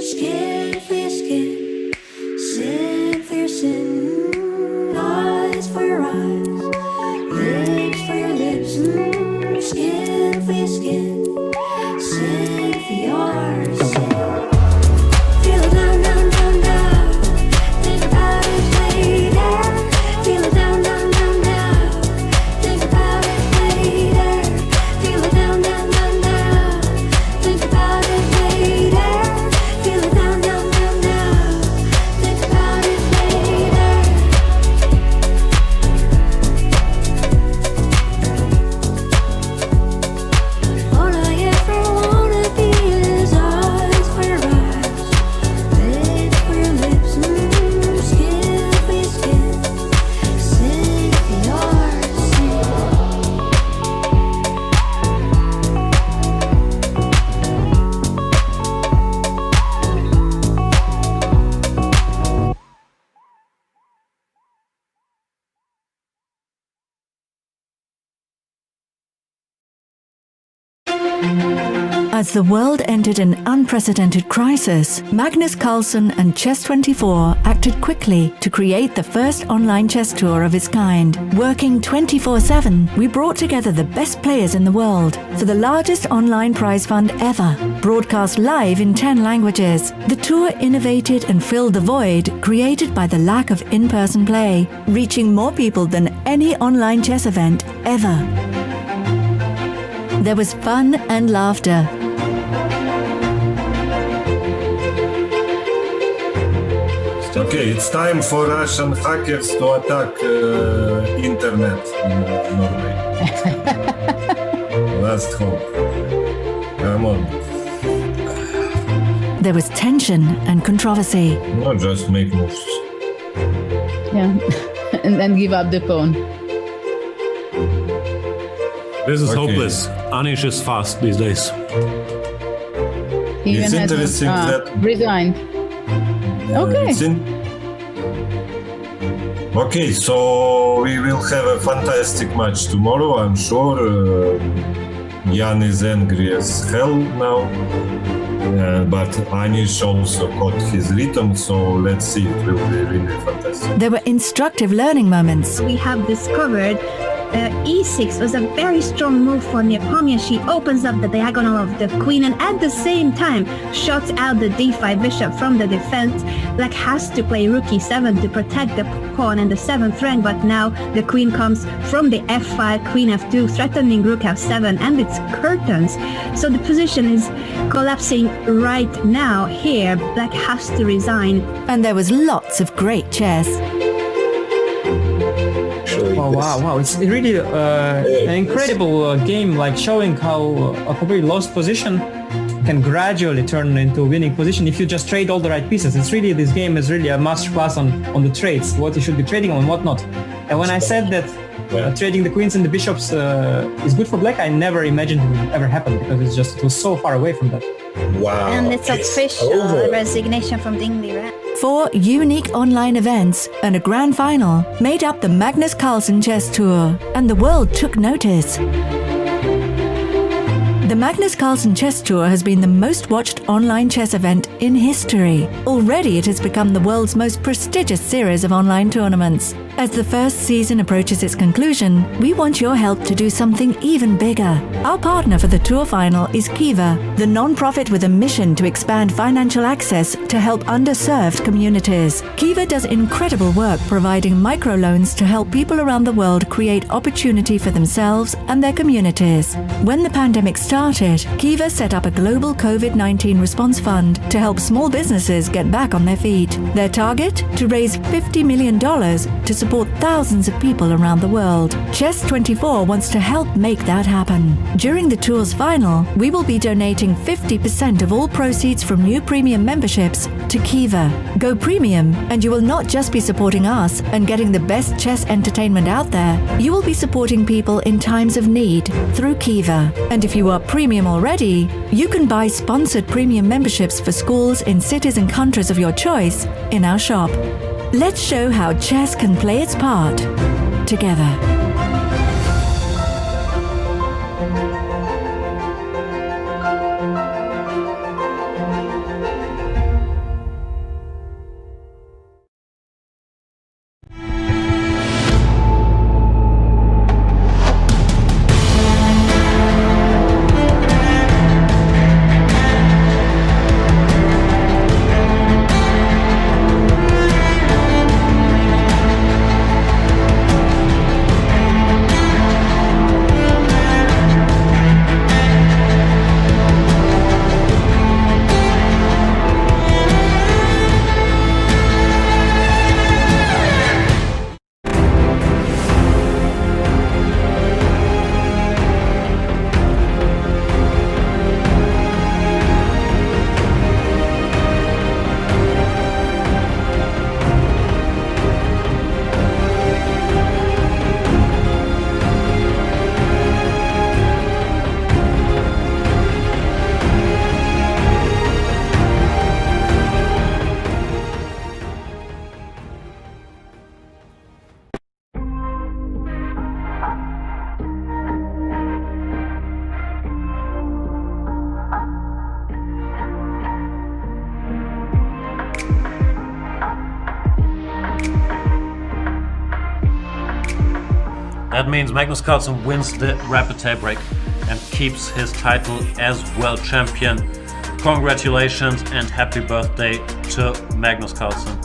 Skin for your skin, sin for your sin, eyes for your eyes, lips for your lips, skin for your skin, sin for your sin. Feel it down, down, down, down. Think about it later. Feel it down, down, down, down. Think about it later. Feel it down, down, down, down. Think about it later. Feel it down, down, down, down. Think about it later. All I ever wanna be is eyes for your eyes, lips for your lips, skin for your skin, sin for your sin. As the world entered an unprecedented crisis, Magnus Carlsen and Chess24 acted quickly to create the first online chess tour of its kind. Working 24/7, we brought together the best players in the world for the largest online prize fund ever, broadcast live in 10 languages. The tour innovated and filled the void created by the lack of in-person play, reaching more people than any online chess event ever. There was fun and laughter. Okay, it's time for Russian hackers to attack internet in Norway. Last hope. Come on. There was tension and controversy. No, just make moves. Yeah, and then give up the pawn. This is Okay. hopeless. Anish is fast these days. He It's even had interesting that resigned. Okay. Okay, so we will have a fantastic match tomorrow, I'm sure. Jan is angry as hell now, but Anish also caught his rhythm, so let's see, it will be really fantastic. There were instructive learning moments. We have discovered e6 was a very strong move for Nakamura. She opens up the diagonal of the queen and at the same time shuts out the d5 bishop from the defense. Black has to play rook e7 to protect the pawn and the 7th rank, but now the queen comes from the f5, queen f2, threatening rook f7, and it's curtains. So the position is collapsing right now here. Black has to resign. And there was lots of great chess. Oh wow! It's really an incredible game, like showing how a completely lost position can gradually turn into a winning position if you just trade all the right pieces. It's really, this game is really a masterclass on the trades, what you should be trading on and what not. And when I said that trading the queens and the bishops is good for black, I never imagined it would ever happen, because it was so far away from that. Wow. And it's official resignation from Dingley, right? 4 unique online events and a grand final made up the Magnus Carlsen Chess Tour, and the world took notice. The Magnus Carlsen Chess Tour has been the most watched online chess event in history. Already it has become the world's most prestigious series of online tournaments. As the first season approaches its conclusion, we want your help to do something even bigger. Our partner for the tour final is Kiva, the non-profit with a mission to expand financial access to help underserved communities. Kiva does incredible work providing microloans to help people around the world create opportunity for themselves and their communities. When the pandemic started, Kiva set up a global COVID-19 response fund to help small businesses get back on their feet. Their target? To raise $50 million to support thousands of people around the world. Chess24 wants to help make that happen. During the tour's final, we will be donating 50% of all proceeds from new premium memberships to Kiva. Go premium, and you will not just be supporting us and getting the best chess entertainment out there, you will be supporting people in times of need through Kiva. And if you are premium already, you can buy sponsored premium memberships for schools in cities and countries of your choice in our shop. Let's show how chess can play its part together. That means Magnus Carlsen wins the rapid tiebreak and keeps his title as world champion. Congratulations and happy birthday to Magnus Carlsen.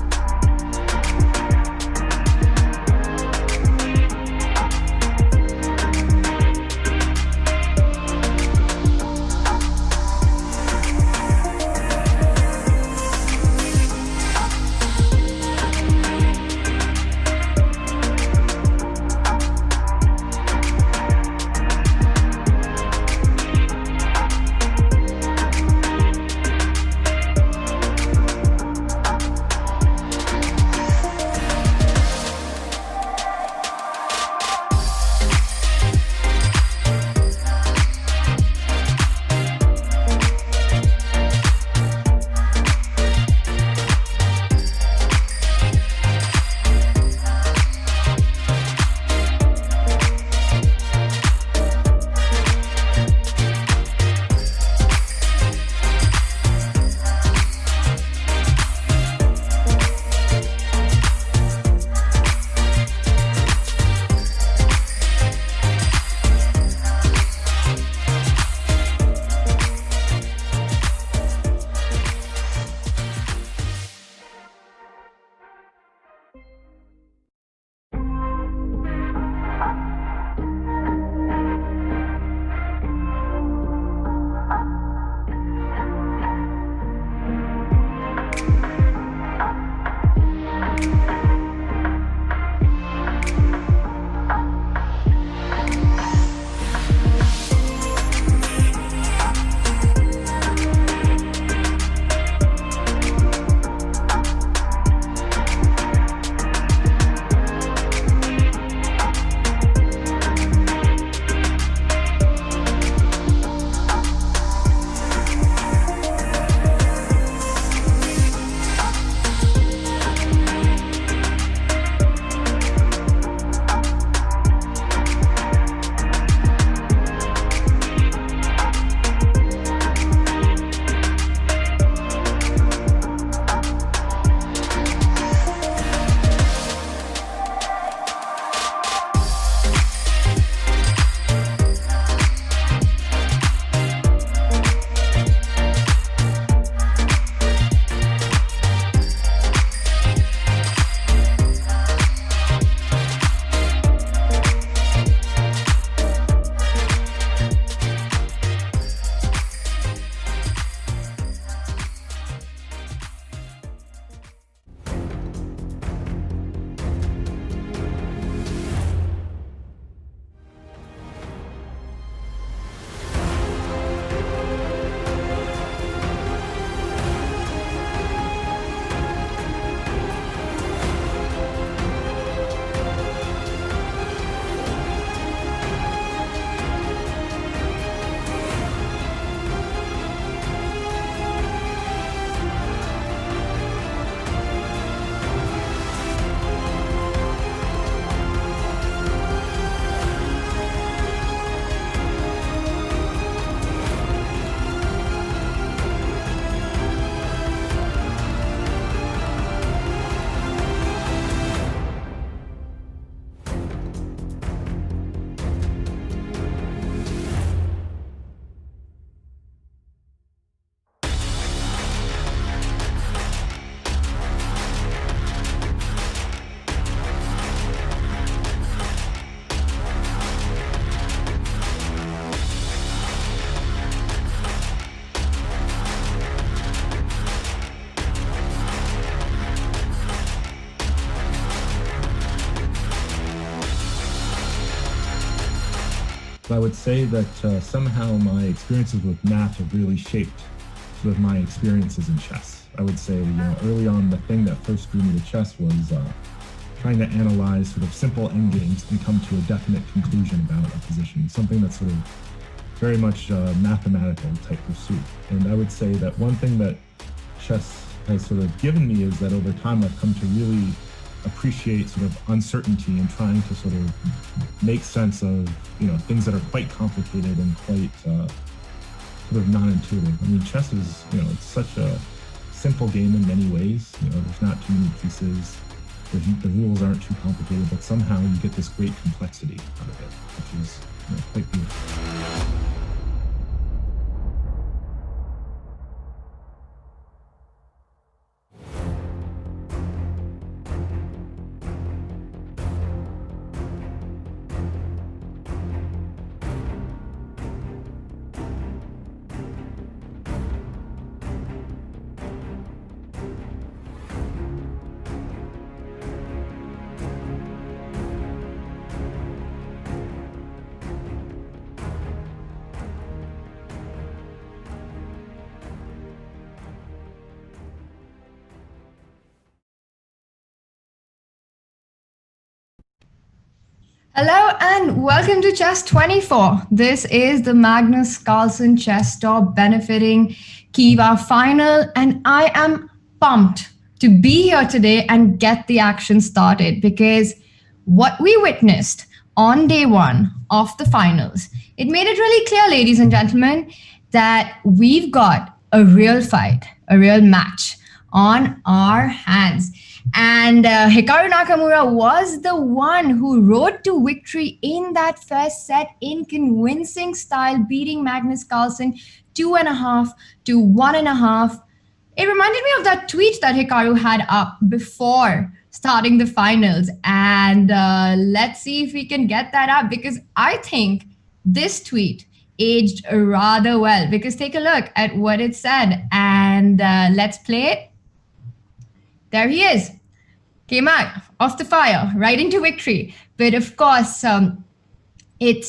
I would say that somehow my experiences with math have really shaped sort of my experiences in chess. I would say, early on, the thing that first drew me to chess was trying to analyze sort of simple endgames and come to a definite conclusion about a position, something that's sort of very much mathematical type pursuit. And I would say that one thing that chess has sort of given me is that over time I've come to really appreciate sort of uncertainty and trying to sort of make sense of things that are quite complicated and quite sort of non-intuitive. I mean, chess is it's such a simple game in many ways. There's not too many pieces. The rules aren't too complicated, but somehow you get this great complexity out of it, which is quite beautiful. Hello and welcome to Chess 24. This is the Magnus Carlsen Chess Tour benefiting Kiva final, and I am pumped to be here today and get the action started, because what we witnessed on day one of the finals, it made it really clear, ladies and gentlemen, that we've got a real fight, a real match on our hands. And Hikaru Nakamura was the one who rode to victory in that first set in convincing style, beating Magnus Carlsen 2.5 to 1.5. It reminded me of that tweet that Hikaru had up before starting the finals. And let's see if we can get that up, because I think this tweet aged rather well, because take a look at what it said, and let's play it. There he is. Came out off the fire, right into victory. But of course, it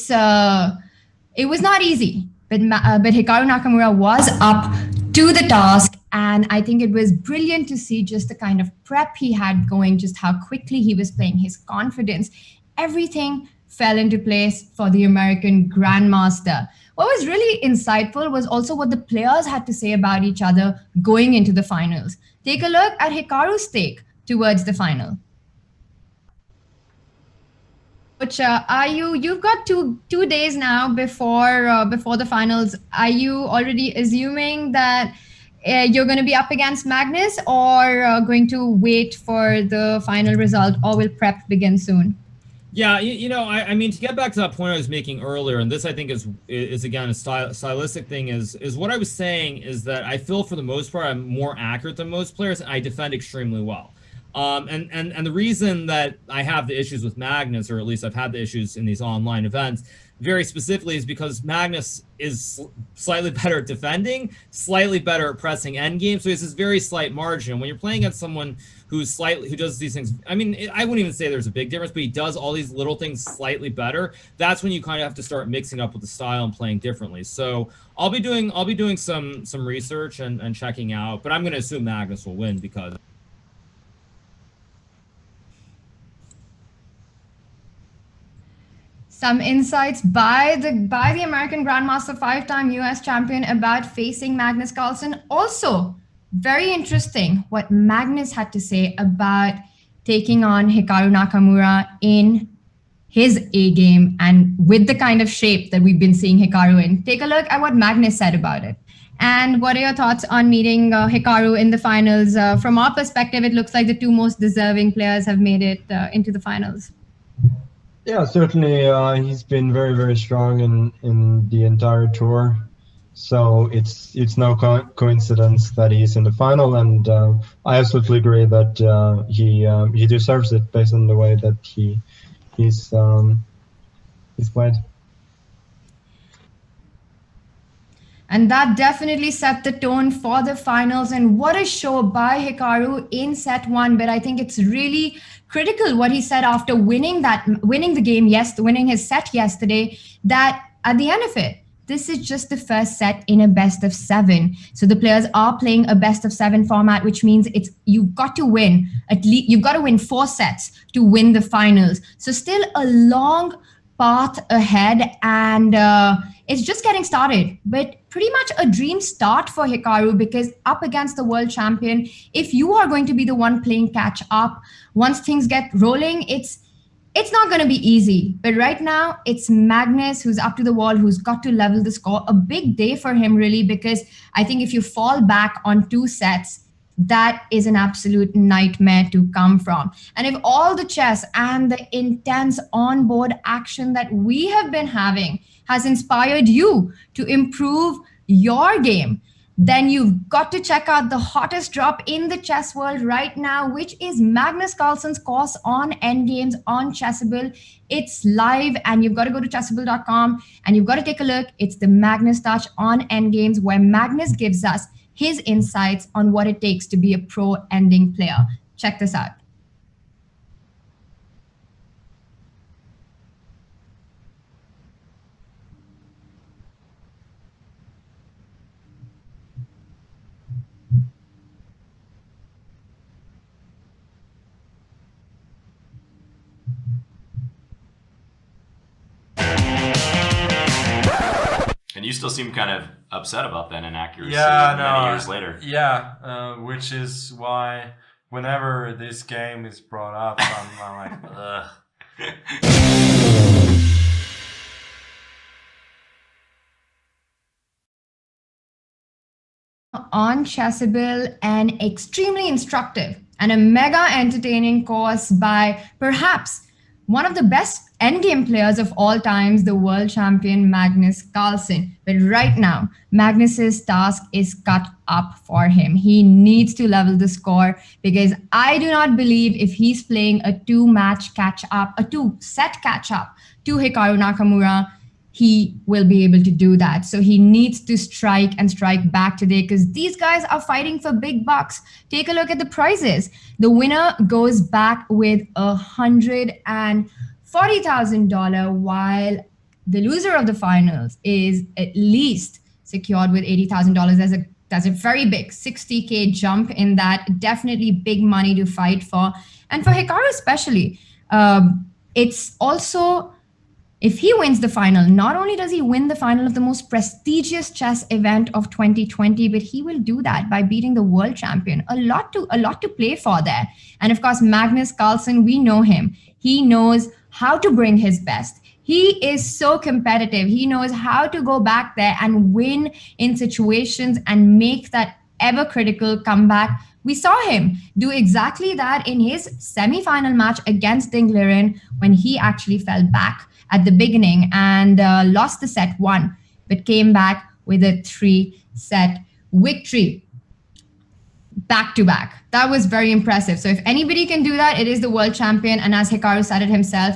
was not easy. But Hikaru Nakamura was up to the task, and I think it was brilliant to see just the kind of prep he had going, just how quickly he was playing, his confidence. Everything fell into place for the American Grandmaster. What was really insightful was also what the players had to say about each other going into the finals. Take a look at Hikaru's take towards the final. Which you've got two days now before the finals. Are you already assuming that you're going to be up against Magnus, or going to wait for the final result, or will prep begin soon? Yeah, I mean, to get back to that point I was making earlier, and this I think is again a stylistic thing, is what I was saying is that I feel for the most part I'm more accurate than most players, and I defend extremely well. And the reason that I have the issues with Magnus, or at least I've had the issues in these online events, very specifically is because Magnus is slightly better at defending, slightly better at pressing endgame, so he has this very slight margin. When you're playing against someone who does these things, I mean, I wouldn't even say there's a big difference, but he does all these little things slightly better. That's when you kind of have to start mixing up with the style and playing differently. So I'll be doing some research and checking out, but I'm going to assume Magnus will win because. Some insights by the American Grandmaster, 5-time US champion, about facing Magnus Carlsen. Also, very interesting what Magnus had to say about taking on Hikaru Nakamura in his A game and with the kind of shape that we've been seeing Hikaru in. Take a look at what Magnus said about it. And what are your thoughts on meeting Hikaru in the finals? From our perspective, it looks like the two most deserving players have made it into the finals. Yeah, certainly he's been very, very strong in the entire tour. So it's no coincidence that he's in the final, and I absolutely agree that he deserves it based on the way that he's played. And that definitely set the tone for the finals. And what a show by Hikaru in set one. But I think it's really critical what he said after winning the game, winning his set yesterday, that at the end of it, this is just the first set in a best of 7. So the players are playing a best of 7 format, which means you've got to win at least, you've got to win 4 sets to win the finals. So still a long path ahead, and it's just getting started, but pretty much a dream start for Hikaru, because up against the world champion, if you are going to be the one playing catch up, once things get rolling, it's not going to be easy. But right now, it's Magnus who's up to the wall, who's got to level the score. A big day for him, really, because I think if you fall back on 2 sets, that is an absolute nightmare to come from. And if all the chess and the intense onboard action that we have been having has inspired you to improve your game, then you've got to check out the hottest drop in the chess world right now, which is Magnus Carlsen's course on endgames on Chessable. It's live, and you've got to go to chessable.com and you've got to take a look. It's the Magnus Touch on endgames, where Magnus gives us his insights on what it takes to be a pro ending player. Check this out. And you still seem kind of upset about that inaccuracy many years later. Yeah, which is why whenever this game is brought up, I'm like, ugh. On Chessable, an extremely instructive and a mega entertaining course by perhaps one of the best endgame players of all times, the world champion Magnus Carlsen. But right now, Magnus's task is cut up for him. He needs to level the score, because I do not believe if he's playing a two-set catch up to Hikaru Nakamura, he will be able to do that. So he needs to strike and strike back today, because these guys are fighting for big bucks. Take a look at the prizes. The winner goes back with $140,000, while the loser of the finals is at least secured with $80,000. That's a very big 60K jump in that. Definitely big money to fight for. And for Hikaru especially, it's also, if he wins the final, not only does he win the final of the most prestigious chess event of 2020, but he will do that by beating the world champion. A lot to play for there. And of course, Magnus Carlsen, we know him. He knows how to bring his best. He is so competitive. He knows how to go back there and win in situations and make that ever critical comeback. We saw him do exactly that in his semi-final match against Ding Liren, when he actually fell back at the beginning and lost the set 1, but came back with a 3-set victory back to back. That was very impressive. So if anybody can do that, it is the world champion. And as Hikaru said it himself,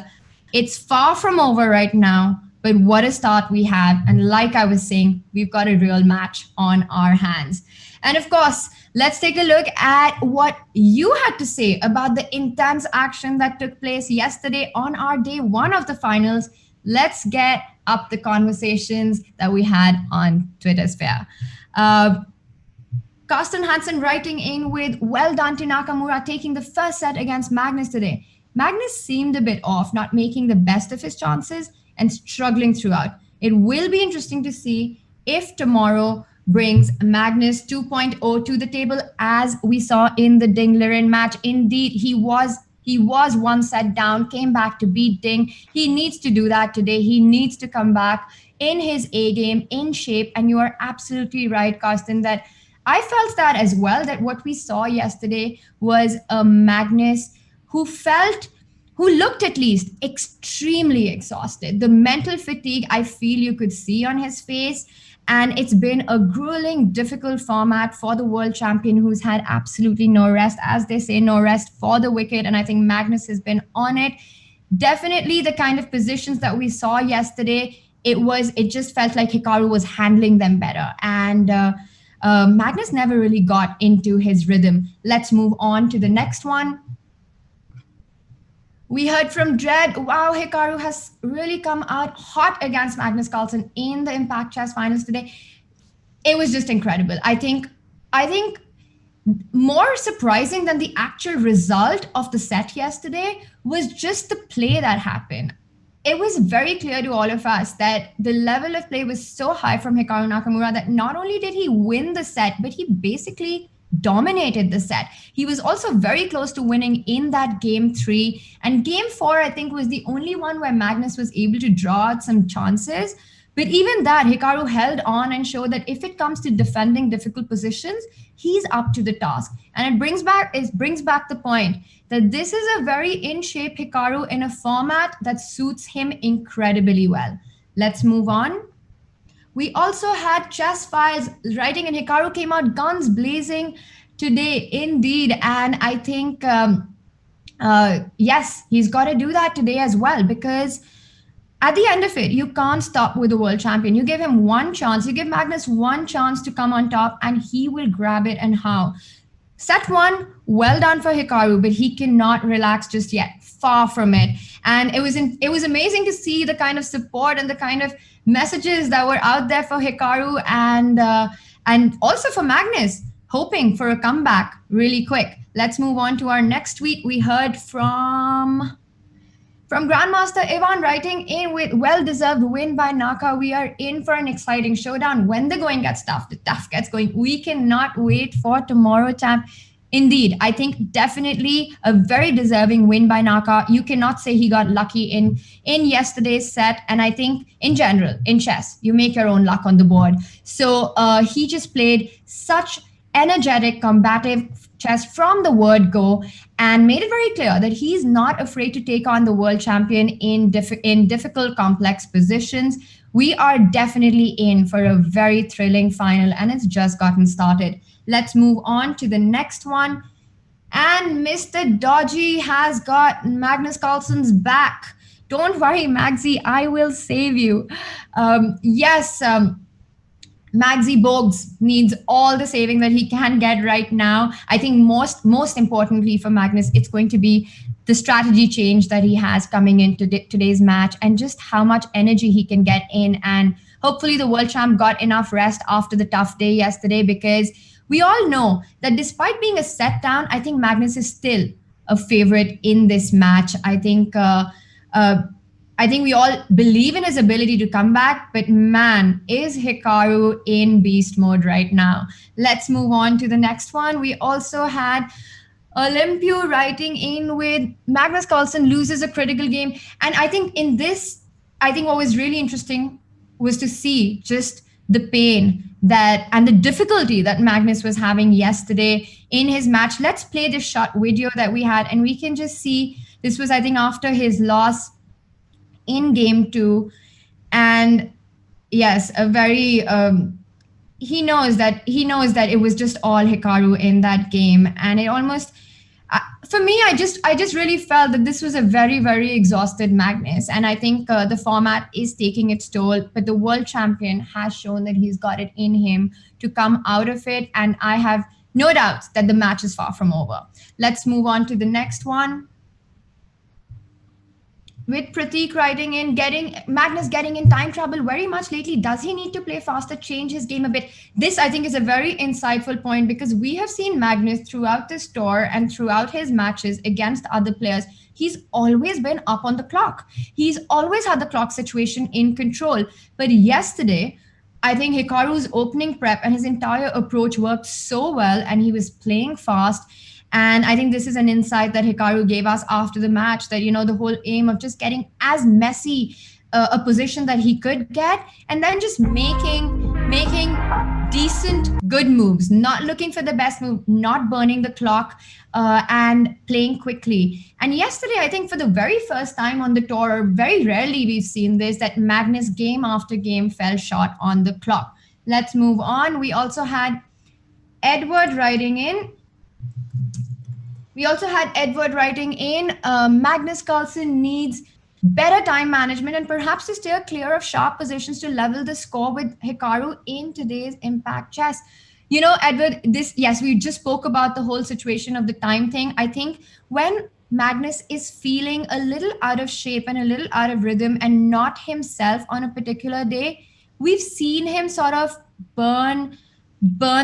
it's far from over right now, but what a start we have. And like I was saying, we've got a real match on our hands. And of course, let's take a look at what you had to say about the intense action that took place yesterday on our day 1 of the finals. Let's get up the conversations that we had on Twitter sphere. Carsten Hansen writing in with, well done to Nakamura taking the first set against Magnus today. Magnus seemed a bit off, not making the best of his chances and struggling throughout. It will be interesting to see if tomorrow brings Magnus 2.0 to the table, as we saw in the Ding Liren match. Indeed, he was 1 set down, came back to beat Ding. He needs to do that today. He needs to come back in his A game, in shape. And you are absolutely right, Carsten, that I felt that as well, that what we saw yesterday was a Magnus who looked at least extremely exhausted. The mental fatigue, I feel you could see on his face. And it's been a grueling, difficult format for the world champion, who's had absolutely no rest. As they say, no rest for the wicked. And I think Magnus has been on it. Definitely the kind of positions that we saw yesterday, it just felt like Hikaru was handling them better. And Magnus never really got into his rhythm. Let's move on to the next one. We heard from Dread, wow, Hikaru has really come out hot against Magnus Carlsen in the Impact Chess Finals today. It was just incredible. I think more surprising than the actual result of the set yesterday was just the play that happened. It was very clear to all of us that the level of play was so high from Hikaru Nakamura that not only did he win the set, but he basically dominated the set. He was also very close to winning in that game 3. And game 4, I think, was the only one where Magnus was able to draw out some chances. But even that, Hikaru held on and showed that if it comes to defending difficult positions, he's up to the task. And it brings back the point that this is a very in shape Hikaru in a format that suits him incredibly well. Let's move on. We also had Chess Files writing, and Hikaru came out guns blazing today, indeed. And I think, yes, he's got to do that today as well, because at the end of it, you can't stop with the world champion. You give him one chance, you give Magnus one chance to come on top, and he will grab it. And how? Set one, well done for Hikaru, but he cannot relax just yet. Far from it. And it was amazing to see the kind of support and the kind of messages that were out there for Hikaru and also for Magnus, hoping for a comeback really quick. Let's move on to our next tweet. We heard from Grandmaster Ivan writing in with well-deserved win by Naka. We are in for an exciting showdown. When the going gets tough, the tough gets going. We cannot wait for tomorrow, champ. Indeed, I think definitely a very deserving win by Naka. You cannot say he got lucky in yesterday's set. And I think in general, in chess, you make your own luck on the board. So he just played such energetic, combative chess from the word go and made it very clear that he's not afraid to take on the world champion in difficult, complex positions. We are definitely in for a very thrilling final, and it's just gotten started. Let's move on to the next one. And Mr. Dodgy has got Magnus Carlsen's back. Don't worry, Magsy, I will save you. Yes, Magsy Bogues needs all the saving that he can get right now. I think most importantly for Magnus, it's going to be the strategy change that he has coming into today's match and just how much energy he can get in. And hopefully the world champ got enough rest after the tough day yesterday, because we all know that despite being a set down, I think Magnus is still a favorite in this match. I think we all believe in his ability to come back, but man, is Hikaru in beast mode right now. Let's move on to the next one. We also had Olympio writing in with Magnus Carlsen loses a critical game. And I think in this, what was really interesting was to see just the pain and the difficulty that Magnus was having yesterday in his match. Let's play this short video that we had, and we can just see this was, I think, after his loss in game 2. And yes, a very he knows that it was just all Hikaru in that game. And it almost for me, I just really felt that this was a very, very exhausted Magnus. And I think the format is taking its toll, but the world champion has shown that he's got it in him to come out of it. And I have no doubt that the match is far from over. Let's move on to the next one. With Pratik writing in, Magnus getting in time trouble very much lately. Does he need to play faster, change his game a bit? This, I think, is a very insightful point, because we have seen Magnus throughout this tour and throughout his matches against other players. He's always been up on the clock. He's always had the clock situation in control. But yesterday, I think Hikaru's opening prep and his entire approach worked so well, and he was playing fast. And I think this is an insight that Hikaru gave us after the match, that, the whole aim of just getting as messy a position that he could get, and then just making decent, good moves, not looking for the best move, not burning the clock, and playing quickly. And yesterday, I think for the very first time on the tour, very rarely we've seen this, that Magnus game after game fell short on the clock. Let's move on. We also had Edward writing in. Magnus Carlsen needs better time management and perhaps to steer clear of sharp positions to level the score with Hikaru in today's Impact Chess. Edward, we just spoke about the whole situation of the time thing. I think when Magnus is feeling a little out of shape and a little out of rhythm and not himself on a particular day, we've seen him sort of burn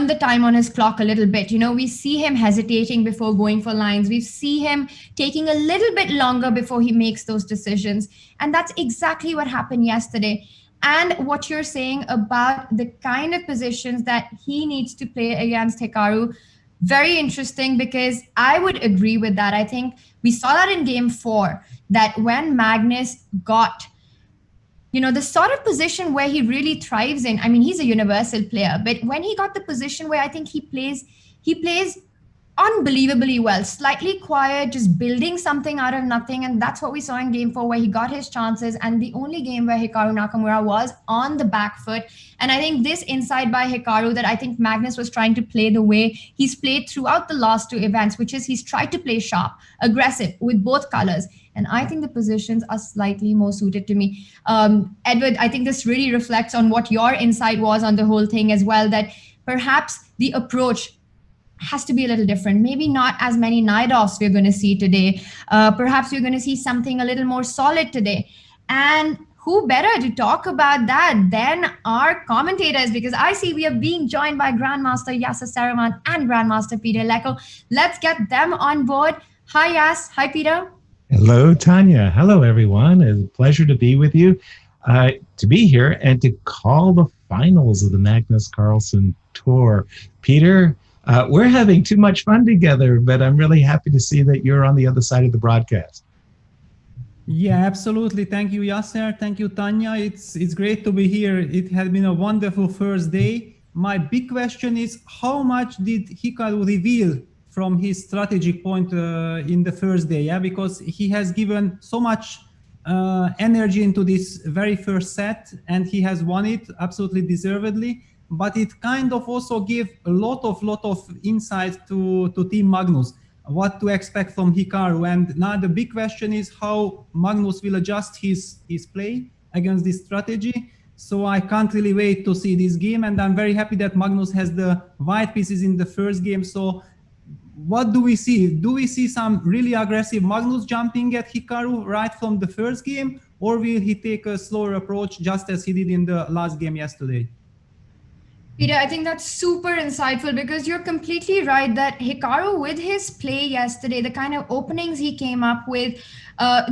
the time on his clock a little bit. We see him hesitating before going for lines. We see him taking a little bit longer before he makes those decisions. And that's exactly what happened yesterday. And what you're saying about the kind of positions that he needs to play against Hikaru, very interesting, because I would agree with that. I think we saw that in game 4, that when Magnus got the sort of position where he really thrives in. I mean, he's a universal player, but when he got the position where I think he plays unbelievably well, slightly quiet, just building something out of nothing. And that's what we saw in game 4, where he got his chances, and the only game where Hikaru Nakamura was on the back foot. And I think this insight by Hikaru, that I think Magnus was trying to play the way he's played throughout the last 2 events, which is he's tried to play sharp, aggressive with both colors. And I think the positions are slightly more suited to me. Edward, I think this really reflects on what your insight was on the whole thing as well, that perhaps the approach has to be a little different. Maybe not as many Nidoffs we're going to see today. Perhaps we're going to see something a little more solid today. And who better to talk about that than our commentators? Because I see we are being joined by Grandmaster Yasser Saravan and Grandmaster Peter Lecco. Let's get them on board. Hi, Yas. Hi, Peter. Hello, Tanya. Hello, everyone. It's a pleasure to be with you, to be here and to call the finals of the Magnus Carlsen Tour. Peter, we're having too much fun together, but I'm really happy to see that you're on the other side of the broadcast. Yeah, absolutely. Thank you, Yasser. Thank you, Tanya. It's great to be here. It has been a wonderful first day. My big question is, how much did Hikaru reveal from his strategic point in the first day? Yeah, because he has given so much energy into this very first set, and he has won it absolutely deservedly. But it kind of also gave a lot of insight to Team Magnus, what to expect from Hikaru. And now the big question is how Magnus will adjust his play against this strategy. So I can't really wait to see this game, and I'm very happy that Magnus has the white pieces in the first game. So what do we see? Do we see some really aggressive Magnus jumping at Hikaru right from the first game, or will he take a slower approach just as he did in the last game yesterday? Peter, I think that's super insightful, because you're completely right that Hikaru, with his play yesterday, the kind of openings he came up with,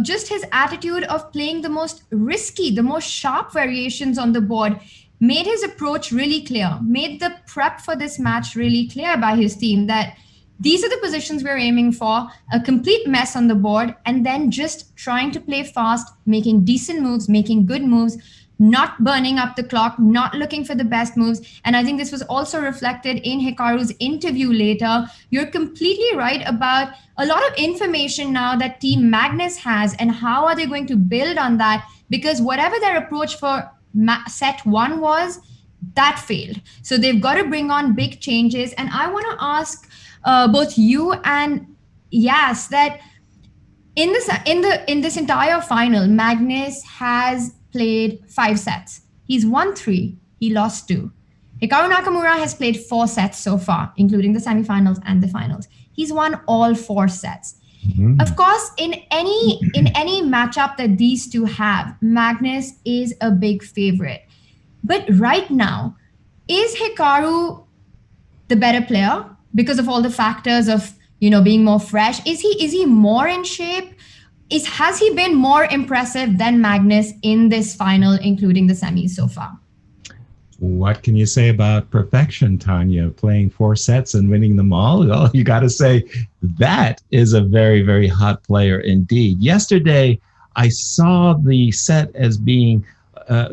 just his attitude of playing the most risky, the most sharp variations on the board, made his approach really clear, made the prep for this match really clear by his team, that these are the positions we're aiming for, a complete mess on the board, and then just trying to play fast, making decent moves, making good moves, not burning up the clock, not looking for the best moves. And I think this was also reflected in Hikaru's interview later. You're completely right about a lot of information now that Team Magnus has, and how are they going to build on that? Because whatever their approach for set 1 was, that failed. So they've got to bring on big changes. And I want to ask both you and Yas that in this entire final, Magnus has played 5 sets. He's won 3, he lost 2. Hikaru Nakamura has played 4 sets so far, including the semifinals and the finals. He's won all 4 sets. Mm-hmm. Of course, in any matchup that these two have, Magnus is a big favorite. But right now, is Hikaru the better player because of all the factors of, being more fresh? Is he more in shape? Has he been more impressive than Magnus in this final, including the semis so far? What can you say about perfection, Tanya? Playing 4 sets and winning them all? Well, you got to say that is a very, very hot player indeed. Yesterday, I saw the set as being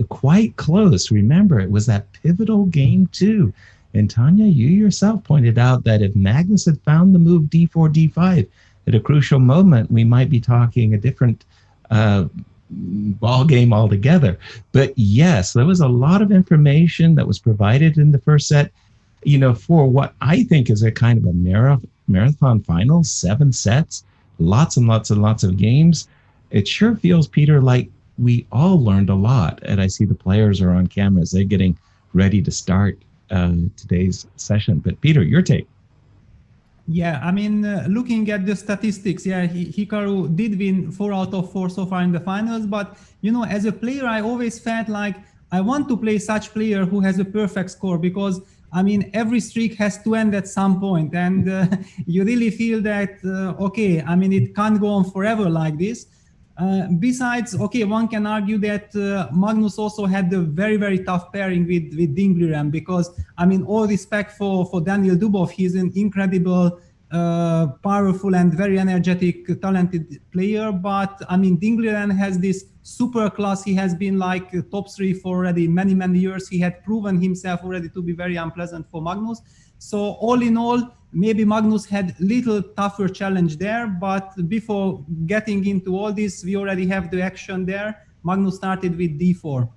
quite close. Remember, it was that pivotal game 2. And Tanya, you yourself pointed out that if Magnus had found the move d4, d5, at a crucial moment, we might be talking a different ball game altogether. But yes, there was a lot of information that was provided in the first set, for what I think is a kind of a marathon final, 7 sets, lots and lots and lots of games. It sure feels, Peter, like we all learned a lot. And I see the players are on cameras. They're getting ready to start today's session. But Peter, your take. Yeah, I mean, looking at the statistics, Hikaru did win 4 out of 4 so far in the finals. But, as a player, I always felt like I want to play such player who has a perfect score, because, every streak has to end at some point. And you really feel that, it can't go on forever like this. Besides, one can argue that Magnus also had a very, very tough pairing with Dingliram, because, all respect for Daniel Dubov, he's an incredible powerful and very energetic, talented player. But I mean, Dingleran has this super class. He has been like top 3 for already many years. He had proven himself already to be very unpleasant for Magnus. So all in all, maybe Magnus had little tougher challenge there. But before getting into all this, we already have the action there. Magnus started with d4.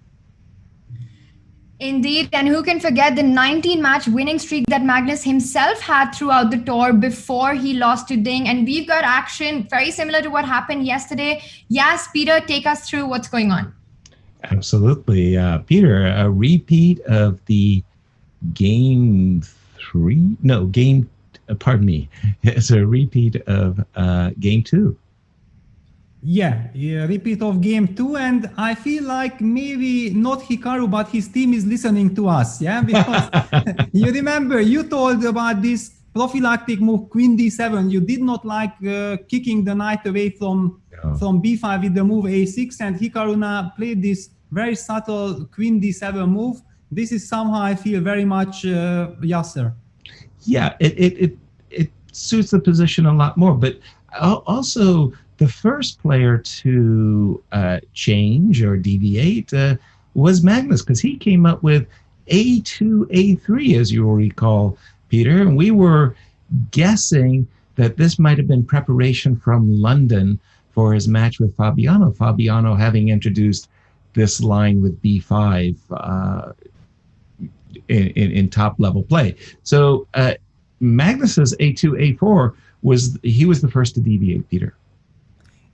Indeed, and who can forget the 19-match winning streak that Magnus himself had throughout the tour before he lost to Ding. And we've got action very similar to what happened yesterday. Yes, Peter, take us through what's going on. Absolutely. Peter, a repeat of the game 3? No, game, pardon me. It's a repeat of game 2. Yeah, repeat of game 2, and I feel like maybe not Hikaru, but his team is listening to us, yeah? Because you remember, you told about this prophylactic move, Queen d7. You did not like kicking the knight away from b5 with the move a6, and Hikaru played this very subtle Queen d7 move. This is somehow, I feel, very much Yasser. Yeah, it suits the position a lot more, but also the first player to change or deviate was Magnus, because he came up with a2, a3, as you will recall, Peter, and we were guessing that this might have been preparation from London for his match with Fabiano. Fabiano having introduced this line with b5 in top level play. So Magnus's a2, a4 was the first to deviate, Peter.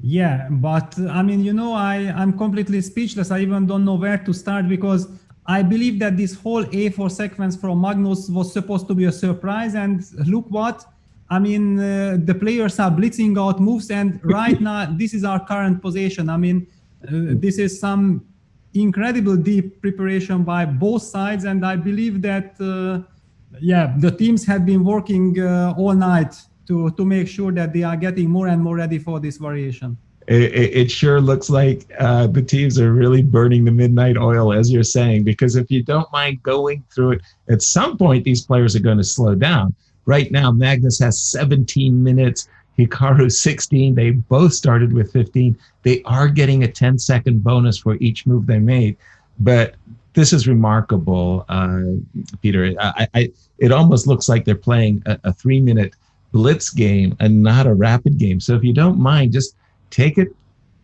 Yeah, but I mean, you know, I'm completely speechless. I even don't know where to start, because I believe that this whole a4 sequence from Magnus was supposed to be a surprise. And look what, I mean, the players are blitzing out moves, and right now, this is our current position. I mean, this is some incredible deep preparation by both sides. And I believe that, the teams have been working all night to make sure that they are getting more and more ready for this variation. It sure looks like the teams are really burning the midnight oil, as you're saying, because if you don't mind going through it, at some point these players are going to slow down. Right now, Magnus has 17 minutes, Hikaru 16. They both started with 15. They are getting a 10-second bonus for each move they made, but this is remarkable, Peter. It almost looks like they're playing a 3-minute blitz game and not a rapid game. So if you don't mind, just take it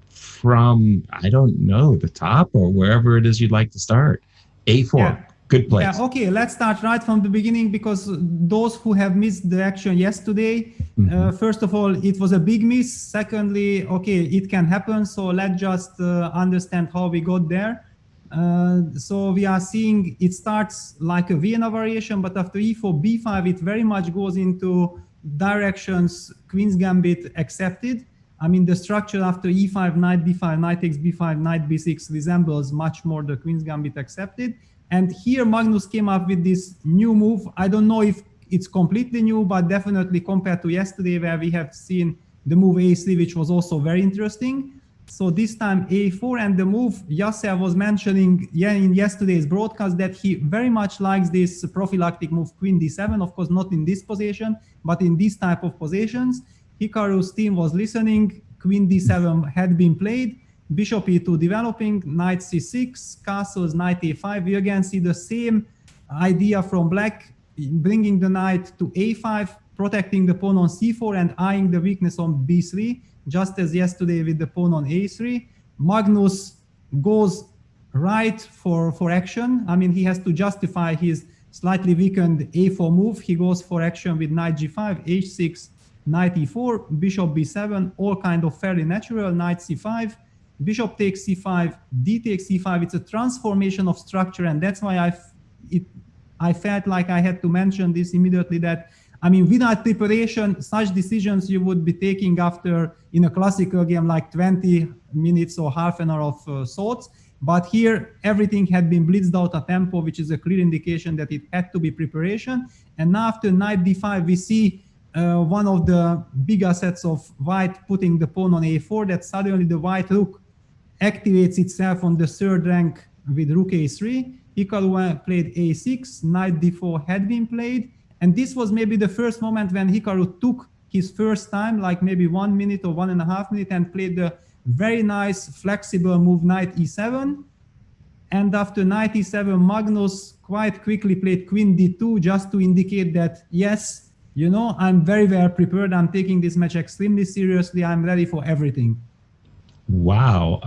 from, I don't know, the top or wherever it is you'd like to start. A4, yeah. Good place. Yeah, okay, let's start right from the beginning, because those who have missed the action yesterday, first of all, it was a big miss. Secondly, okay, it can happen. So let's just understand how we got there. So we are seeing it starts like a Vienna variation, but after e4, b5, it very much goes into directions Queen's Gambit accepted. I mean, the structure after e5, knight d5, knight takes b5, knight b6 resembles much more the Queen's Gambit accepted. And here Magnus came up with this new move. I don't know if it's completely new, but definitely compared to yesterday, where we have seen the move a3, which was also very interesting. So this time a4, and the move Yasser was mentioning in yesterday's broadcast that he very much likes this prophylactic move Queen d7, of course not in this position, but in this type of positions. Hikaru's team was listening, Queen d7 had been played, Bishop e2 developing, Knight c6, castles, Knight a5. We again see the same idea from black, bringing the knight to a5, protecting the pawn on c4 and eyeing the weakness on b3, just as yesterday with the pawn on a3. Magnus goes right for action. I mean, he has to justify his slightly weakened a4 move. He goes for action with knight g5, h6, knight e4, bishop b7, all kind of fairly natural, knight c5, bishop takes c5, d takes c5. It's a transformation of structure, and that's why I felt like I had to mention this immediately, that I mean, without preparation, such decisions you would be taking after, in a classical game, like 20 minutes or half an hour of thoughts. But here, everything had been blitzed out a tempo, which is a clear indication that it had to be preparation. And now after knight d5, we see one of the big assets of white putting the pawn on a4, that suddenly the white rook activates itself on the third rank with rook a3. Hikaru played a6, knight d4 had been played, And this was maybe the first moment when Hikaru took his first time, like maybe 1 minute or 1.5 minutes, and played the very nice flexible move knight e7. And after knight e7, Magnus quite quickly played queen d2 just to indicate that, yes, you know, I'm very well prepared. I'm taking this match extremely seriously. I'm ready for everything. Wow.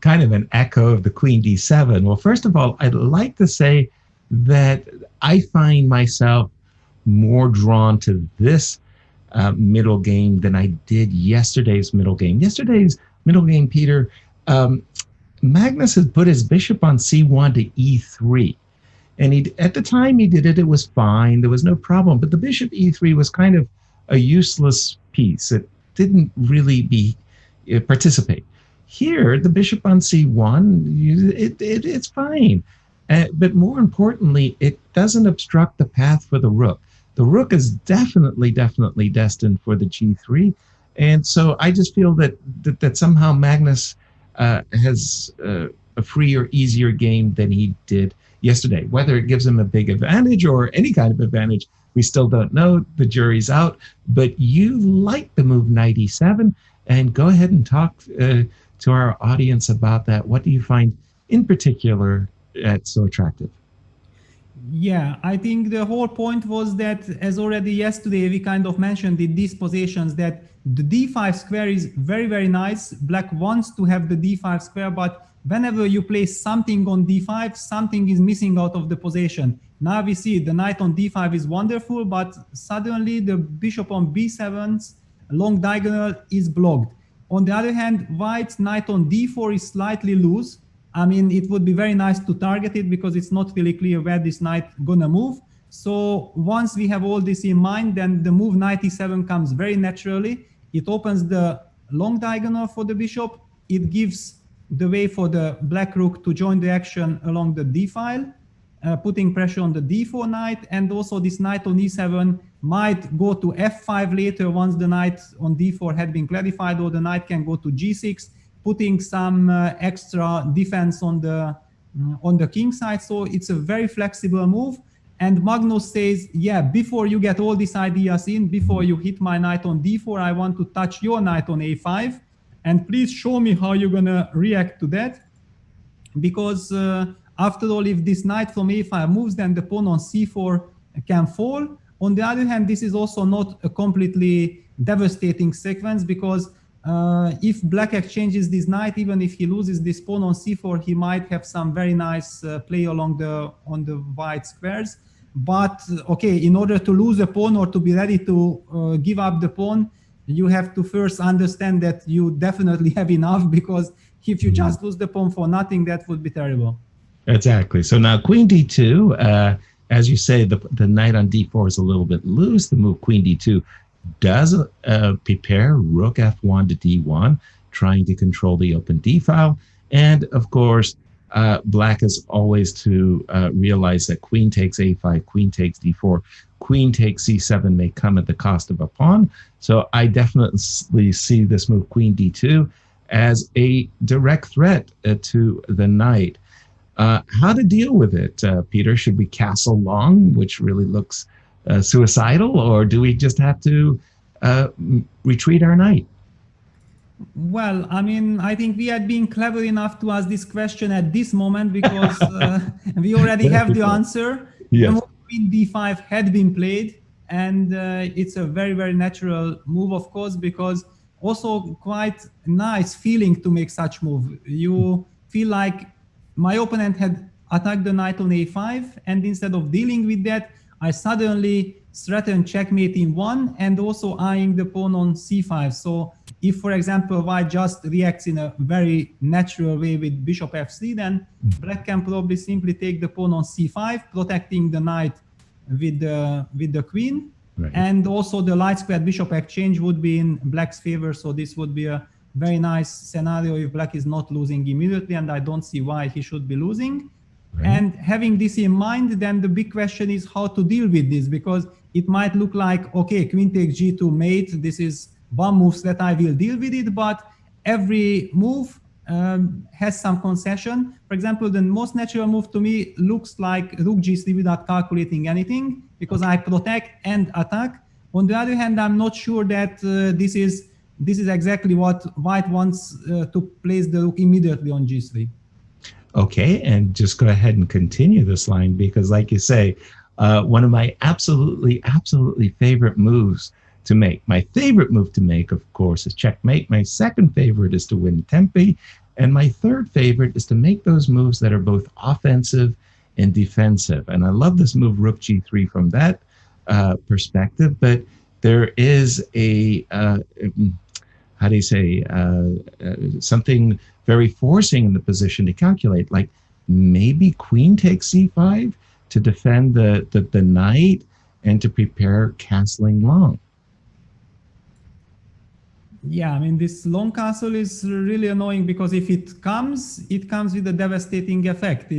Kind of an echo of the queen d7. Well, first of all, I'd like to say that I find myself more drawn to this middle game than I did yesterday's middle game. Yesterday's middle game, Peter, Magnus has put his bishop on c1 to e3. And at the time he did it, it was fine. There was no problem. But the bishop e3 was kind of a useless piece. It didn't really participate. Here, the bishop on c1, it's fine. But more importantly, it doesn't obstruct the path for the rook. The rook is definitely destined for the g3. And so I just feel that somehow Magnus has a freer, easier game than he did yesterday. Whether it gives him a big advantage or any kind of advantage, we still don't know. The jury's out. But you like the move knight e7, and go ahead and talk to our audience about that. What do you find in particular that's so attractive? Yeah, I think the whole point was that, as already yesterday we kind of mentioned in these positions, that the d5 square is very, very nice. Black wants to have the d5 square, but whenever you place something on d5, something is missing out of the position. Now we see the knight on d5 is wonderful, but suddenly the bishop on b7's long diagonal is blocked. On the other hand, white's knight on d4 is slightly loose. I mean, it would be very nice to target it because it's not really clear where this knight gonna move. So once we have all this in mind, then the move knight e7 comes very naturally. It opens the long diagonal for the bishop. It gives the way for the black rook to join the action along the d file, putting pressure on the d4 knight. And also this knight on e7 might go to f5 later once the knight on d4 had been clarified, or the knight can go to g6, putting some extra defense on the king side. So it's a very flexible move. And Magnus says, yeah, before you get all these ideas in, before you hit my knight on d4, I want to touch your knight on a5. And please show me how you're gonna react to that. Because after all, if this knight from a5 moves, then the pawn on c4 can fall. On the other hand, this is also not a completely devastating sequence, because if black exchanges this knight, even if he loses this pawn on c4, he might have some very nice play on the white squares. But okay, in order to lose a pawn or to be ready to give up the pawn, you have to first understand that you definitely have enough, because if you just lose the pawn for nothing, that would be terrible. Exactly. So now queen d2, as you say, the knight on d4 is a little bit loose. The move queen d2 does prepare rook f1 to d1, trying to control the open d file. And of course, black is always to realize that queen takes a5, queen takes d4, queen takes c7 may come at the cost of a pawn. So I definitely see this move queen d2 as a direct threat to the knight. How to deal with it, Peter? Should we castle long, which really looks suicidal, or do we just have to retreat our knight? Well, I mean, I think we had been clever enough to ask this question at this moment, because we already have the answer. Yes. The move queen d5 had been played, and it's a very, very natural move, of course, because also quite nice feeling to make such move. You feel like my opponent had attacked the knight on a5, and instead of dealing with that, I suddenly threaten checkmate in one, and also eyeing the pawn on c5. So if, for example, white just reacts in a very natural way with bishop f3, then black can probably simply take the pawn on c5, protecting the knight with the queen. Right. And also the light squared bishop exchange would be in black's favor. So this would be a very nice scenario if black is not losing immediately, and I don't see why he should be losing. Right. And having this in mind, then the big question is how to deal with this, because it might look like, okay, queen takes g2 mate, this is one move that I will deal with it, but every move has some concession. For example, the most natural move to me looks like rook g3 without calculating anything, because I protect and attack. On the other hand, I'm not sure that this is exactly what White wants to place the rook immediately on g3. Okay, and just go ahead and continue this line because, like you say, one of my absolutely favorite moves to make. My favorite move to make, of course, is checkmate. My second favorite is to win tempi. And my third favorite is to make those moves that are both offensive and defensive. And I love this move, rook g3, from that perspective. But there is a, how do you say, something very forcing in the position to calculate, like maybe queen takes c5 to defend the knight and to prepare castling long. Yeah, I mean, this long castle is really annoying because if it comes with a devastating effect.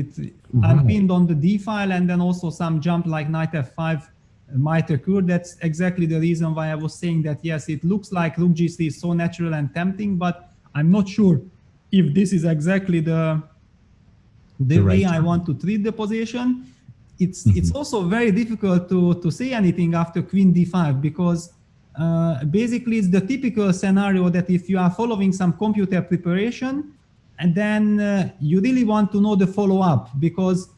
I'm pinned on the d file, and then also some jump like knight f5 might occur. That's exactly the reason why I was saying that, yes, it looks like rook g3 is so natural and tempting, but I'm not sure if this is exactly the way I want to treat the position. It's also very difficult to say anything after queen d5 because basically it's the typical scenario that if you are following some computer preparation and then you really want to know the follow-up, because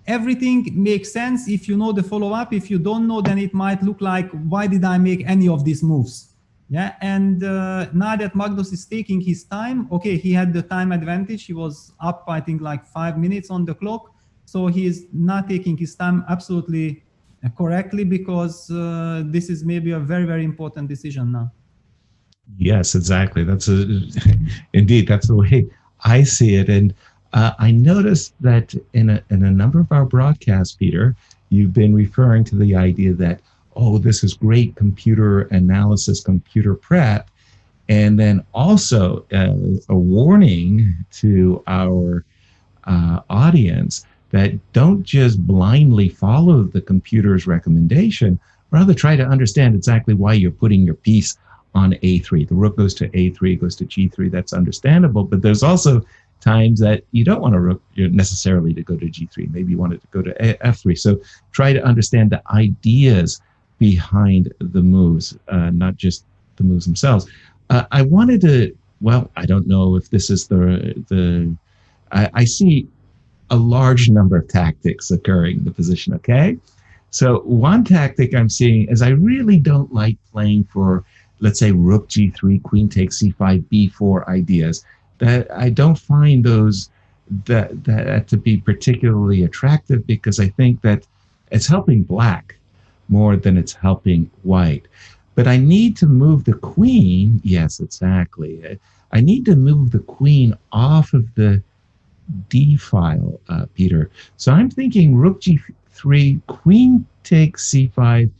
everything makes sense if you know the follow-up. If you don't know, then it might look like, why did I make any of these moves? Yeah, and now that Magnus is taking his time, okay, he had the time advantage. He was up, I think, like 5 minutes on the clock. So he is not taking his time absolutely correctly because this is maybe a very, very important decision now. Yes, exactly. Indeed, that's the way I see it. And I noticed that in a number of our broadcasts, Peter, you've been referring to the idea that, oh, this is great computer analysis, computer prep. And then also a warning to our audience that don't just blindly follow the computer's recommendation, rather try to understand exactly why you're putting your piece on a3. The rook goes to a3, goes to g3. That's understandable. But there's also times that you don't want a rook necessarily to go to g3. Maybe you want it to go to f3. So try to understand the ideas behind the moves, not just the moves themselves. I wanted to, well, I don't know if this is I see a large number of tactics occurring in the position, okay? So one tactic I'm seeing is I really don't like playing for, let's say, rook g3, queen takes c5, b4 ideas. That I don't find those that to be particularly attractive because I think that it's helping black more than it's helping white. But I need to move the queen. Yes, exactly. I need to move the queen off of the D file, Peter. So I'm thinking rook g3, queen takes c5,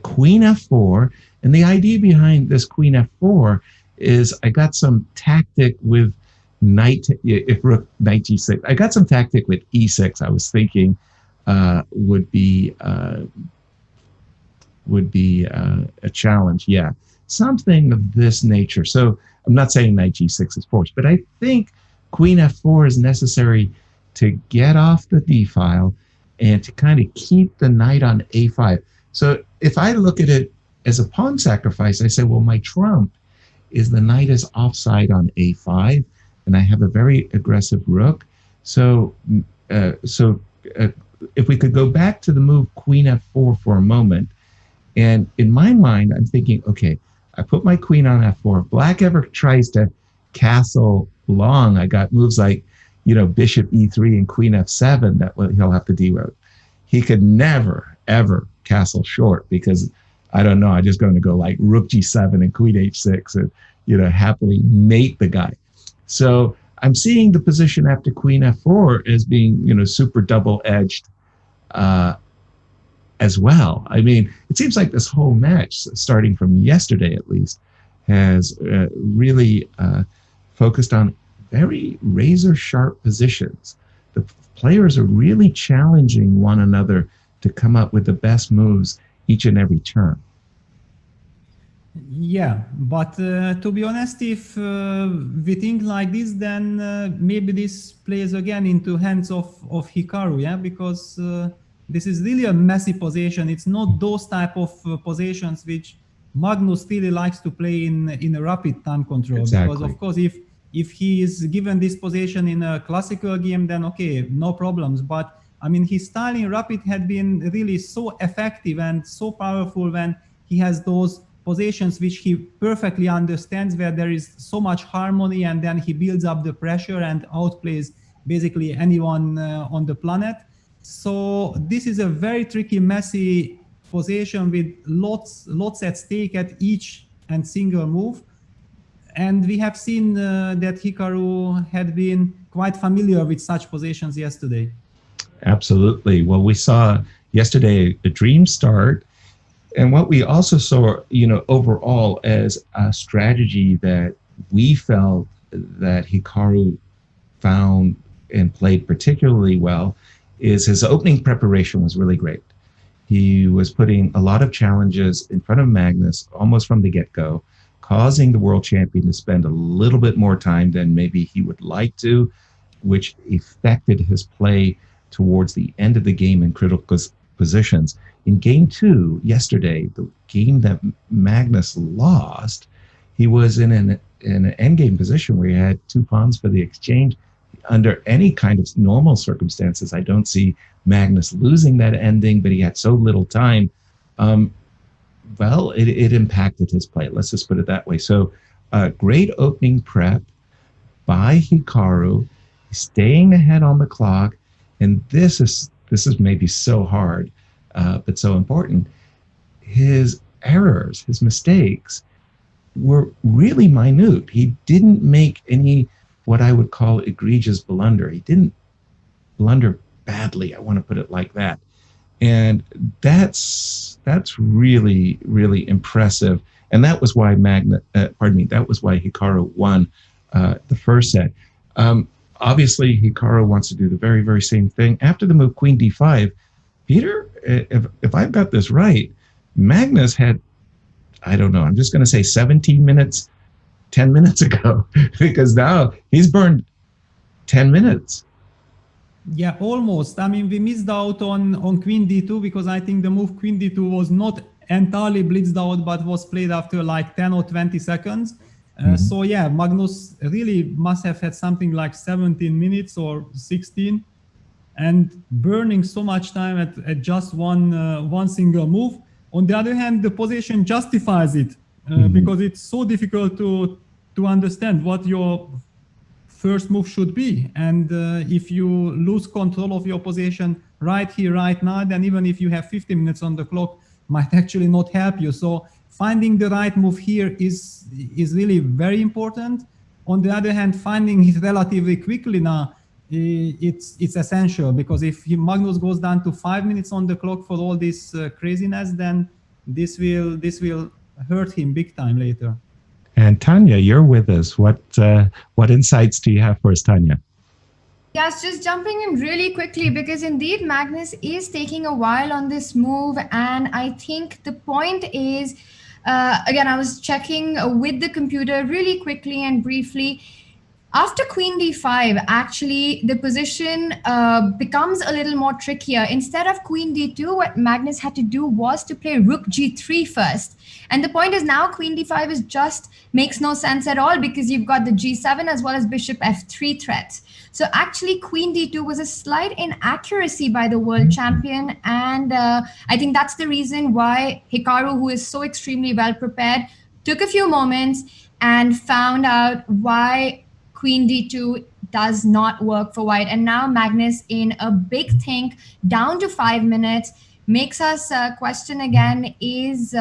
queen f4. And the idea behind this queen f4 is I got some tactic with knight, if rook knight g6. I got some tactic with e6. I was thinking would be a challenge. Yeah, something of this nature. So I'm not saying knight g6 is forced, but I think queen f4 is necessary to get off the d file and to kind of keep the knight on a5. So if I look at it as a pawn sacrifice, I say, well, my trump is the knight is offside on a5, and I have a very aggressive rook. So, if we could go back to the move queen f4 for a moment, and in my mind, I'm thinking, okay, I put my queen on f4. If black ever tries to castle long, I got moves like, bishop e3 and queen f7 that he'll have to deal with. He could never, ever castle short because, I don't know, I'm just going to go like rook g7 and queen h6 and, happily mate the guy. So I'm seeing the position after queen f4 as being, super double-edged as well. I mean, it seems like this whole match, starting from yesterday at least, has really focused on very razor-sharp positions. The players are really challenging one another to come up with the best moves each and every turn. Yeah, but to be honest, if we think like this, then maybe this plays again into hands of Hikaru, yeah, because this is really a messy position. It's not those type of positions which Magnus really likes to play in a rapid time control. Exactly. Because of course, if he is given this position in a classical game, then okay, no problems. But I mean, his style in rapid had been really so effective and so powerful when he has those positions which he perfectly understands, where there is so much harmony, and then he builds up the pressure and outplays basically anyone on the planet. So this is a very tricky, messy position with lots at stake at each and single move. And we have seen that Hikaru had been quite familiar with such positions yesterday. Absolutely. Well, we saw yesterday a dream start. And what we also saw, overall as a strategy that we felt that Hikaru found and played particularly well is his opening preparation was really great. He was putting a lot of challenges in front of Magnus almost from the get-go, causing the world champion to spend a little bit more time than maybe he would like to, which affected his play towards the end of the game in critical positions. In game 2, yesterday, the game that Magnus lost, he was in an endgame position where he had 2 pawns for the exchange. Under any kind of normal circumstances, I don't see Magnus losing that ending, but he had so little time. Well, it impacted his play. Let's just put it that way. So great opening prep by Hikaru, staying ahead on the clock. And this is maybe so hard, but so important. His errors, his mistakes were really minute. He didn't make any what I would call egregious blunder. He didn't blunder badly. I want to put it like that. And that's really, really impressive. And that was why that was why Hikaru won the first set. Obviously, Hikaru wants to do the very, very same thing. After the move Queen D5, Peter, if I've got this right, Magnus had, I don't know, I'm just going to say 17 minutes, 10 minutes ago, because now he's burned 10 minutes. Yeah, almost. I mean, we missed out on Queen D2 because I think the move Queen D2 was not entirely blitzed out, but was played after like 10 or 20 seconds. So yeah, Magnus really must have had something like 17 minutes or 16, and burning so much time at just one single move. On the other hand, the position justifies it because it's so difficult to understand what your first move should be. And if you lose control of your position right here, right now, then even if you have 50 minutes on the clock, might actually not help you. So finding the right move here is really very important. On the other hand, finding it relatively quickly now, it's essential, because if Magnus goes down to 5 minutes on the clock for all this craziness, then this will hurt him big time later. And Tanya, you're with us. What insights do you have for us, Tanya? Yes, just jumping in really quickly, because indeed Magnus is taking a while on this move. And I think the point is, again, I was checking with the computer really quickly and briefly. After Queen D5, actually, the position becomes a little more trickier. Instead of Queen D2, what Magnus had to do was to play Rook G3 first. And the point is now Queen D5 makes no sense at all, because you've got the G7 as well as Bishop F3 threats. So actually Queen D2 was a slight inaccuracy by the world champion. And I think that's the reason why Hikaru, who is so extremely well prepared, took a few moments and found out why Queen D2 does not work for white. And now Magnus, in a big think, down to 5 minutes, makes us question again, is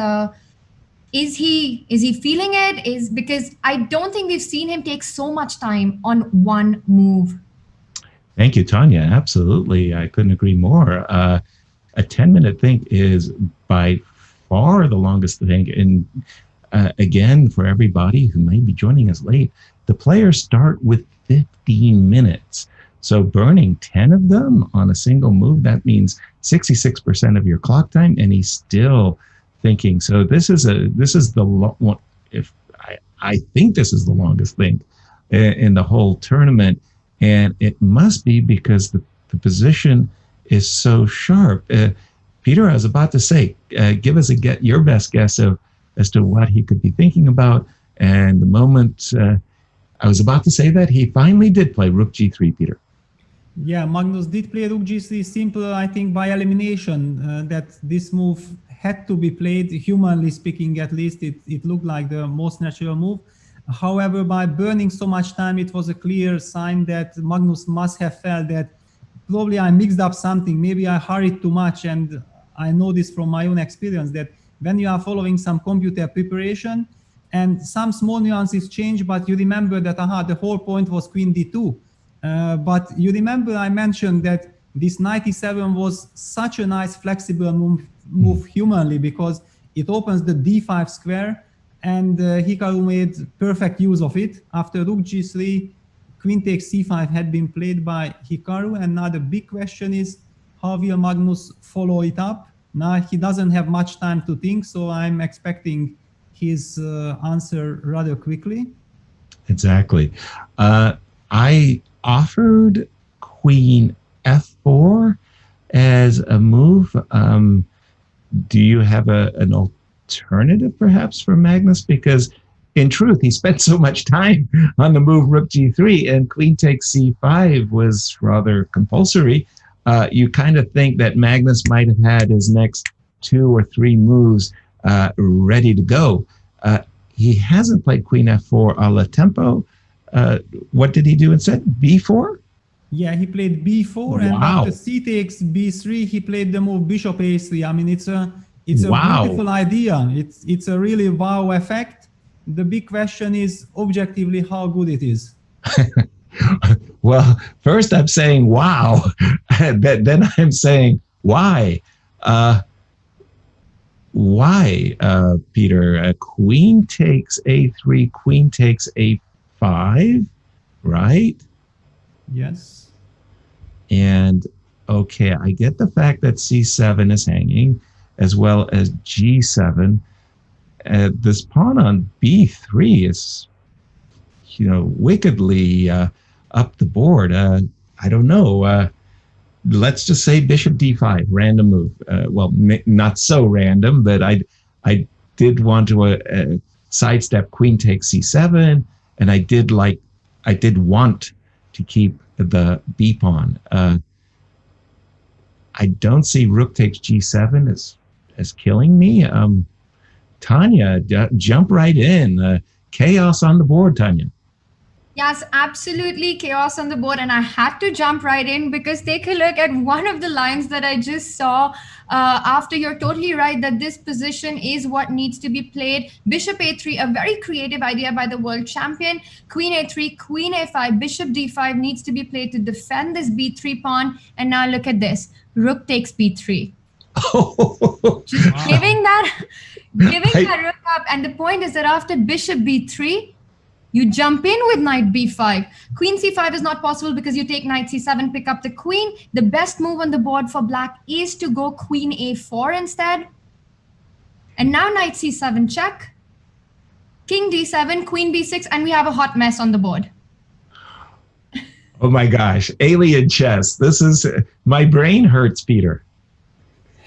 he feeling it? Because I don't think we've seen him take so much time on one move. Thank you, Tanya. Absolutely. I couldn't agree more. A 10-minute think is by far the longest think. And again, for everybody who may be joining us late, the players start with 15 minutes. So burning 10 of them on a single move, that means 66% of your clock time, and he's still thinking. So this is the one. If I think this is the longest thing in the whole tournament, and it must be because the position is so sharp. Peter, I was about to say, give us your best guess as to what he could be thinking about. And the moment I was about to say that, he finally did play Rook G3, Peter. Yeah, Magnus did play Rook G3 simple, I think, by elimination, that this move had to be played, humanly speaking at least. It looked like the most natural move. However, by burning so much time, it was a clear sign that Magnus must have felt that probably I mixed up something, maybe I hurried too much. And I know this from my own experience, that when you are following some computer preparation and some small nuances change, but you remember that, the whole point was Queen D2. But you remember I mentioned that this Knight E7 was such a nice flexible move humanly, because it opens the D5 square, and Hikaru made perfect use of it. After Rook G3, Queen takes C5 had been played by Hikaru, and now the big question is, how will Magnus follow it up? Now he doesn't have much time to think, so I'm expecting his answer rather quickly. Exactly. I offered Queen F4 as a move. Do you have an alternative perhaps for Magnus? Because in truth, he spent so much time on the move Rook G3, and Queen takes C5 was rather compulsory. You kind of think that Magnus might have had his next 2 or 3 moves ready to go. He hasn't played Queen F4 a la tempo. What did he do instead? B4? Yeah, he played B4, and after C takes B3, he played the move Bishop A3. I mean, it's a beautiful idea. It's a really wow effect. The big question is objectively how good it is. Well, first I'm saying wow, then I'm saying why. Why, Peter? Queen takes A3, Queen takes A5, right? Yes. And okay, I get the fact that C7 is hanging, as well as G7. This pawn on B3 is, wickedly up the board. I don't know. Let's just say Bishop D5, random move. Well, not so random, but I did want to sidestep Queen takes C7, and I did want to keep the B pawn. I don't see Rook takes G7 as killing me. Tanya, jump right in. Chaos on the board, Tanya. Yes, absolutely chaos on the board. And I had to jump right in because take a look at one of the lines that I just saw after. You're totally right that this position is what needs to be played. Bishop A3, a very creative idea by the world champion. Queen A3, Queen A5, Bishop D5 needs to be played to defend this B3 pawn. And now look at this. Rook takes B3. Just giving that rook up. And the point is that after Bishop B3, you jump in with Knight B5. Queen C5 is not possible because you take Knight C7, pick up the queen. The best move on the board for black is to go Queen A4 instead. And now Knight C7 check. King D7, Queen B6, and we have a hot mess on the board. Oh my gosh, alien chess. This is, my brain hurts, Peter.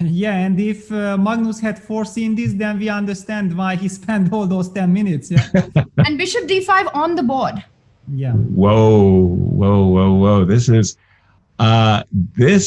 Yeah, and if Magnus had foreseen this, then we understand why he spent all those 10 minutes. Yeah. And Bishop D5 on the board. Yeah. Whoa. This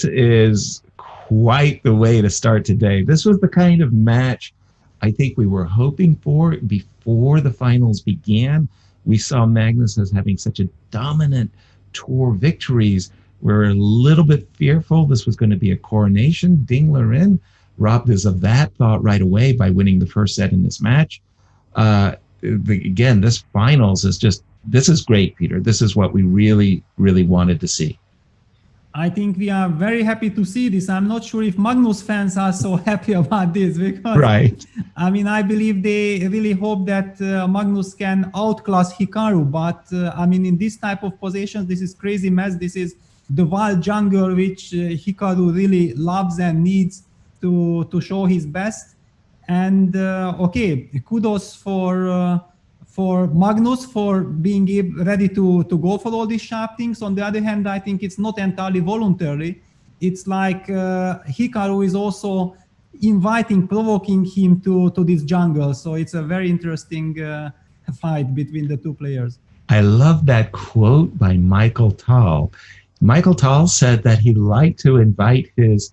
is quite the way to start today. This was the kind of match I think we were hoping for before the finals began. We saw Magnus as having such a dominant tour victories. We're a little bit fearful this was going to be a coronation. Dingler in robbed us of that thought right away by winning the first set in this match. Again, this finals is this is great, Peter. This is what we really, really wanted to see. I think we are very happy to see this. I'm not sure if Magnus fans are so happy about this because, right. I mean, I believe they really hope that Magnus can outclass Hikaru. But I mean, in this type of positions, this is crazy mess. This is the wild jungle which Hikaru really loves and needs to show his best. And okay, kudos for Magnus for being ready to go for all these sharp things. On the other hand, I think it's not entirely voluntary. it's like Hikaru is also inviting, provoking him to this jungle. So it's a very interesting fight between the two players. I love that quote by Michael Tal. Michael Tal said that he liked to invite his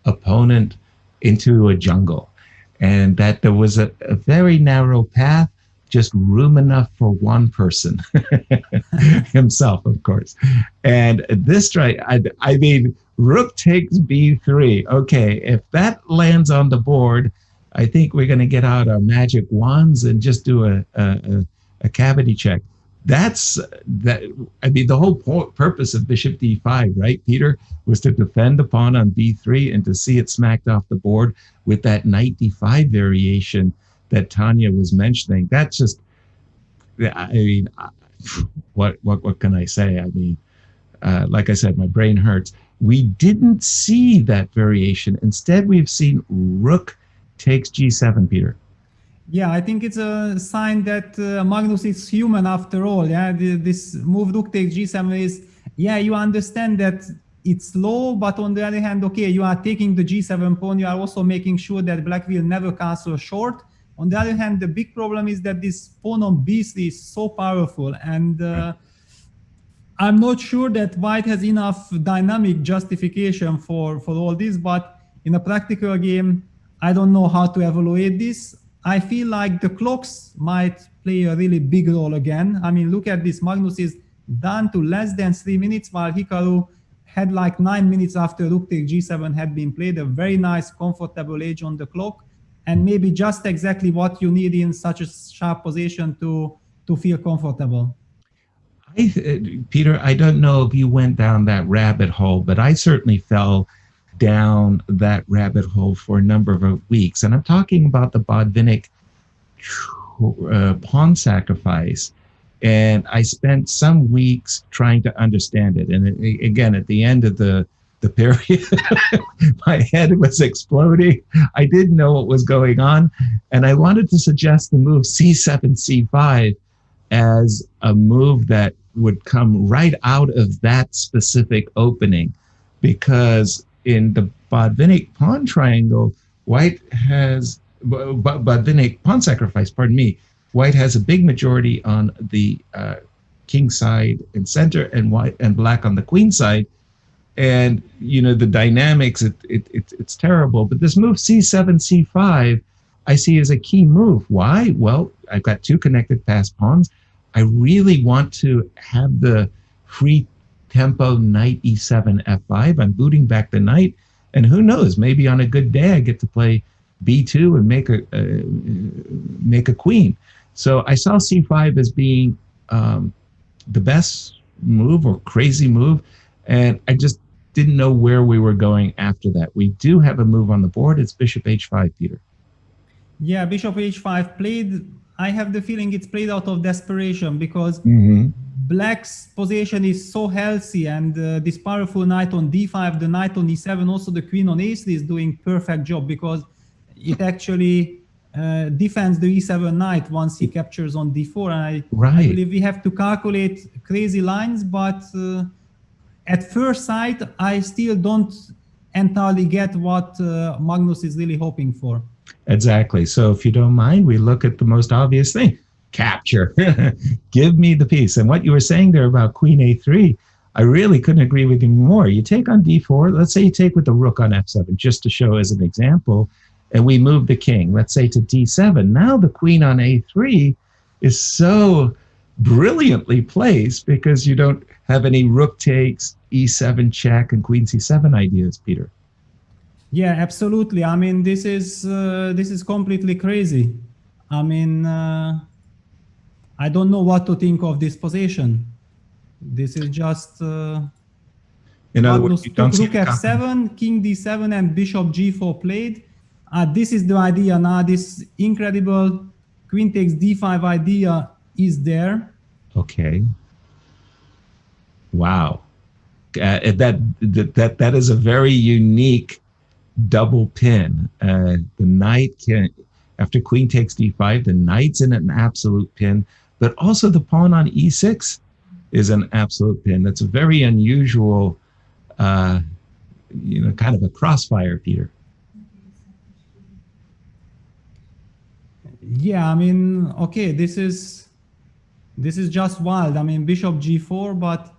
opponent into a jungle and that there was a very narrow path, just room enough for one person, himself, of course. And this strike, I mean, rook takes b3. Okay, if that lands on the board, I think we're going to get out our magic wands and just do a cavity check. That's that. I mean, the whole purpose of bishop d5, right, Peter, was to defend the pawn on b3 and to see it smacked off the board with that knight d5 variation that Tanya was mentioning. That's just, I mean, what can I say? I mean, like I said, my brain hurts. We didn't see that variation. Instead, we've seen rook takes g7, Peter. Yeah, I think it's a sign that Magnus is human after all. Yeah, this move rook takes g7 is, yeah, you understand that it's low, but on the other hand, okay, you are taking the g7 pawn. You are also making sure that black will never castle short. On the other hand, the big problem is that this pawn on b3 is so powerful, and I'm not sure that white has enough dynamic justification for all this, but in a practical game, I don't know how to evaluate this. I feel like the clocks might play a really big role again. I mean, look at this. Magnus is down to less than 3 minutes, while Hikaru had like 9 minutes after rook takes g7 had been played. A very nice, comfortable age on the clock, and maybe just exactly what you need in such a sharp position to feel comfortable. Peter, I don't know if you went down that rabbit hole, but I certainly fell down that rabbit hole for a number of weeks. And I'm talking about the Botvinnik pawn sacrifice. And I spent some weeks trying to understand it. And again, at the end of the period, my head was exploding. I didn't know what was going on. And I wanted to suggest the move c7, c5 as a move that would come right out of that specific opening, because in the Botvinnik pawn triangle, white has Botvinnik pawn sacrifice, pardon me, white has a big majority on the king side and center, and white and black on the queen side. And you know the dynamics, it's terrible. But this move c7, c5, I see as a key move. Why? Well, I've got two connected fast pawns. I really want to have the free tempo knight e7, f5. I'm booting back the knight, and who knows? Maybe on a good day I get to play b2 and make a queen. So I saw c5 as being the best move or crazy move, and I just didn't know where we were going after that. We do have a move on the board. It's bishop h5, Peter. Yeah, bishop h5 played. I have the feeling it's played out of desperation, because black's position is so healthy, and this powerful knight on d5, the knight on e7, also the queen on a3 is doing perfect job, because it actually defends the e7 knight once he captures on d4. And I believe we have to calculate crazy lines, but at first sight, I still don't entirely get what Magnus is really hoping for. Exactly. So if you don't mind, we look at the most obvious thing, capture. Give me the piece. And what you were saying there about queen a3, I really couldn't agree with you more. You take on d4, let's say you take with the rook on f7, just to show as an example, and we move the king, let's say to d7. Now the queen on a3 is so brilliantly placed because you don't have any rook takes, e7 check, and queen c7 ideas, Peter. Yeah, absolutely. I mean, this is completely crazy. I mean, I don't know what to think of this position. This is just in other words, you don't see rook f7, king d7, and bishop g4 played. This is the idea now. This incredible queen takes d5 idea is there. Okay. Wow. That is a very unique double pin. The knight can, after queen takes d5, the knight's in an absolute pin, but also the pawn on e6 is an absolute pin. That's a very unusual kind of a crossfire, Peter. Yeah, I mean, okay, this is just wild. I mean, bishop g4, but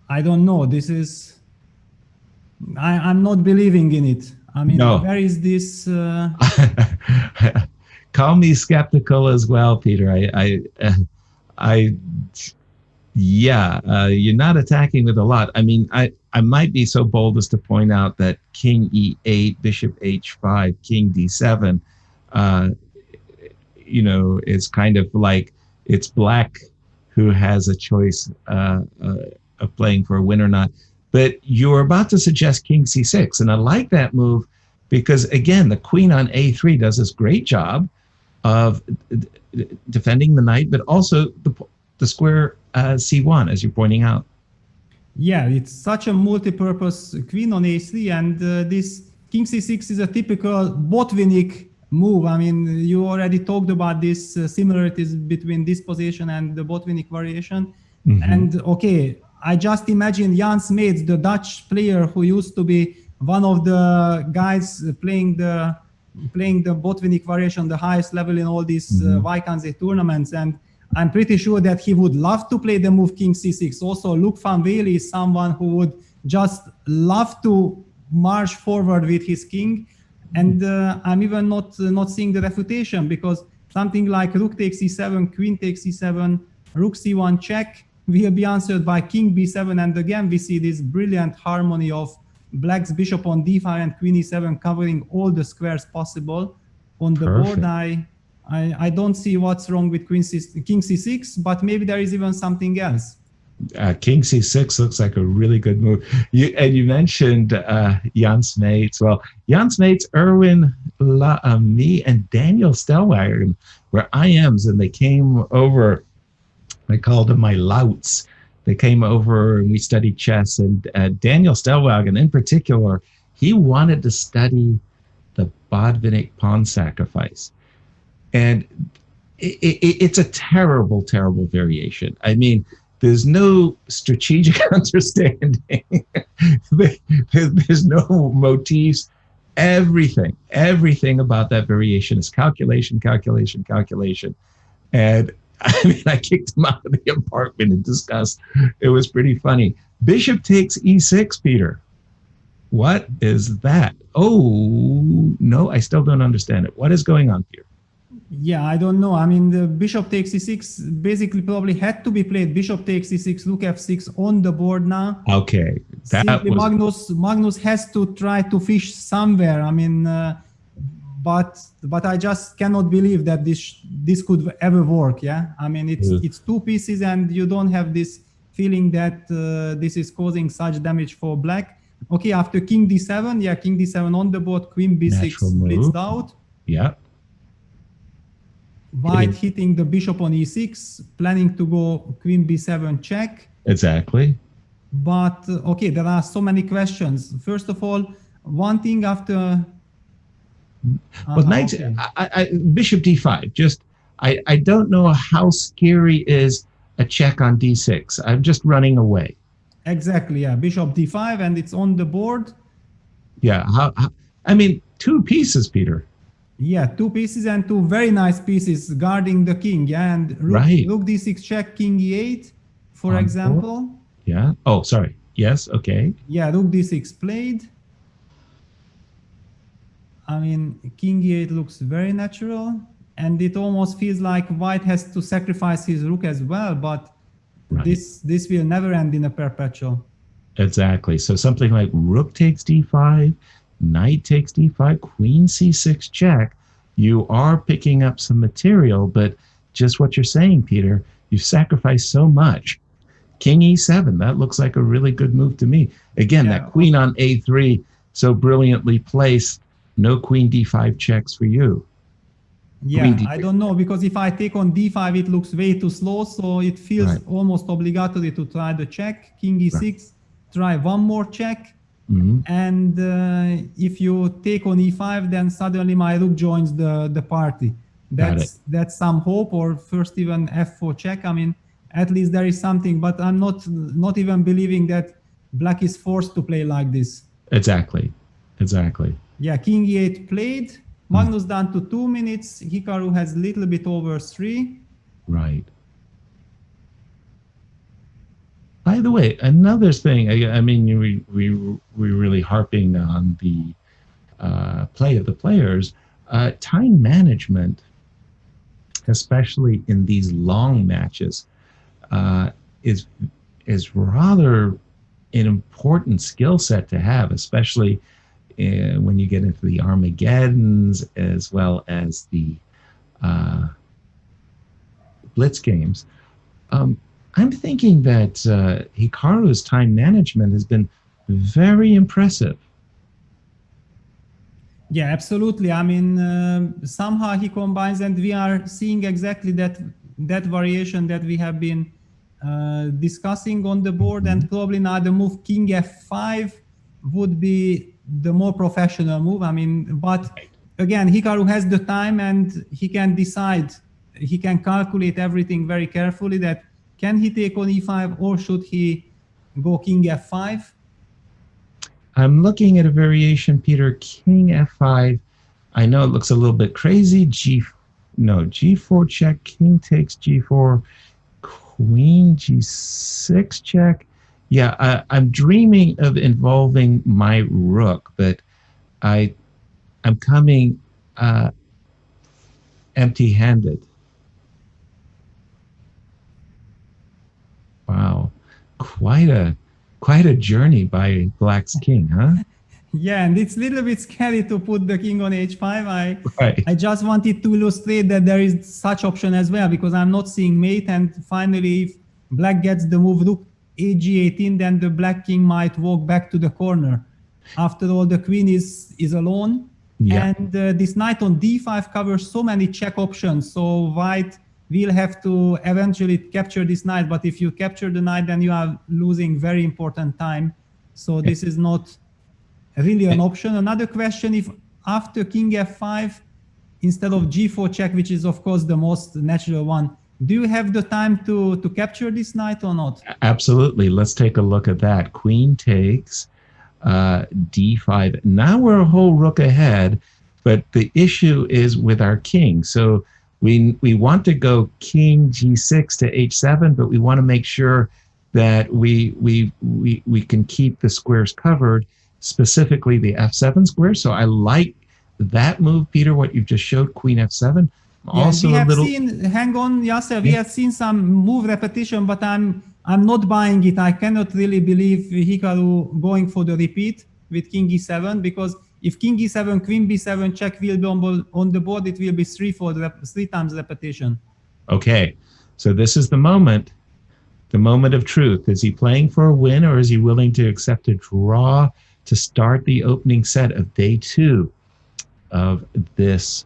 I don't know. I'm not believing in it. I mean, No. where is this? Call me skeptical as well, Peter. You're not attacking with a lot. I mean, I might be so bold as to point out that king e8, bishop h5, king d7, it's kind of like it's black who has a choice of playing for a win or not. But you're about to suggest king c6, and I like that move because, again, the queen on a3 does this great job of defending the knight, but also the square c1, as you're pointing out. Yeah, it's such a multi-purpose queen on a3, and this king c6 is a typical Botvinnik move. I mean, you already talked about this similarities between this position and the Botvinnik variation. Mm-hmm. And okay, I just imagine Jan Smeets, the Dutch player who used to be one of the guys playing the Botvinnik variation, the highest level in all these Vaikanze tournaments, and I'm pretty sure that he would love to play the move king c6. Also, Luc van Wely is someone who would just love to march forward with his king. And I'm even not seeing the refutation, because something like rook takes e7, queen takes e7, rook c1 check will be answered by king b7. And again, we see this brilliant harmony of black's bishop on d5 and queen e7 covering all the squares possible on the board. I don't see what's wrong with king c6, but maybe there is even something else. King c6 looks like a really good move. You mentioned Jan Smeets. Well, Jan Smeets, Erwin me, and Daniel Stellwagen were IMs, and they came over. I called them my louts. They came over and we studied chess. And Daniel Stellwagen, in particular, he wanted to study the Botvinnik pawn sacrifice. And it's a terrible, terrible variation. I mean, there's no strategic understanding. There's no motifs. Everything about that variation is calculation. And I mean, I kicked him out of the apartment in disgust. It was pretty funny. Bishop takes e6, Peter. What is that? Oh, no, I still don't understand it. What is going on here? Yeah, I don't know. I mean, the bishop takes e6 basically probably had to be played. Bishop takes e6, rook f6 on the board now. Okay. Magnus has to try to fish somewhere. I mean, but I just cannot believe that this could ever work. Yeah, I mean, it's two pieces, and you don't have this feeling that this is causing such damage for black. Okay, after king d7, yeah, king d7 on the board, queen b6 splits out. Yeah. White hitting the bishop on e6, planning to go queen b7 check. Exactly. But okay, there are so many questions. First of all, one thing after. Well, knight, bishop d5. Just, I don't know how scary is a check on d6. I'm just running away. Exactly. Yeah, bishop d5, and it's on the board. Yeah. I mean, two pieces, Peter. Yeah, two pieces and two very nice pieces guarding the king. Yeah, and rook d6 check, king e8, for example. Yeah. Oh, sorry. Yes. Okay. Yeah, rook d6 played. I mean, king e8 looks very natural, and it almost feels like white has to sacrifice his rook as well. But this will never end in a perpetual. Exactly. So something like rook takes d5. Knight takes d5, queen c6 check. You are picking up some material, but just what you're saying, Peter, you've sacrificed so much. King e7, that looks like a really good move to me. Again, that queen on a3, so brilliantly placed. No queen d5 checks for you. Yeah, I don't know, because if I take on d5, it looks way too slow, so it feels almost obligatory to try the check. King e6, try one more check. And if you take on e5, then suddenly my rook joins the party. That's some hope, or first even f4 check. I mean, at least there is something, but I'm not even believing that black is forced to play like this. Exactly. Yeah, king e8 played. Magnus down to 2 minutes. Hikaru has a little bit over 3. Right. By the way, another thing, I mean, we're really harping on the play of the players. Time management, especially in these long matches, is rather an important skill set to have, especially when you get into the Armageddons as well as the Blitz games. I'm thinking that Hikaru's time management has been very impressive. Yeah, absolutely. I mean, somehow he combines, and we are seeing exactly that variation that we have been discussing on the board. And probably now the move king f5 would be the more professional move. I mean, but again, Hikaru has the time and he can decide, he can calculate everything very carefully, that can he take on e5 or should he go king f5? I'm looking at a variation, Peter, king f5. I know it looks a little bit crazy. G4 check, king takes g4, queen g6 check. Yeah, I'm dreaming of involving my rook, but I'm coming empty-handed. Wow, quite a journey by Black's king, huh? Yeah, and it's a little bit scary to put the king on h5. Right. I just wanted to illustrate that there is such option as well, because I'm not seeing mate, and finally if black gets the move rook ag18, then the black king might walk back to the corner. After all, the queen is alone. Yeah. And this knight on d5 covers so many check options, so white will have to eventually capture this knight, but if you capture the knight, then you are losing very important time. So this is not really an option. Another question, if after king f5, instead of g4 check, which is of course the most natural one, do you have the time to capture this knight or not? Absolutely. Let's take a look at that. Queen takes d5. Now we're a whole rook ahead, but the issue is with our king. So we want to go king g6 to h7, but we want to make sure that we can keep the squares covered, specifically the f7 square. So I like that move, Peter, what you've just showed, queen f7. Also we a have little... seen, hang on, Yasser, we have seen some move repetition, but I'm not buying it. I cannot really believe Hikaru going for the repeat with king e7, because if king e7, queen b7 check will be on the board, it will be three times repetition. Okay, so this is the moment of truth. Is he playing for a win, or is he willing to accept a draw to start the opening set of day 2 of this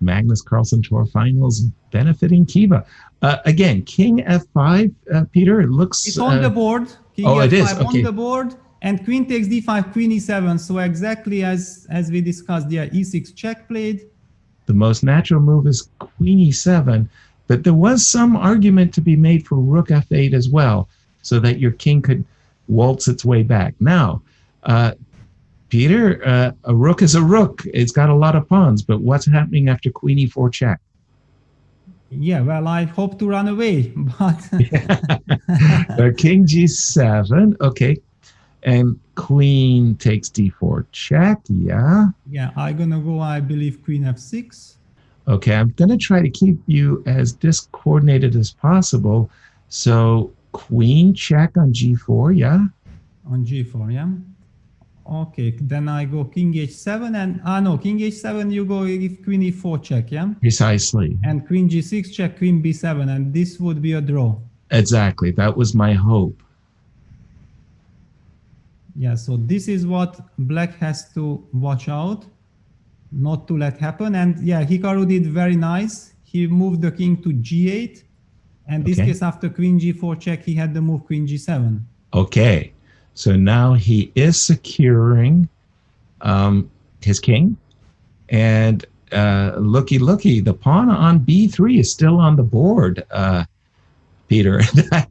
Magnus Carlsen Tour Finals benefiting Kiva? Again, king f5, Peter, it looks... It's on the board. King oh, f5 it is, okay. on the board, and queen takes d5, queen e7. So exactly as we discussed, yeah, e6 check played. The most natural move is queen e7, but there was some argument to be made for rook f8 as well, so that your king could waltz its way back. Now, Peter, a rook is a rook. It's got a lot of pawns, but what's happening after queen e4 check? Yeah, well, I hope to run away, but... King g7, okay. And queen takes d4 check, yeah. Yeah, I'm gonna go, I believe, queen f6. Okay, I'm gonna try to keep you as discoordinated as possible. So queen check on g4, yeah? On g4, yeah. Okay, then I go king h7, and no, king h7 you go if queen e4 check, yeah? Precisely. And queen g6 check, queen b7, and this would be a draw. Exactly, that was my hope. Yeah, so this is what black has to watch out, not to let happen. And yeah, Hikaru did very nice. He moved the king to g8, and this case after queen g4 check, he had the move queen g7. Okay. So now he is securing his king, and looky, the pawn on b3 is still on the board. Peter.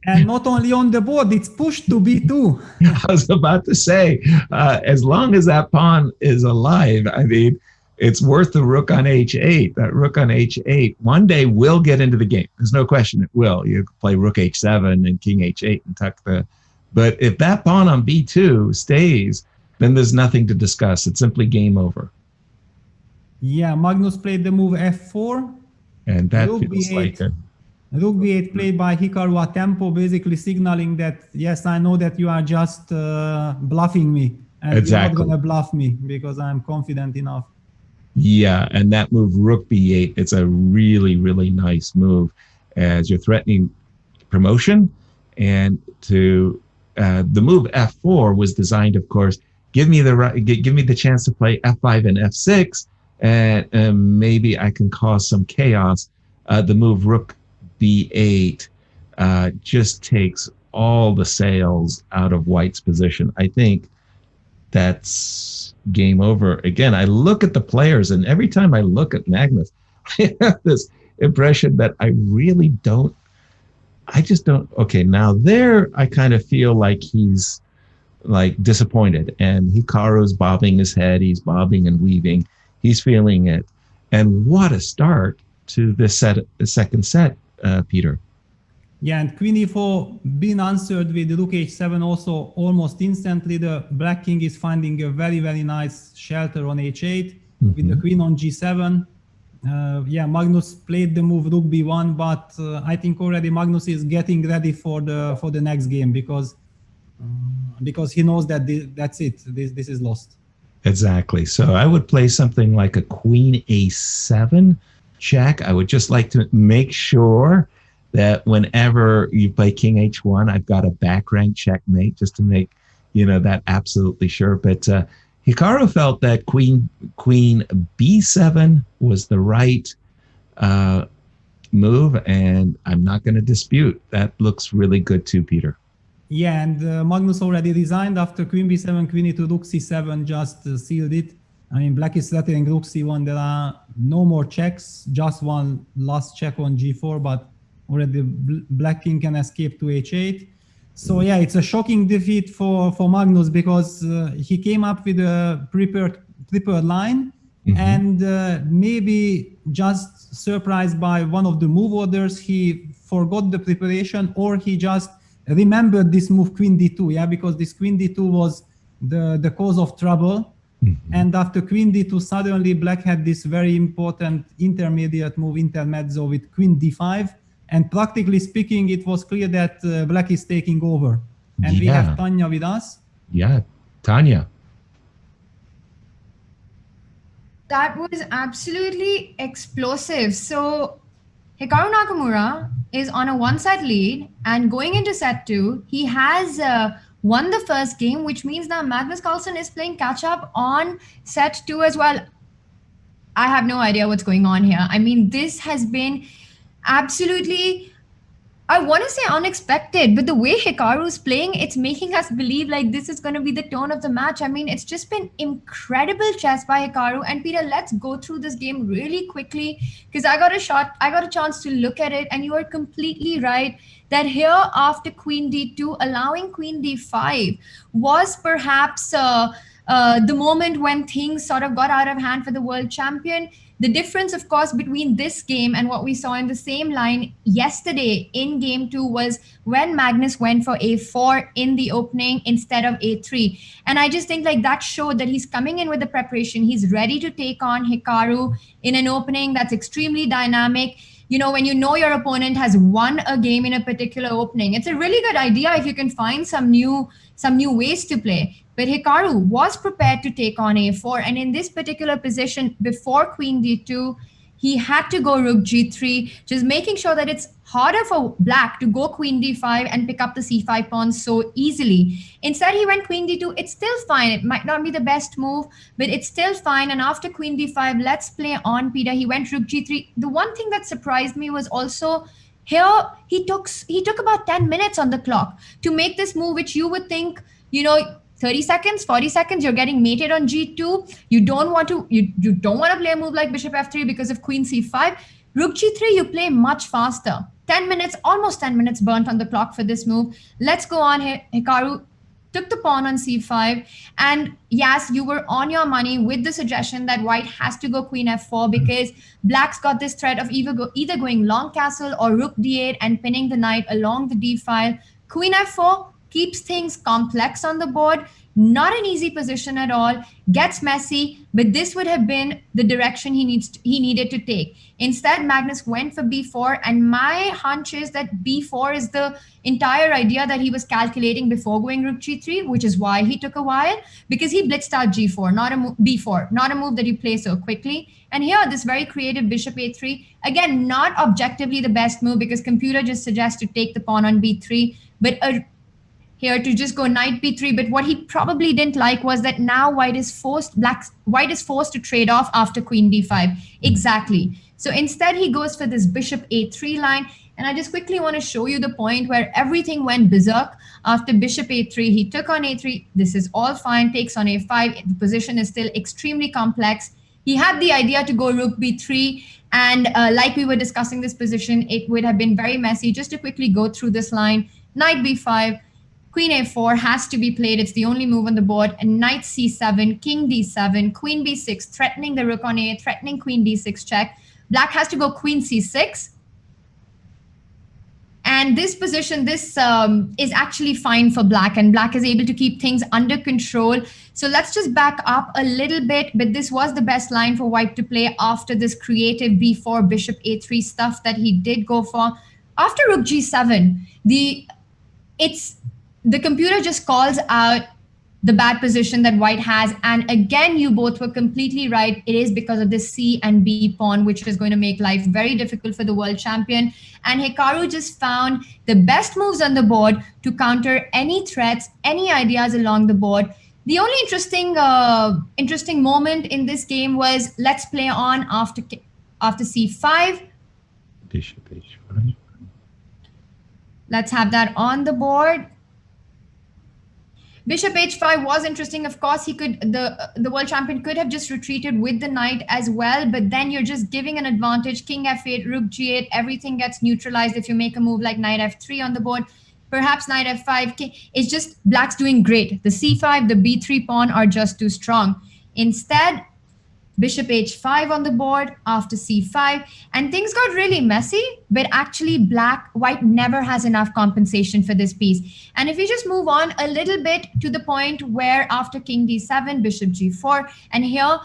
And not only on the board, it's pushed to b2. I was about to say, as long as that pawn is alive, I mean, it's worth the rook on h8. That rook on h8 one day will get into the game. There's no question it will. You play rook h7 and king h8 and tuck the... But if that pawn on b2 stays, then there's nothing to discuss. It's simply game over. Yeah, Magnus played the move f4. And that Rook feels b8. like a... Rook b8 played by Hikaru a tempo, basically signaling that, yes, I know that you are just bluffing me. And Exactly. you're not going to bluff me because I'm confident enough. Yeah, and that move, rook b8, it's a really, really nice move as you're threatening promotion. And to the move f4 was designed, of course, give me the chance to play f5 and f6, and maybe I can cause some chaos. The move rook b8 just takes all the sails out of white's position. I think that's game over. Again, I look at the players, and every time I look at Magnus, I have this impression that I just don't. Okay, now there I kind of feel like he's like disappointed, and Hikaru's bobbing his head, he's bobbing and weaving, he's feeling it. And what a start to this second set, Peter. Yeah, and queen e4 being answered with rook h7 also almost instantly. The black king is finding a very, very nice shelter on h8 with the queen on g7. Yeah, Magnus played the move rook b1, but I think already Magnus is getting ready for the next game because he knows that that's it. This is lost. Exactly. So I would play something like a queen a7 check. I would just like to make sure that whenever you play king h1, I've got a back rank checkmate just to make, that absolutely sure. But Hikaru felt that queen b7 was the right move, and I'm not going to dispute. That looks really good too, Peter. Yeah, and Magnus already resigned after queen b7, queen e2, rook c7 just sealed it. I mean, black is threatening rook c1. There are no more checks, just one last check on g4, but already black king can escape to h8. So yeah, it's a shocking defeat for Magnus because he came up with a prepared line, and maybe just surprised by one of the move orders, he forgot the preparation, or he just remembered this move queen d2, yeah, because this queen d2 was the cause of trouble. And after queen d2, suddenly black had this very important intermediate move, intermezzo, with queen d5. And practically speaking, it was clear that black is taking over. And we have Tanya with us. Yeah, Tanya. That was absolutely explosive. So Hikaru Nakamura is on a one-set lead, and going into set 2, he has won the first game, which means now Magnus Carlsen is playing catch-up on set 2 as well. I have no idea what's going on here. I mean, this has been absolutely, I want to say unexpected, but the way Hikaru's playing, it's making us believe like this is going to be the tone of the match. I mean, it's just been incredible chess by Hikaru. And Peter, let's go through this game really quickly because I got a chance to look at it, and you are completely right that here after queen d2, allowing queen d5 was perhaps the moment when things sort of got out of hand for the world champion. The difference, of course, between this game and what we saw in the same line yesterday in game 2 was when Magnus went for a4 in the opening instead of a3. And I just think like that showed that he's coming in with the preparation. He's ready to take on Hikaru in an opening that's extremely dynamic. When you know your opponent has won a game in a particular opening, it's a really good idea if you can find some new ways to play. But Hikaru was prepared to take on a4. And in this particular position, before queen d2, he had to go rook g3, just making sure that it's harder for black to go queen d5 and pick up the c5 pawn so easily. Instead, he went queen d2. It's still fine. It might not be the best move, but it's still fine. And after queen d5, let's play on, Peter. He went rook g3. The one thing that surprised me was also here, he took about 10 minutes on the clock to make this move, which you would think, 30 seconds, 40 seconds, you're getting mated on g2. You don't want to play a move like bishop f3 because of queen c5. Rook g3, you play much faster. 10 minutes, almost 10 minutes burnt on the clock for this move. Let's go on here. Hikaru took the pawn on c5, and yes, you were on your money with the suggestion that white has to go queen f4 because black's got this threat of either going long castle or rook d8 and pinning the knight along the d file. Queen f4 keeps things complex on the board. Not an easy position at all, gets messy, but this would have been the direction he needed to take. Instead, Magnus went for b4, and my hunch is that b4 is the entire idea that he was calculating before going rook g3, which is why he took a while, because he blitzed out g4, not a b4, not a move that you play so quickly. And here, this very creative bishop a3, again, not objectively the best move because computer just suggests to take the pawn on b3, but here to just go knight b3. But what he probably didn't like was that now white is forced to trade off after queen d5. Exactly. So instead he goes for this bishop a3 line, and I just quickly want to show you the point where everything went berserk. After bishop a3, he took on a3. This is all fine, takes on a5. The position is still extremely complex. He had the idea to go rook b3, and like we were discussing this position, it would have been very messy. Just to quickly go through this line, knight b5, queen a4 has to be played. It's the only move on the board. And knight c7, king d7, queen b6, threatening the rook on a8, threatening queen d6 check. Black has to go queen c6. And this position, this is actually fine for black, and black is able to keep things under control. So let's just back up a little bit, but this was the best line for white to play after this creative b4, bishop a3 stuff that he did go for. After rook g7, the computer just calls out the bad position that white has. And again, you both were completely right. It is because of the C and B pawn, which is going to make life very difficult for the world champion. And Hikaru just found the best moves on the board to counter any threats, any ideas along the board. The only interesting moment in this game was let's play on after c5. Bishop h5. Let's have that on the board. Bishop h5 was interesting. Of course, the world champion could have just retreated with the knight as well, but then you're just giving an advantage. King f8, rook g8, everything gets neutralized if you make a move like knight f3 on the board. Perhaps knight f5. It's just black's doing great. The c5, the b3 pawn are just too strong. Instead, bishop h5 on the board after c5, and things got really messy, but actually white never has enough compensation for this piece. And if you just move on a little bit to the point where after king d7, bishop g4, and here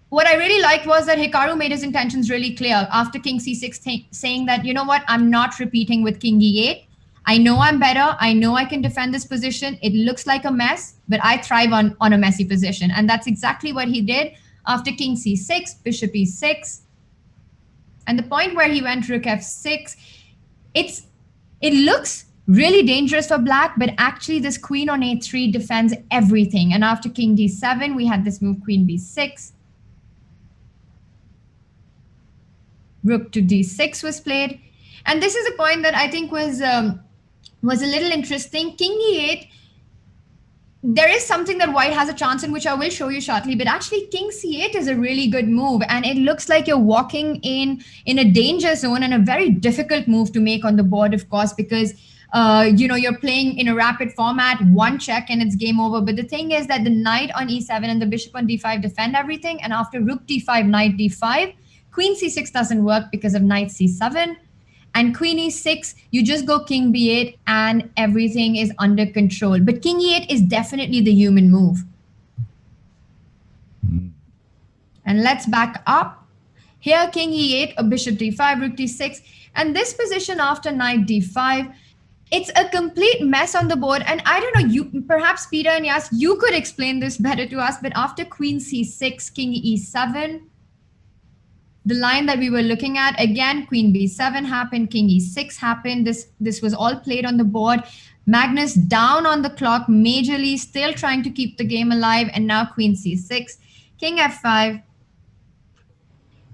what I really liked was that Hikaru made his intentions really clear after king c6, saying that, you know what, I'm not repeating with king e8. I know I'm better. I know I can defend this position. It looks like a mess, but I thrive on a messy position. And that's exactly what he did. After king c6, bishop e6, and the point where he went rook f6, it looks really dangerous for black, but actually this queen on a3 defends everything. And after king d7, we had this move queen b6. Rook to d6 was played. And this is a point that I think was a little interesting. King e8, there is something that white has a chance in, which I will show you shortly, but actually king c8 is a really good move, and it looks like you're walking in a danger zone and a very difficult move to make on the board, of course, because you're playing in a rapid format, one check and it's game over. But the thing is that the knight on e7 and the bishop on d5 defend everything, and after rook d5, knight d5, queen c6 doesn't work because of knight c7. And queen e6, you just go king b8 and everything is under control. But king e8 is definitely the human move. And let's back up. Here, king e8, a bishop d5, rook d6. And this position after knight d5, it's a complete mess on the board. And I don't know, perhaps Peter and Yas, you could explain this better to us. But after queen c6, king e7, the line that we were looking at, again, queen b7 happened, king e6 happened. This was all played on the board. Magnus down on the clock majorly, still trying to keep the game alive. And now queen c6, king f5,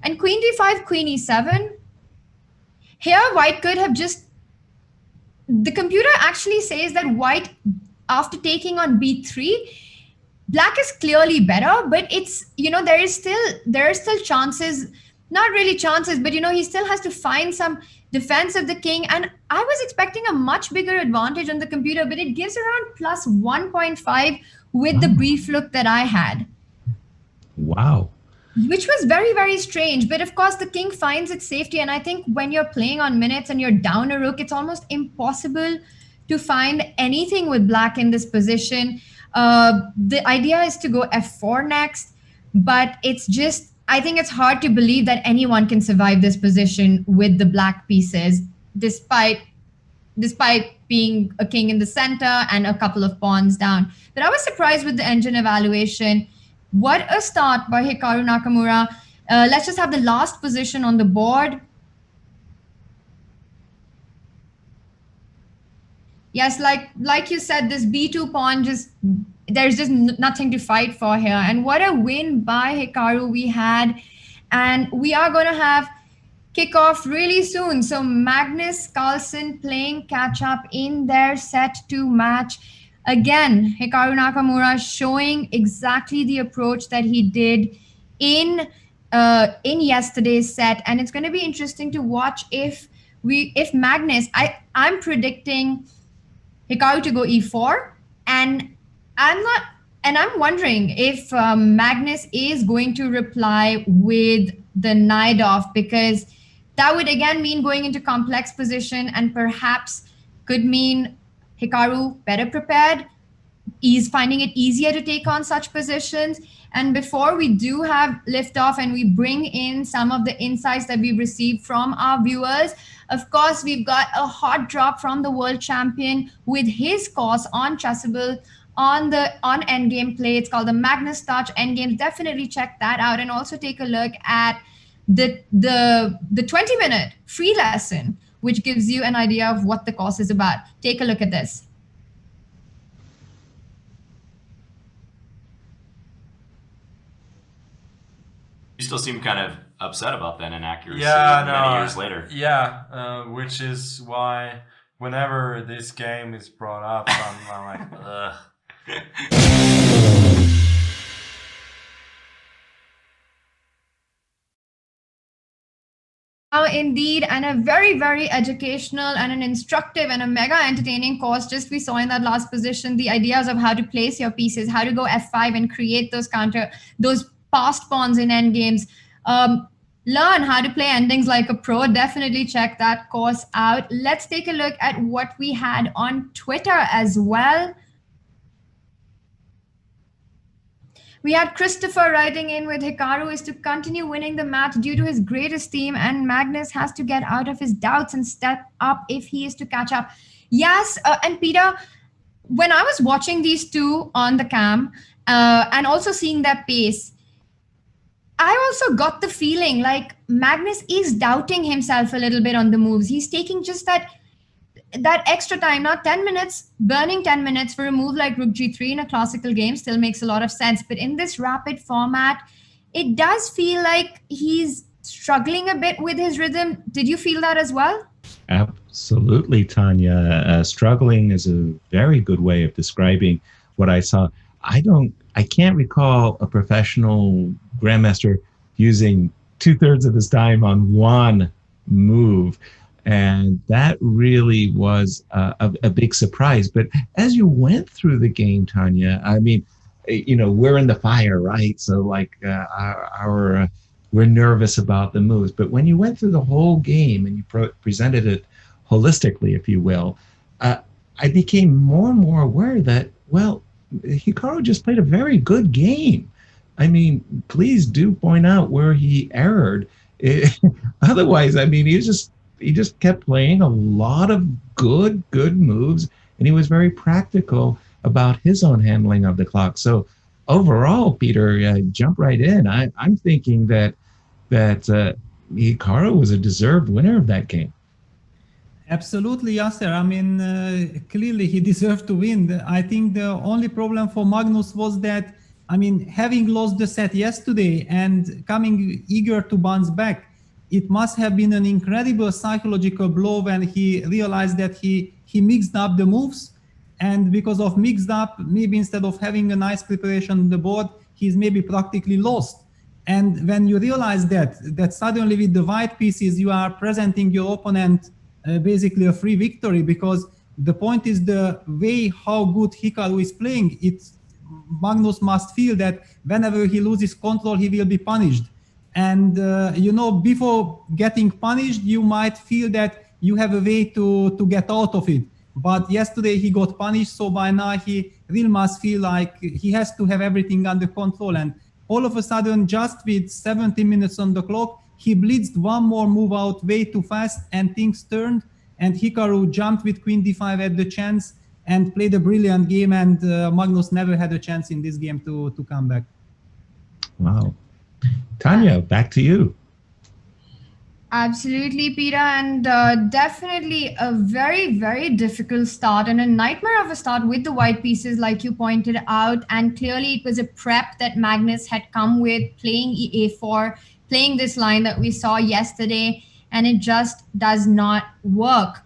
and queen d5, queen e7. Here, white could have just... The computer actually says that white, after taking on b3, black is clearly better, but it's, there are still chances. Not really chances, but he still has to find some defense of the king, and I was expecting a much bigger advantage on the computer, but it gives around plus 1.5 with the brief look that I had. Wow. Which was very, very strange. But of course, the king finds its safety. And I think when you're playing on minutes and you're down a rook, it's almost impossible to find anything with black in this position. The idea is to go f4 next, but it's just, I think it's hard to believe that anyone can survive this position with the black pieces, despite being a king in the center and a couple of pawns down. But I was surprised with the engine evaluation. What a start by Hikaru Nakamura. Let's just have the last position on the board. Yes, like you said, this b2 pawn, there's just nothing to fight for here. And what a win by Hikaru we had. And we are going to have kickoff really soon. So Magnus Carlsen playing catch up in their set 2 match. Again, Hikaru Nakamura showing exactly the approach that he did in yesterday's set, and it's going to be interesting to watch if Magnus. I'm predicting Hikaru to go e4, and I'm wondering if Magnus is going to reply with the knight off, because that would again mean going into complex position and perhaps could mean Hikaru better prepared. He's finding it easier to take on such positions. And before we do have liftoff and we bring in some of the insights that we've received from our viewers, of course, we've got a hot drop from the world champion with his course on Chessable on Endgame Play. It's called the Magnus Touch Endgames. Definitely check that out, and also take a look at the 20-minute free lesson, which gives you an idea of what the course is about. Take a look at this. You still seem kind of upset about that inaccuracy many years later. Yeah, which is why whenever this game is brought up, I'm like, ugh. Indeed, and a very, very educational and an instructive and a mega entertaining course. Just we saw in that last position, the ideas of how to place your pieces, how to go f5 and create those passed pawns in endgames. Learn how to play endings like a pro. Definitely check that course out. Let's take a look at what we had on Twitter as well. We had Christopher writing in with Hikaru is to continue winning the match due to his great esteem, and Magnus has to get out of his doubts and step up if he is to catch up. Yes, and Peter, when I was watching these two on the cam and also seeing their pace, I also got the feeling like Magnus is doubting himself a little bit on the moves. He's taking just that extra time, not 10 minutes, burning 10 minutes for a move like Rook G3 in a classical game still makes a lot of sense. But in this rapid format, it does feel like he's struggling a bit with his rhythm. Did you feel that as well? Absolutely, Tanya. Struggling is a very good way of describing what I saw. I can't recall a professional grandmaster using 2/3 of his time on one move. And that really was a big surprise. But as you went through the game, Tanya, I mean, we're in the fire, right? So like we're nervous about the moves. But when you went through the whole game and you presented it holistically, if you will, I became more and more aware that, well, Hikaru just played a very good game. I mean, please do point out where he erred. Otherwise, I mean, he just kept playing a lot of good moves, and he was very practical about his own handling of the clock. So overall, Peter, jump right in. I'm thinking that Hikaru was a deserved winner of that game. Absolutely, Yasser. I mean, clearly he deserved to win. I think the only problem for Magnus was that, I mean, having lost the set yesterday and coming eager to bounce back, it must have been an incredible psychological blow when he realized that he mixed up the moves. And because of mixed up, maybe instead of having a nice preparation on the board, he's maybe practically lost. And when you realize that suddenly with the white pieces, you are presenting your opponent basically a free victory, because the point is the way how good Hikaru is playing. Magnus must feel that whenever he loses control, he will be punished. And, before getting punished, you might feel that you have a way to get out of it. But yesterday he got punished, so by now he really must feel like he has to have everything under control. And all of a sudden, just with 70 minutes on the clock, he blitzed one more move out way too fast, and things turned. And Hikaru jumped with queen d5 at the chance and played a brilliant game. And Magnus never had a chance in this game to come back. Wow. Tanya, back to you. Absolutely, Peter, and definitely a very, very difficult start and a nightmare of a start with the white pieces, like you pointed out. And clearly it was a prep that Magnus had come with, playing a4, playing this line that we saw yesterday, and it just does not work.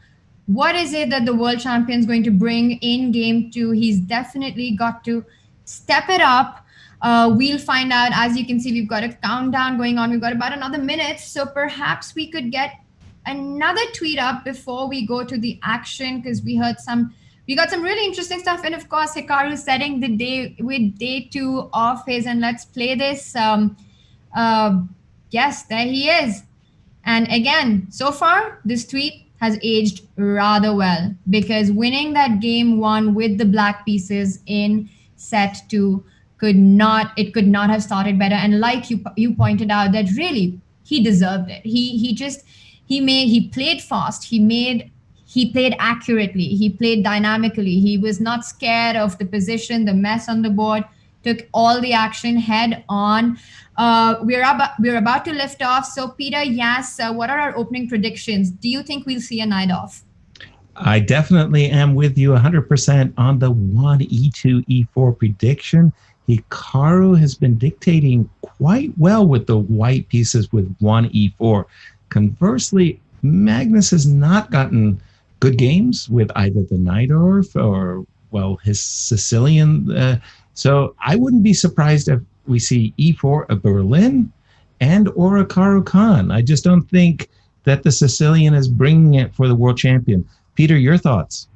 What is it that the world champion is going to bring in game 2? He's definitely got to step it up. We'll find out. As you can see, we've got a countdown going on. We've got about another minute. So perhaps we could get another tweet up before we go to the action, because we got some really interesting stuff. And of course, Hikaru setting the day with day 2 of his. And let's play this. Yes, there he is. And again, so far, this tweet has aged rather well, because winning that game 1 with the black pieces in set 2 could not have started better. And like you pointed out, that really he deserved it. He played fast. He played accurately. He played dynamically. He was not scared of the position, the mess on the board. Took all the action head on. We're about to lift off. So Peter, yes, what are our opening predictions? Do you think we'll see a night off? I definitely am with you 100% on the 1e2 e4 prediction. Hikaru has been dictating quite well with the white pieces with 1e4. Conversely, Magnus has not gotten good games with either the Najdorf or, well, his Sicilian. So I wouldn't be surprised if we see e4 a Berlin and or a Caro-Kann. I just don't think that the Sicilian is bringing it for the world champion. Peter, your thoughts?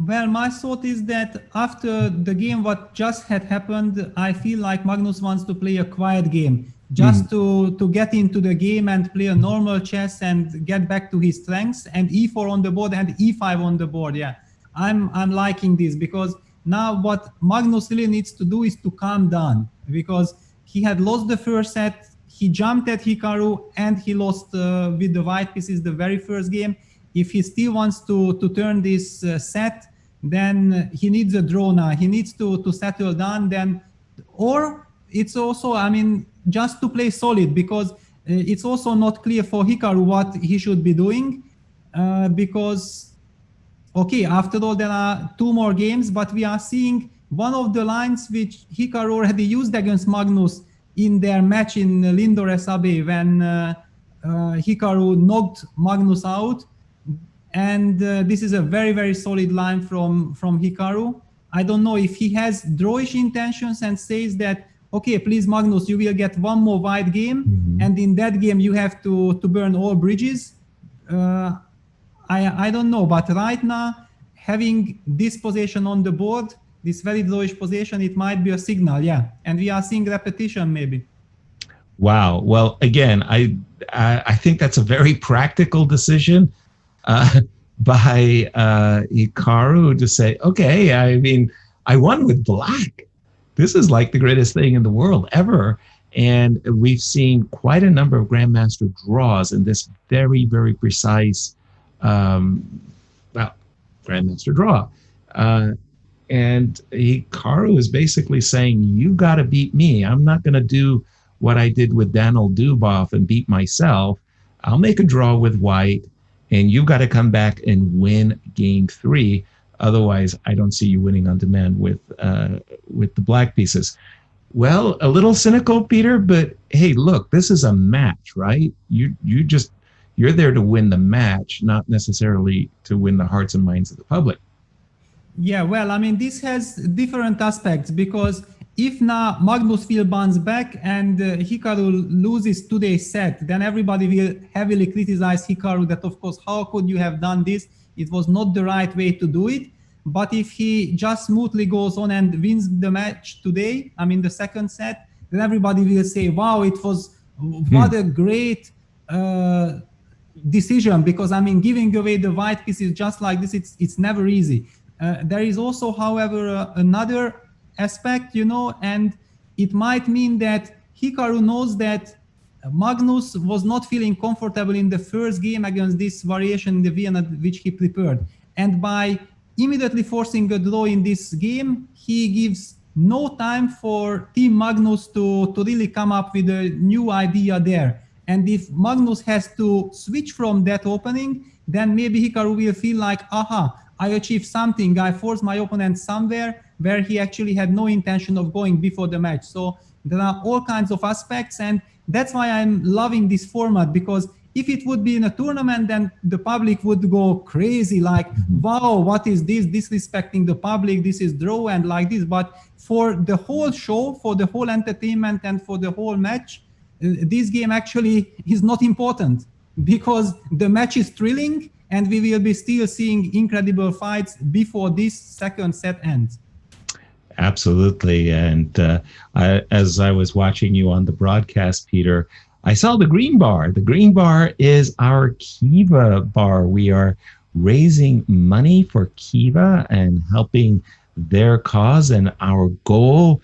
Well, my thought is that after the game what just had happened, I feel like Magnus wants to play a quiet game, just to get into the game and play a normal chess and get back to his strengths. And e4 on the board and e5 on the board. Yeah, I'm liking this, because now what Magnus really needs to do is to calm down, because he had lost the first set. He jumped at Hikaru and he lost with the white pieces the very first game. If he still wants to turn this set, then he needs a draw now. He needs to settle down then. Or it's also, just to play solid, because it's also not clear for Hikaru what he should be doing. Because, okay, after all, there are 2 more games, but we are seeing one of the lines which Hikaru already used against Magnus in their match in Lindores Abbey, when Hikaru knocked Magnus out. And this is a very, very solid line from Hikaru. I don't know if he has drawish intentions and says that, okay, please, Magnus, you will get 1 more white game. And in that game, you have to burn all bridges. I don't know. But right now, having this position on the board, this very drawish position, it might be a signal, yeah. And we are seeing repetition, maybe. Wow. Well, again, I think that's a very practical decision by Hikaru to say, okay, I won with black. This is like the greatest thing in the world ever. And we've seen quite a number of Grandmaster draws in this very, very precise, Grandmaster draw. And Hikaru is basically saying, you got to beat me. I'm not going to do what I did with Daniel Duboff and beat myself. I'll make a draw with white, and you've got to come back and win game 3. Otherwise, I don't see you winning on demand with the black pieces. Well, a little cynical, Peter, but hey, look, this is a match, right? You're there to win the match, not necessarily to win the hearts and minds of the public. Yeah, well, this has different aspects, because if now Magnus will bounce back and Hikaru loses today's set, then everybody will heavily criticize Hikaru that, of course, how could you have done this? It was not the right way to do it. But if he just smoothly goes on and wins the match today, I mean the second set, then everybody will say, wow, it was what a great decision, because I mean, giving away the white pieces just like this, it's never easy. There is also, however, another aspect, and it might mean that Hikaru knows that Magnus was not feeling comfortable in the first game against this variation in the Vienna which he prepared. And by immediately forcing a draw in this game, he gives no time for Team Magnus to really come up with a new idea there. And if Magnus has to switch from that opening, then maybe Hikaru will feel like, aha, I achieved something. I forced my opponent somewhere where he actually had no intention of going before the match. So there are all kinds of aspects, and that's why I'm loving this format, because if it would be in a tournament, then the public would go crazy, like, wow, what is this? Disrespecting the public, this is draw and like this. But for the whole show, for the whole entertainment and for the whole match, this game actually is not important, because the match is thrilling and we will be still seeing incredible fights before this second set ends. Absolutely. And as I was watching you on the broadcast, Peter, I saw the green bar. The green bar is our Kiva bar. We are raising money for Kiva and helping their cause. And our goal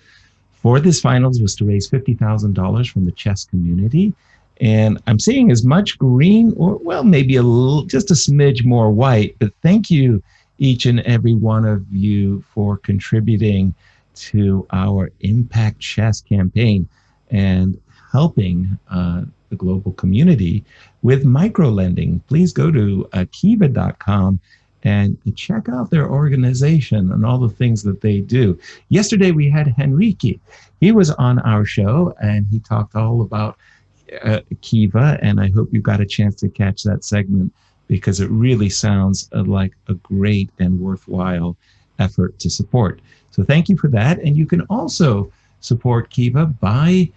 for this finals was to raise $50,000 from the chess community. And I'm seeing as much green, or well, maybe a little, just a smidge more white. But thank you, each and every one of you, for contributing to our Impact Chess campaign and helping the global community with microlending. Please go to kiva.com and check out their organization and all the things that they do. Yesterday we had Henrique. He was on our show and he talked all about Kiva, and I hope you got a chance to catch that segment, because it really sounds like a great and worthwhile effort to support. So thank you for that. And you can also support Kiva by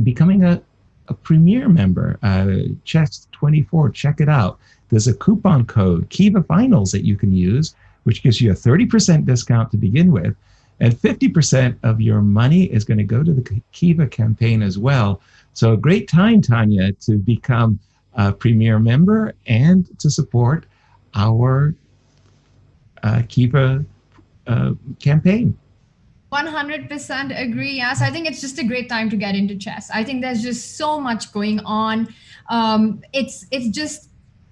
becoming a premier member. Chess24, check it out. There's a coupon code, Kiva Finals, that you can use, which gives you a 30% discount to begin with. And 50% of your money is going to go to the Kiva campaign as well. So a great time, Tanya, to become a premier member and to support our Kiva campaign. 100% agree. Yes, I think it's just a great time to get into chess. I think there's just so much going on. It's just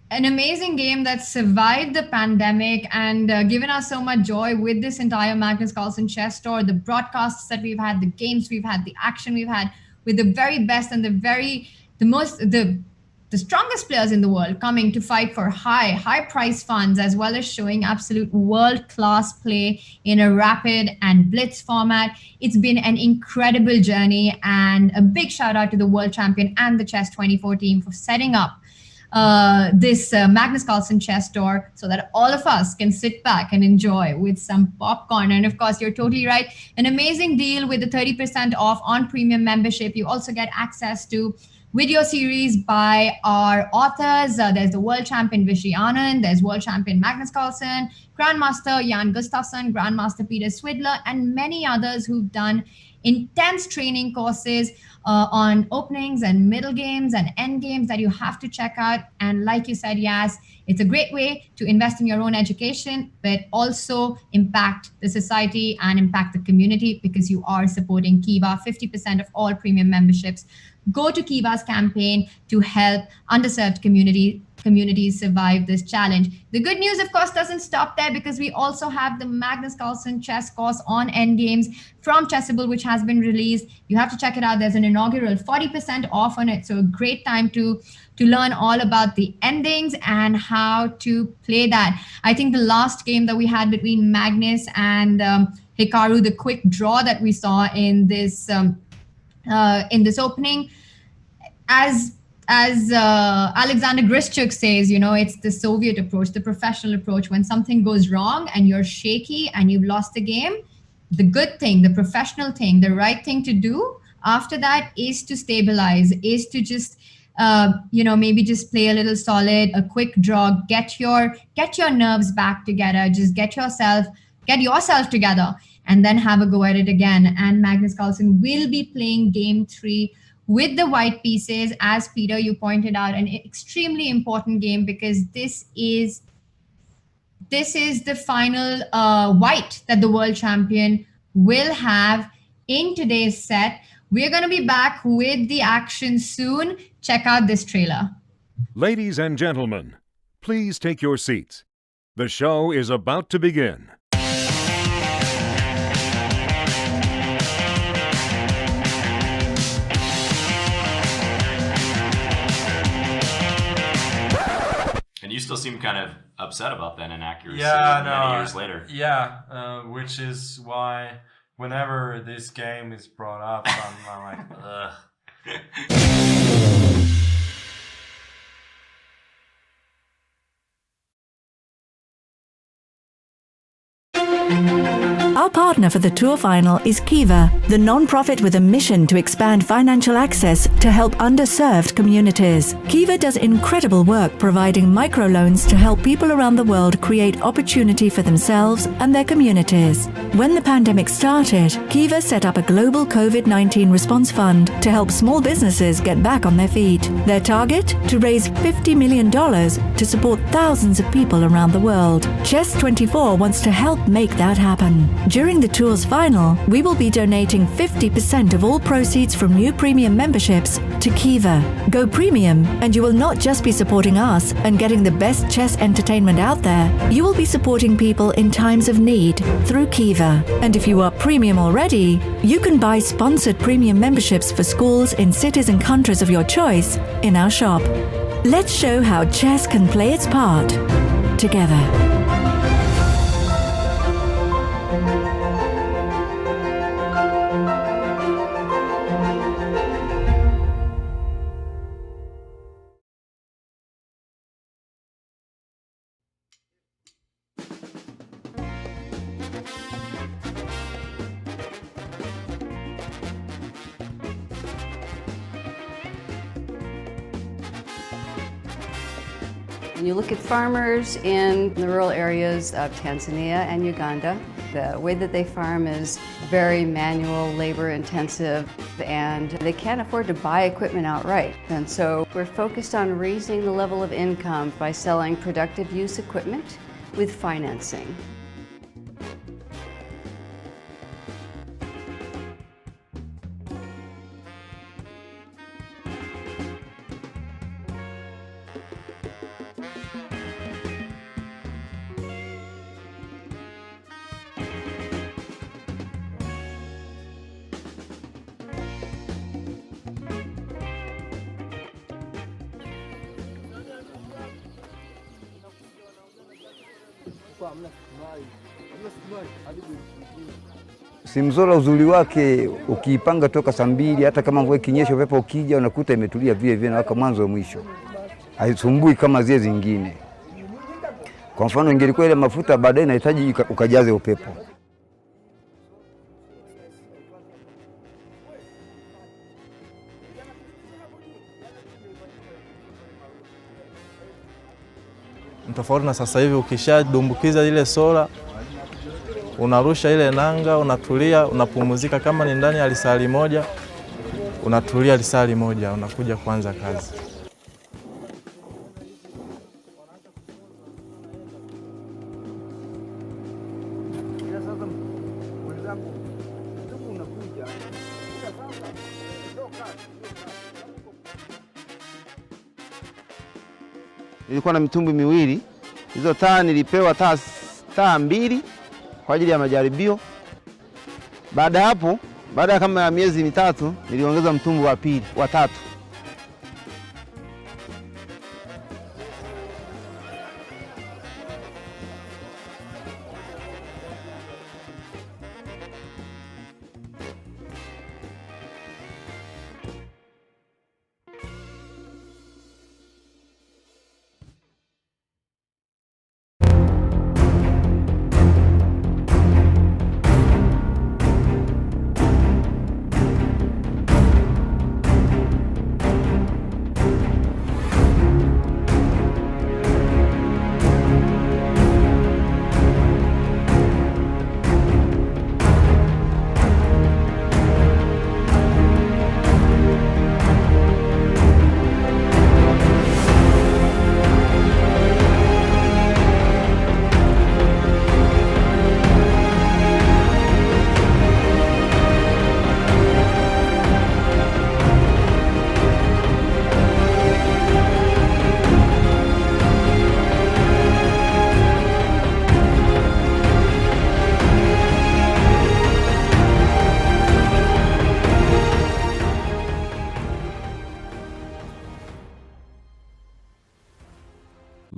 an amazing game that survived the pandemic and given us so much joy with this entire Magnus Carlsen chess tour, the broadcasts that we've had, the games we've had, the action we've had with the very best and the strongest players in the world coming to fight for high prize funds, as well as showing absolute world-class play in a rapid and blitz format. It's been an incredible journey, and a big shout out to the world champion and the Chess24 team for setting up this Magnus Carlsen chess tour so that all of us can sit back and enjoy with some popcorn. And of course, you're totally right. An amazing deal with the 30% off on premium membership. You also get access to video series by our authors. There's the world champion Vishy Anand, there's world champion Magnus Carlsen, Grandmaster Jan Gustafsson, Grandmaster Peter Swidler, and many others who've done intense training courses on openings and middle games and end games that you have to check out. And like you said, Yas, it's a great way to invest in your own education, but also impact the society and impact the community, because you are supporting Kiva. 50% of all premium memberships go to Kiva's campaign to help underserved communities survive this challenge. The good news, of course, doesn't stop there, because we also have the Magnus Carlsen chess course on endgames from Chessable, which has been released. You have to check it out. There's an inaugural 40% off on it. So a great time to learn all about the endings and how to play that. I think the last game that we had between Magnus and Hikaru, the quick draw that we saw in this opening, as Alexander Grischuk says, it's the Soviet approach, the professional approach. When something goes wrong and you're shaky and you've lost the game, the good thing, the professional thing, the right thing to do after that is to stabilize, is to just maybe just play a little solid, a quick draw, get your nerves back together, just get yourself together, and then have a go at it again. And Magnus Carlsen will be playing game 3 with the white pieces, as Peter, you pointed out, an extremely important game, because this is the final white that the world champion will have in today's set. We're going to be back with the action soon. Check out this trailer. Ladies and gentlemen, please take your seats. The show is about to begin. And you still seem kind of upset about that inaccuracy many years later. Yeah, which is why whenever this game is brought up, I'm like, ugh. Our partner for the tour final is Kiva, the non-profit with a mission to expand financial access to help underserved communities. Kiva does incredible work providing microloans to help people around the world create opportunity for themselves and their communities. When the pandemic started, Kiva set up a global COVID-19 response fund to help small businesses get back on their feet. Their target? To raise $50 million to support thousands of people around the world. Chess24 wants to help make that happen. During the tour's final, we will be donating 50% of all proceeds from new premium memberships to Kiva. Go premium, and you will not just be supporting us and getting the best chess entertainment out there, you will be supporting people in times of need through Kiva. And if you are premium already, you can buy sponsored premium memberships for schools in cities and countries of your choice in our shop. Let's show how chess can play its part together. When you look at farmers in the rural areas of Tanzania and Uganda, the way that they farm is very manual, labor intensive, and they can't afford to buy equipment outright. And so we're focused on raising the level of income by selling productive use equipment with financing. Simzola uzuri wake ukiipanga toka saa 2, hata kama mvua ikinyesha upepo ukija unakuta imetulia vile vile na mwanzo wa mwisho. Haisumbui kama zile zingine. Kwa mfano ingelikuwa ile mafuta baadaye inahitaji ukajaze upepo. Tofauti na sasa hivi ukishadumbukiza ile sola unarusha ile nanga, unatulia, unapumzika. Kama ni ndani ya lisali moja, unatulia lisali moja, unakuja kuanza kazi. Nilikuwa na mitumbi miwili. Hizo taa nilipewa taa 2 kwa ajili ya majaribio. Baada hapo, baada ya kama miezi 3, niliongeza mtumbi wa 3.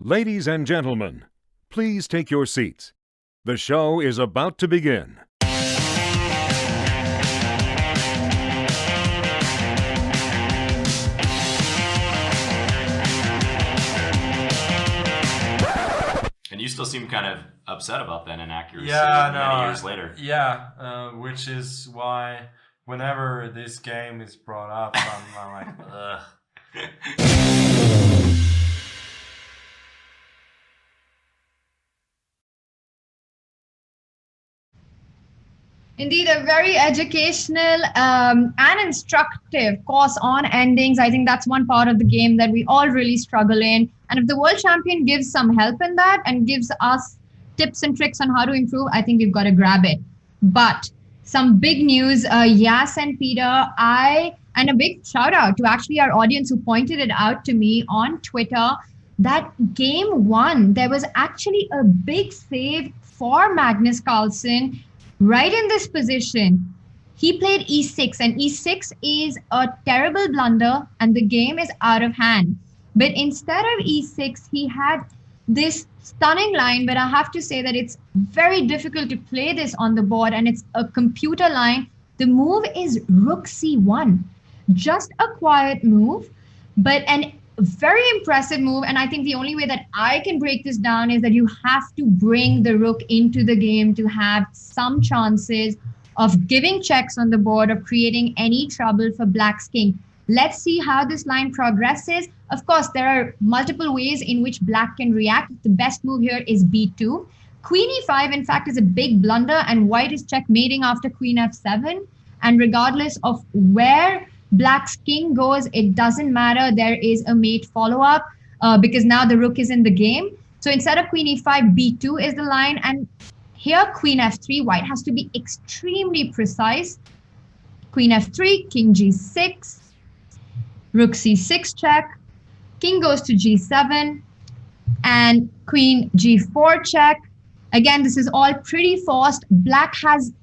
Ladies and gentlemen, please take your seats. The show is about to begin. And you still seem kind of upset about that inaccuracy Yeah, many years later. Yeah, which is why whenever this game is brought up, I'm like, ugh. Indeed, a very educational and instructive course on endings. I think that's one part of the game that we all really struggle in. And if the world champion gives some help in that and gives us tips and tricks on how to improve, I think we've got to grab it. But some big news, Yas and Peter, and a big shout out to actually our audience who pointed it out to me on Twitter, that game one, there was actually a big save for Magnus Carlsen. Right in this position, he played e6, and e6 is a terrible blunder and the game is out of hand. But instead of e6, he had this stunning line, but I have to say that it's very difficult to play this on the board and it's a computer line. The move is rook c1, just a quiet move, but an very impressive move. And I think the only way that I can break this down is that you have to bring the rook into the game to have some chances of giving checks on the board, of creating any trouble for Black's king. Let's see how this line progresses. Of course, there are multiple ways in which Black can react. The best move here is b2. Queen e5, in fact, is a big blunder, and White is checkmating after queen f7. And regardless of where Black's king goes, it doesn't matter. There is a mate follow-up because now the rook is in the game. So instead of queen e5, b2 is the line. And here, queen f3, White has to be extremely precise. Queen f3, king g6, rook c6 check, king goes to g7, and queen g4 check. Again, this is all pretty forced. Black has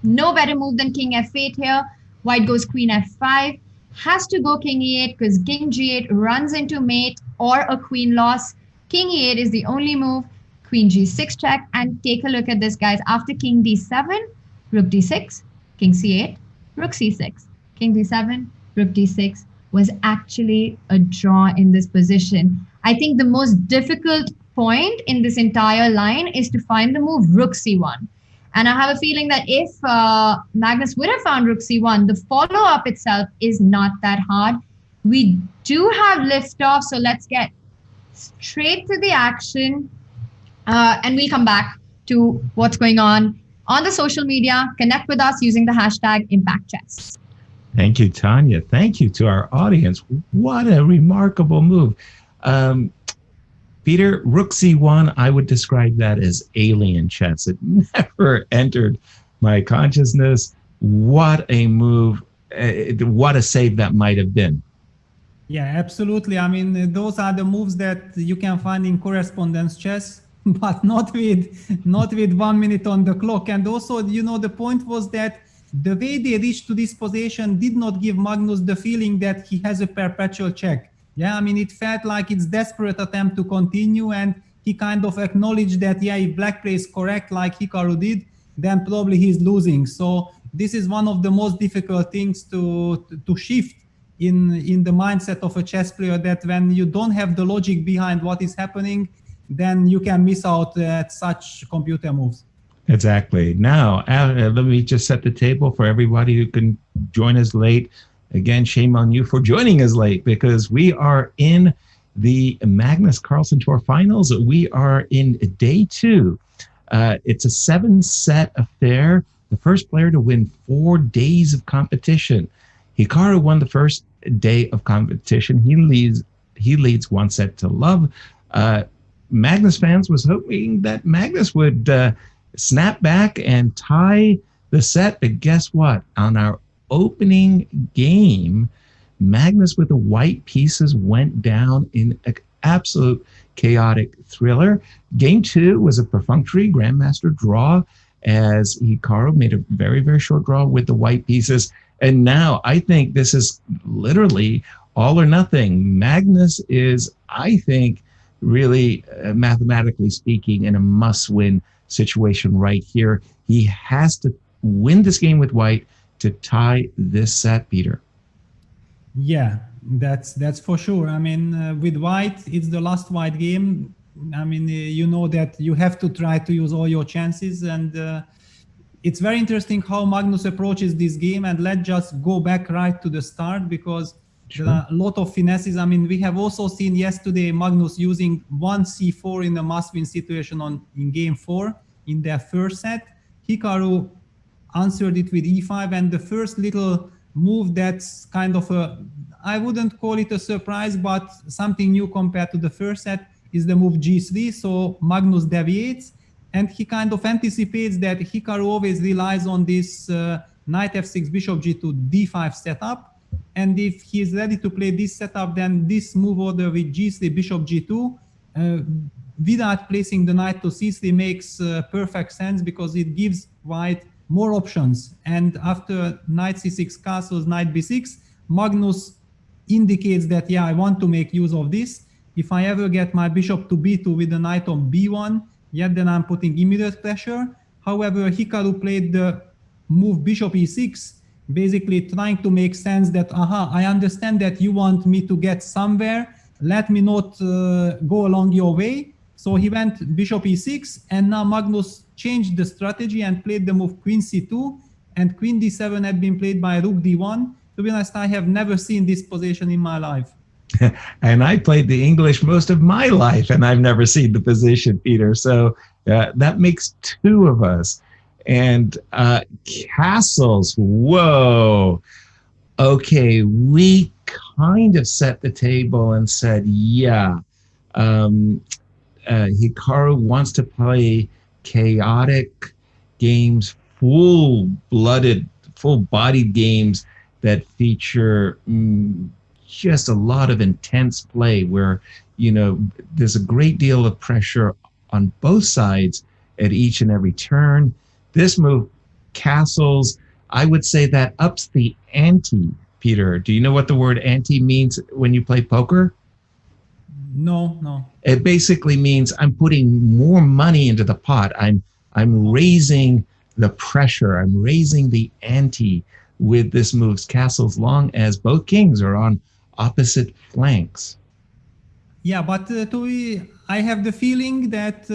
no better move than king f8 here. White goes queen f5, has to go king e8 because king g8 runs into mate or a queen loss. King e8 is the only move. Queen g6 check, and take a look at this, guys. After king d7, rook d6, king c8, rook c6, king d7, rook d6 was actually a draw in this position. I think the most difficult point in this entire line is to find the move rook c1. And I have a feeling that if Magnus would have found rook c1, the follow-up itself is not that hard. We do have liftoff, so let's get straight to the action. And we'll come back to what's going on the social media. Connect with us using the hashtag ImpactChess. Thank you, Tanya. Thank you to our audience. What a remarkable move. Peter, rook c1, I would describe that as alien chess. It never entered my consciousness. What a move. What a save that might have been. Yeah, absolutely. I mean, those are the moves that you can find in correspondence chess, but not with 1 minute on the clock. And also, you know, the point was that the way they reached to this position did not give Magnus the feeling that he has a perpetual check. Yeah, I mean, it felt like it's desperate attempt to continue, and he kind of acknowledged that, yeah, if Black plays correct like Hikaru did, then probably he's losing. So this is one of the most difficult things to shift in the mindset of a chess player, that when you don't have the logic behind what is happening, then you can miss out at such computer moves. Exactly. Now, let me just set the table for everybody who can join us late. Again, shame on you for joining us late, because we are in the Magnus Carlsen Tour Finals. We are in day 2. It's a 7-set affair. The first player to win 4 days of competition. Hikaru won the first day of competition. He leads 1 set to love. Magnus fans was hoping that Magnus would snap back and tie the set, but guess what? On our opening game, Magnus with the white pieces went down in an absolute chaotic thriller. Game 2 was a perfunctory grandmaster draw, as Hikaru made a very, very short draw with the white pieces. And now I think this is literally all or nothing. Magnus is, I think, really, mathematically speaking, in a must-win situation right here. He has to win this game with white to tie this set, Peter. Yeah, that's for sure. I mean, with white, it's the last white game. I mean, you know that you have to try to use all your chances, and it's very interesting how Magnus approaches this game. And let's just go back right to the start, because there are a lot of finesses. I mean, we have also seen yesterday Magnus using 1c4 in a must-win situation in game 4 in their first set. Hikaru answered it with e5, and the first little move that's kind of I wouldn't call it a surprise, but something new compared to the first set is the move g3. So Magnus deviates, and he kind of anticipates that Hikaru always relies on this knight f6, bishop g2, d5 setup. And if he is ready to play this setup, then this move order with g3, bishop g2, without placing the knight to c3 makes perfect sense, because it gives white more options. And after knight c6 castles, knight b6, Magnus indicates that, yeah, I want to make use of this. If I ever get my bishop to b2 with the knight on b1, yet then I'm putting immediate pressure. However, Hikaru played the move bishop e6, basically trying to make sense that, I understand that you want me to get somewhere. Let me not go along your way. So he went bishop e6, and now Magnus changed the strategy and played the move queen c2, and queen d7 had been played by rook d1. To be honest, I have never seen this position in my life. And I played the English most of my life, and I've never seen the position, Peter. So that makes two of us. And castles, whoa. Okay, we kind of set the table and said, yeah, Hikaru wants to play chaotic games, full-blooded, full-bodied games that feature just a lot of intense play, where, you know, there's a great deal of pressure on both sides at each and every turn. This move, castles, I would say that ups the ante, Peter. Do you know what the word ante means when you play poker? No. It basically means I'm putting more money into the pot. I'm raising the pressure. I'm raising the ante with this move's castles, long as both kings are on opposite flanks. Yeah, but I have the feeling that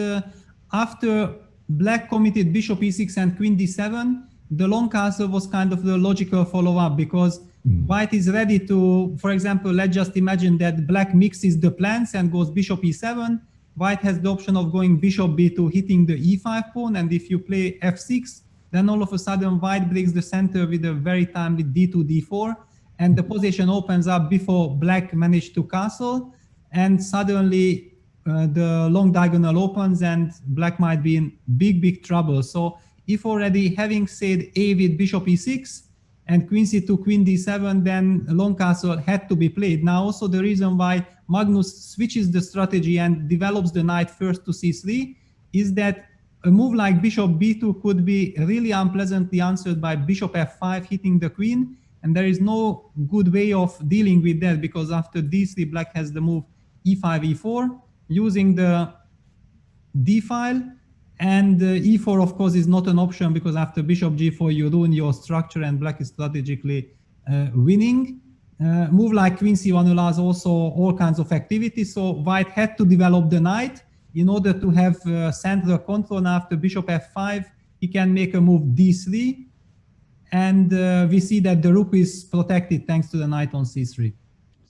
after Black committed bishop e6 and queen d7, the long castle was kind of the logical follow-up, because White is ready to, for example, let's just imagine that Black mixes the plans and goes bishop e7. White has the option of going bishop b2, hitting the e5 pawn, and if you play f6, then all of a sudden White breaks the center with a very timely d2, d4, and the position opens up before Black managed to castle, and suddenly the long diagonal opens and Black might be in big trouble. So if already having said A with bishop e6 and queen c2, queen d7, then long castle had to be played. Now also the reason why Magnus switches the strategy and develops the knight first to c3 is that a move like bishop b2 could be really unpleasantly answered by bishop f5 hitting the queen, and there is no good way of dealing with that, because after d3 Black has the move e5, e4 using the d file, and e4 of course is not an option, because after bishop g4 you ruin your structure and Black is strategically winning. Move like queen c1 allows also all kinds of activity, so White had to develop the knight in order to have central control. And after bishop f5 he can make a move d3, and we see that the rook is protected thanks to the knight on c3.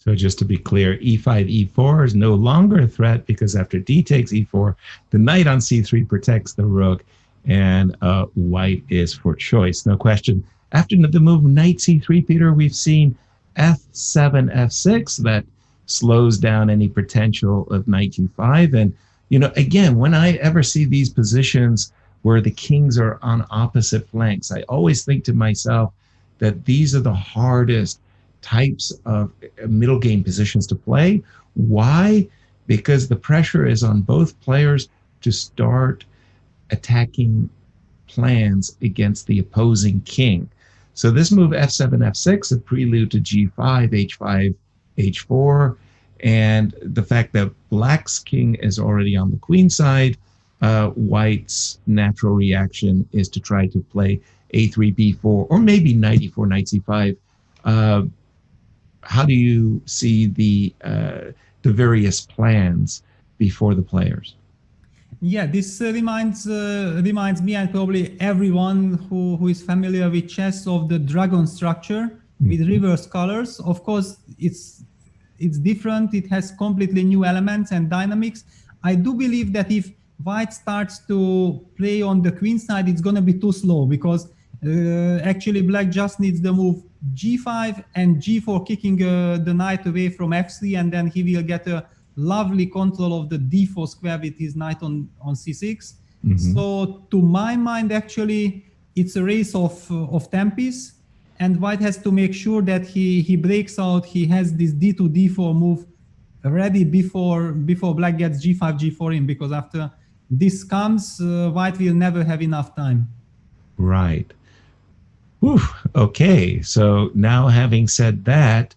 So just to be clear, e5, e4 is no longer a threat, because after d takes e4, the knight on c3 protects the rook, and White is for choice, no question. After the move knight c3, Peter, we've seen f7, f6, that slows down any potential of knight g5. And, you know, again, when I ever see these positions where the kings are on opposite flanks, I always think to myself that these are the hardest types of middle game positions to play. Why? Because the pressure is on both players to start attacking plans against the opposing king. So this move f7, f6, a prelude to g5, h5, h4, And the fact that black's king is already on the queen side, white's natural reaction is to try to play a3, b4, or maybe knight e4, knight c5. How do you see the various plans before the players? Yeah, this reminds me and probably everyone who is familiar with chess of the dragon structure with reverse colors. Of course, it's different. It has completely new elements and dynamics. I do believe that if white starts to play on the queen side, it's going to be too slow, because actually black just needs the move g5 and g4, kicking the knight away from f3, and then he will get a lovely control of the d4 square with his knight on c6. So to my mind, actually, it's a race of tempis, and white has to make sure that he breaks out. He has this d2, d4 move ready before black gets g5, g4 in, because after this comes, white will never have enough time. Right. Whew. Okay, so now having said that,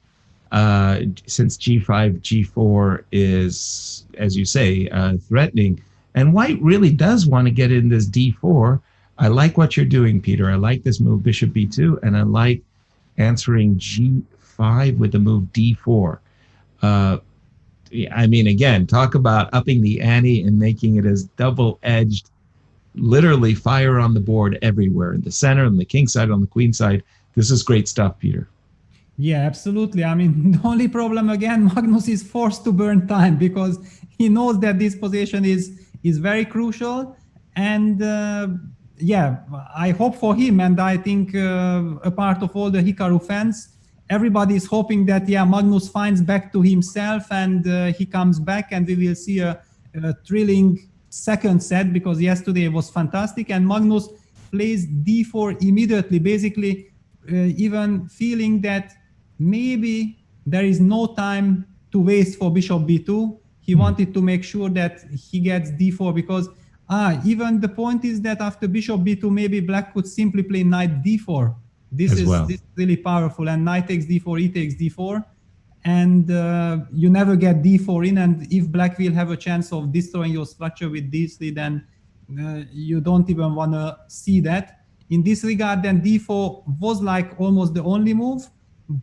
since g5, g4 is, as you say, threatening, and white really does want to get in this d4. I like what you're doing, Peter. I like this move bishop b2, and I like answering g5 with the move d4. I mean, again, talk about upping the ante and making it as double-edged, literally fire on the board everywhere, in the center, on the king side, on the queen side. This is great stuff, Peter. Yeah, absolutely. I mean, the only problem, again, Magnus is forced to burn time, because he knows that this position is very crucial. And yeah, I hope for him, and I think a part of all the Hikaru fans, everybody is hoping that, yeah, Magnus finds back to himself, and he comes back, and we will see a thrilling second set, because yesterday was fantastic, and Magnus plays d4 immediately, basically even feeling that maybe there is no time to waste for bishop b2. He wanted to make sure that he gets d4, because even the point is that after bishop b2, maybe black could simply play knight d4. This is really powerful, and knight takes d4, e takes d4, and you never get d4 in, and if black will have a chance of destroying your structure with d3, then you don't even want to see that. In this regard, then d4 was like almost the only move,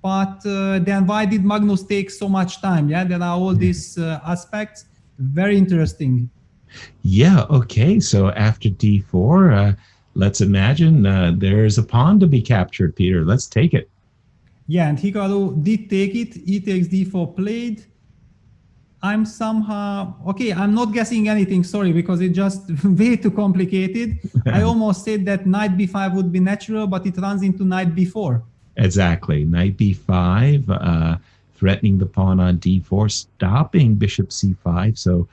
but then why did Magnus take so much time? Yeah, there are all these aspects. Very interesting. Yeah, okay, so after d4, let's imagine there's a pawn to be captured, Peter. Let's take it. Yeah, and Hikaru did take it. E takes d4 played. I'm somehow... Okay, I'm not guessing anything, sorry, because it's just way too complicated. I almost said that knight b5 would be natural, but it runs into knight b4. Exactly. Knight b5, threatening the pawn on d4, stopping bishop c5. So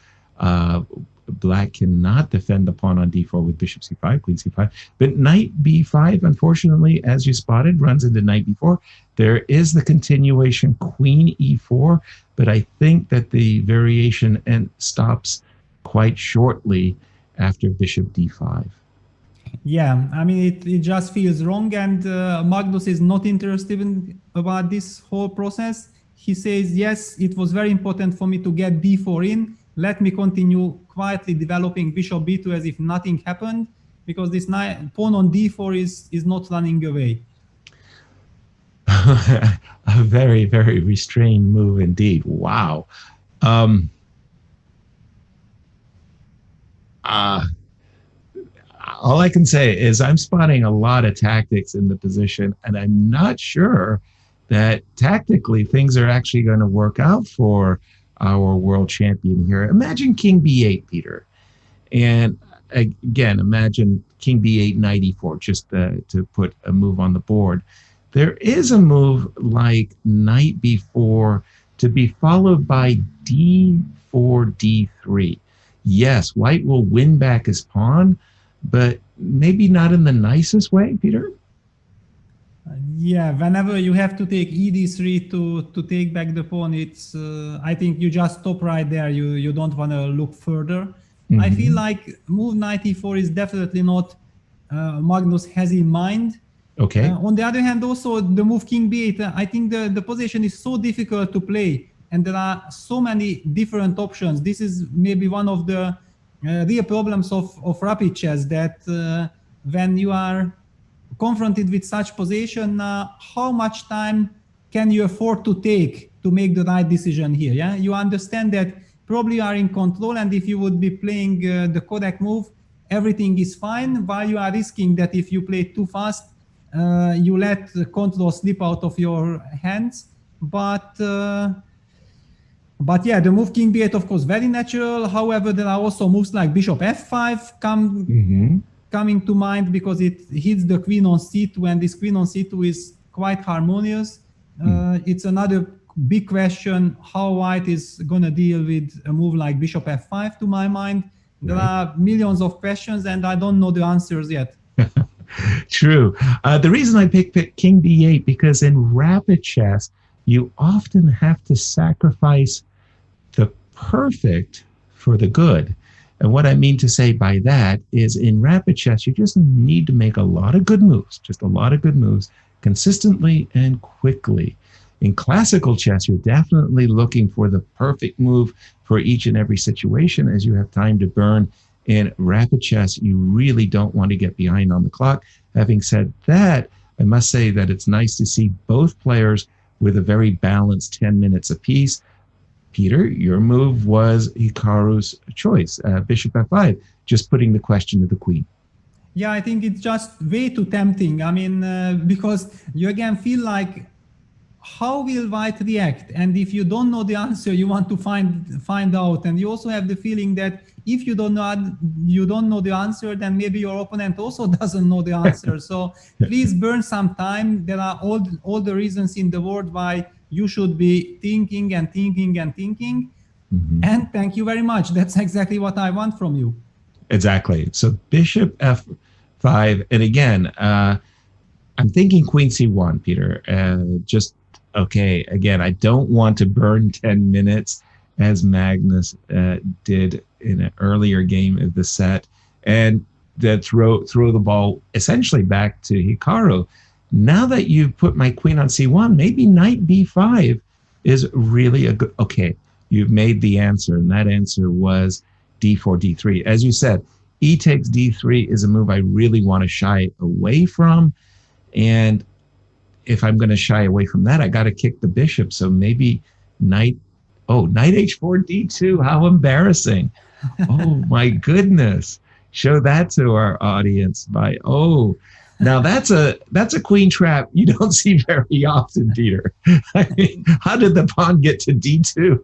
black cannot defend the pawn on d4 with bishop c5, queen c5. But knight b5, unfortunately, as you spotted, runs into knight b4. There is the continuation queen e4, but I think that the variation stops quite shortly after bishop d5. Yeah, I mean, it just feels wrong, and Magnus is not interested about this whole process. He says, yes, it was very important for me to get d4 in. Let me continue quietly developing bishop b2 as if nothing happened, because this pawn on d4 is not running away. A very, very restrained move indeed. Wow. All I can say is I'm spotting a lot of tactics in the position, and I'm not sure that tactically things are actually going to work out for our world champion here. Imagine king b8, Peter. And again, imagine king b8, knight e4, just to put a move on the board. There is a move like knight b4 to be followed by d4, d3. Yes, white will win back his pawn, but maybe not in the nicest way, Peter? Yeah, whenever you have to take ed3 to take back the pawn, it's I think you just stop right there. You don't want to look further. I feel like move knight e4 is definitely not Magnus has in mind. Okay. On the other hand, also the move king b8, I think the position is so difficult to play and there are so many different options. This is maybe one of the real problems of rapid chess, that when you are confronted with such position, how much time can you afford to take to make the right decision here? Yeah, you understand that probably you are in control, and if you would be playing the correct move, everything is fine, while you are risking that if you play too fast, you let the control slip out of your hands. But yeah, the move king b8, of course, very natural. However, there are also moves like bishop f5 coming to mind, because it hits the queen on c2, and this queen on c2 is quite harmonious. It's another big question how white is going to deal with a move like bishop f5, to my mind. There are millions of questions, and I don't know the answers yet. True. The reason I picked king b8, because in rapid chess, you often have to sacrifice the perfect for the good. And what I mean to say by that is, in rapid chess, you just need to make a lot of good moves, just a lot of good moves, consistently and quickly. In classical chess, you're definitely looking for the perfect move for each and every situation, as you have time to burn. In rapid chess, you really don't want to get behind on the clock. Having said that, I must say that it's nice to see both players with a very balanced 10 minutes apiece. Peter, your move was Hikaru's choice, bishop f5, just putting the question to the queen. Yeah, I think it's just way too tempting. I mean, because you again feel like, how will white react? And if you don't know the answer, you want to find out. And you also have the feeling that if you don't know the answer, then maybe your opponent also doesn't know the answer. So please burn some time. There are all the reasons in the world why you should be thinking and thinking and thinking. And thank you very much. That's exactly what I want from you. Exactly. So bishop f5. And again, I'm thinking queen c1, Peter. Okay, again, I don't want to burn 10 minutes as Magnus did in an earlier game of the set, and that throw the ball essentially back to Hikaru. Now that you've put my queen on c1, maybe knight b5 is really a good... Okay, you've made the answer, and that answer was d4, d3. As you said, e takes d3 is a move I really want to shy away from, and if I'm going to shy away from that, I got to kick the bishop. So maybe knight h4 d2. How embarrassing. Oh my goodness. Show that to our audience now that's a queen trap you don't see very often, Peter. I mean, how did the pawn get to d2?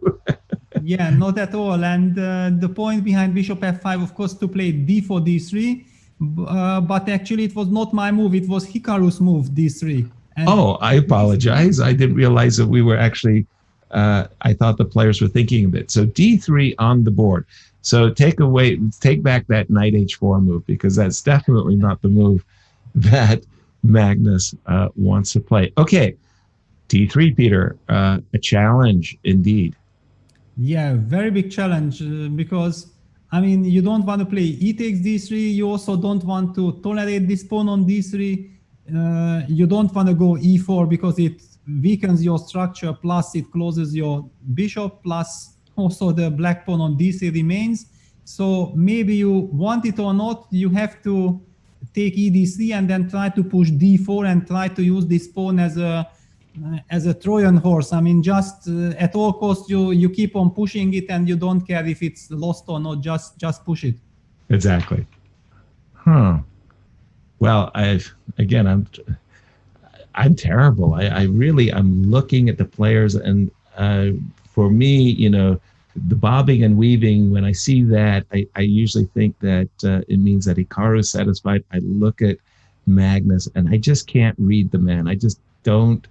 Yeah, not at all. And the point behind bishop f5, of course, to play d4, d3, but actually it was not my move. It was Hikaru's move, d3. And I apologize. I didn't realize that we were actually, I thought the players were thinking of it. So d3 on the board. So take back that knight h4 move, because that's definitely not the move that Magnus wants to play. Okay, d3, Peter, a challenge indeed. Yeah, very big challenge, because, I mean, you don't want to play e takes d3. You also don't want to tolerate this pawn on d3. You don't want to go e4 because it weakens your structure, plus it closes your bishop, plus also the black pawn on d3 remains. So maybe you want it or not, you have to take e d3 and then try to push d4 and try to use this pawn as a Trojan horse. I mean, just at all costs, you keep on pushing it, and you don't care if it's lost or not. Just push it. Exactly. Well, I'm terrible. I'm looking at the players, and for me, the bobbing and weaving, when I see that, I usually think that it means that Hikaru is satisfied. I look at Magnus, and I just can't read the man. I just don't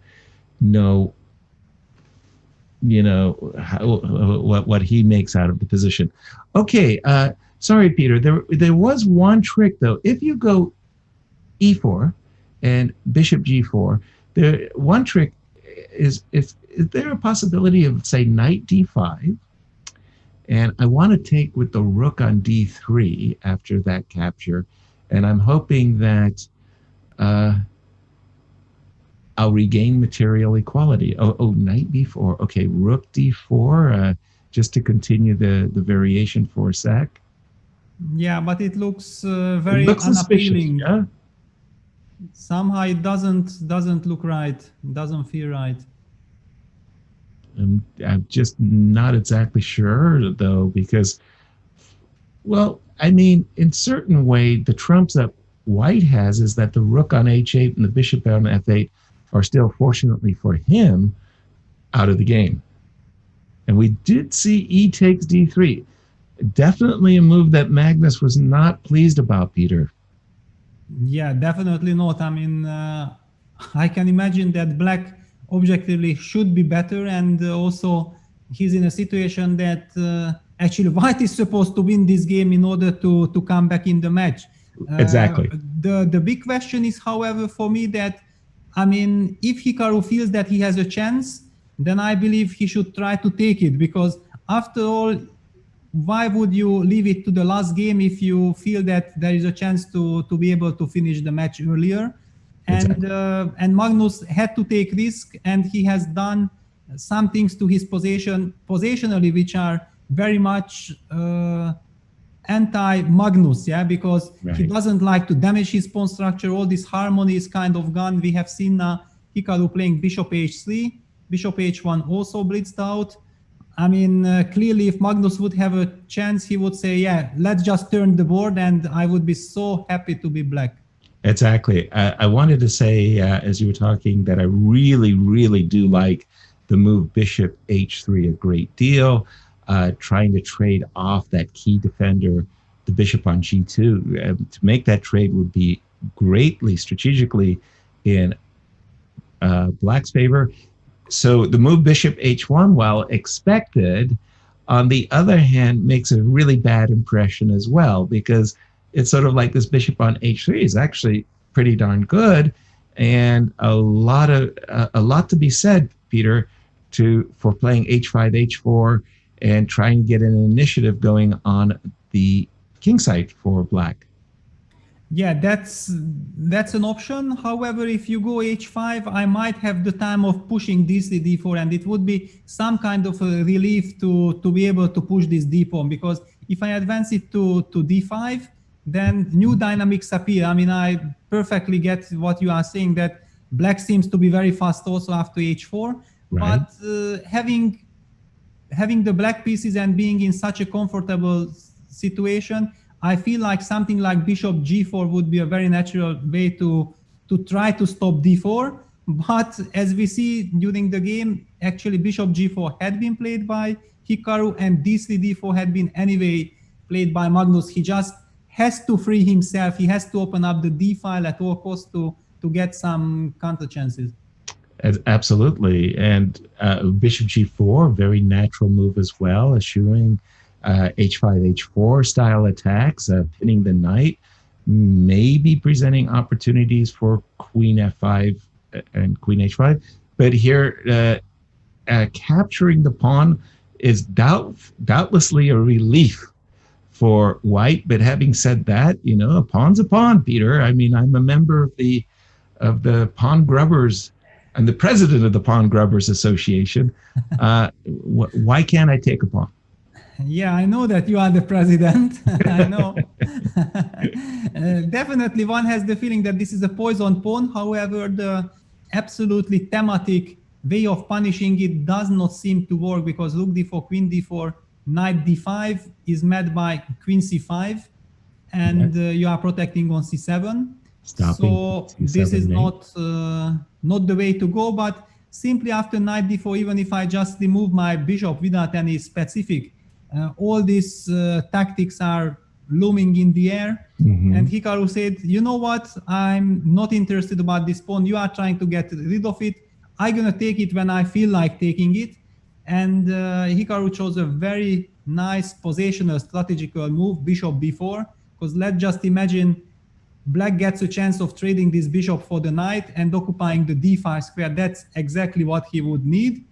know, what he makes out of the position. Okay, sorry, Peter. There was one trick, though. If you go e4 and bishop g4, one trick is there a possibility of, say, knight d5, and I want to take with the rook on d3 after that capture, and I'm hoping that I'll regain material equality. Knight b4. Okay, rook d4, just to continue the variation for a sec. Yeah, but it looks very It looks suspicious, unappealing. yeah? Somehow it doesn't look right. Doesn't feel right. I'm just not exactly sure, though, because, well, I mean, in certain way, the trumps that White has is that the rook on h8 and the bishop on f8 are still, fortunately for him, out of the game. And we did see e takes d3. Definitely a move that Magnus was not pleased about, Peter. Yeah, definitely not. I mean, I can imagine that Black objectively should be better, and also he's in a situation that actually White is supposed to win this game in order to come back in the match. Exactly. The big question is, however, for me that, I mean, if Hikaru feels that he has a chance, then I believe he should try to take it, because after all, why would you leave it to the last game if you feel that there is a chance to be able to finish the match earlier? Exactly. And Magnus had to take risk, and he has done some things to his positionally which are very much anti-Magnus, yeah, because he doesn't like to damage his pawn structure. All this harmony is kind of gone. We have seen Hikaru playing bishop h3, bishop h1 also blitzed out. I mean, clearly, if Magnus would have a chance, he would say, yeah, let's just turn the board, and I would be so happy to be Black. Exactly. I wanted to say, as you were talking, that I really, really do like the move bishop h3 a great deal, trying to trade off that key defender, the bishop on g2. To make that trade would be greatly strategically in Black's favor. So the move bishop h1, while expected, on the other hand, makes a really bad impression as well, because it's sort of like this bishop on h3 is actually pretty darn good, and a lot to be said, Peter, for playing h5, h4, and trying to get an initiative going on the king side for Black. Yeah, that's an option. However, if you go h5, I might have the time of pushing this to d4, and it would be some kind of a relief to be able to push this d pawn, because if I advance it to d5, then new dynamics appear. I mean, I perfectly get what you are saying, that Black seems to be very fast also after h4, but having the Black pieces and being in such a comfortable situation, I feel like something like bishop g4 would be a very natural way to try to stop d4. But as we see during the game, actually bishop g4 had been played by Hikaru, and d3, d4 had been anyway played by Magnus. He just has to free himself. He has to open up the d file at all costs to get some counter chances. Absolutely. And bishop g4, very natural move as well, eschewing h5, h4 style attacks, pinning the knight, maybe presenting opportunities for queen f5 and queen h5. But here, capturing the pawn is doubtlessly a relief for White. But having said that, you know, a pawn's a pawn, Peter. I mean, I'm a member of the Pawn Grubbers. I'm the president of the Pawn Grubbers Association. Why can't I take a pawn? Yeah, I know that you are the president. I know. Definitely one has the feeling that this is a poison pawn. However, the absolutely thematic way of punishing it does not seem to work, because rook d4, queen d4, knight d5 is met by queen c5, and you are protecting on c7. So this is not the way to go. But simply after knight d4, even if I just remove my bishop without any specific, all these tactics are looming in the air. And Hikaru said, you know what, I'm not interested about this pawn. You are trying to get rid of it. I'm going to take it when I feel like taking it. And Hikaru chose a very nice positional strategical move, bishop b4, because let's just imagine Black gets a chance of trading this bishop for the knight and occupying the d5 square. That's exactly what he would need.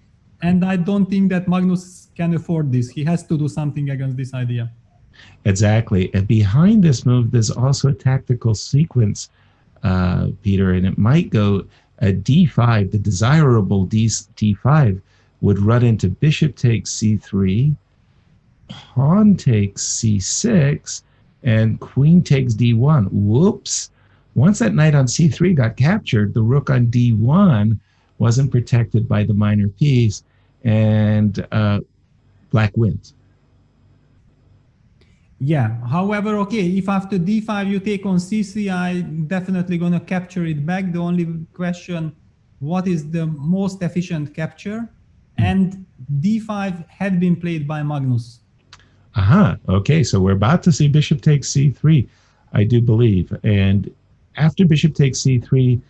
And I don't think that Magnus can afford this. He has to do something against this idea. Exactly. And behind this move, there's also a tactical sequence, Peter, and it might go At d5, the desirable d5 would run into bishop takes c3, pawn takes c6, and queen takes d1. Whoops. Once that knight on c3 got captured, the rook on d1 wasn't protected by the minor piece, and black wins. Yeah, however, okay, if after d5 you take on c3, I'm definitely going to capture it back. The only question, what is the most efficient capture? And d5 had been played by Magnus. Aha, okay, so we're about to see bishop takes c3, I do believe. And after bishop takes c3,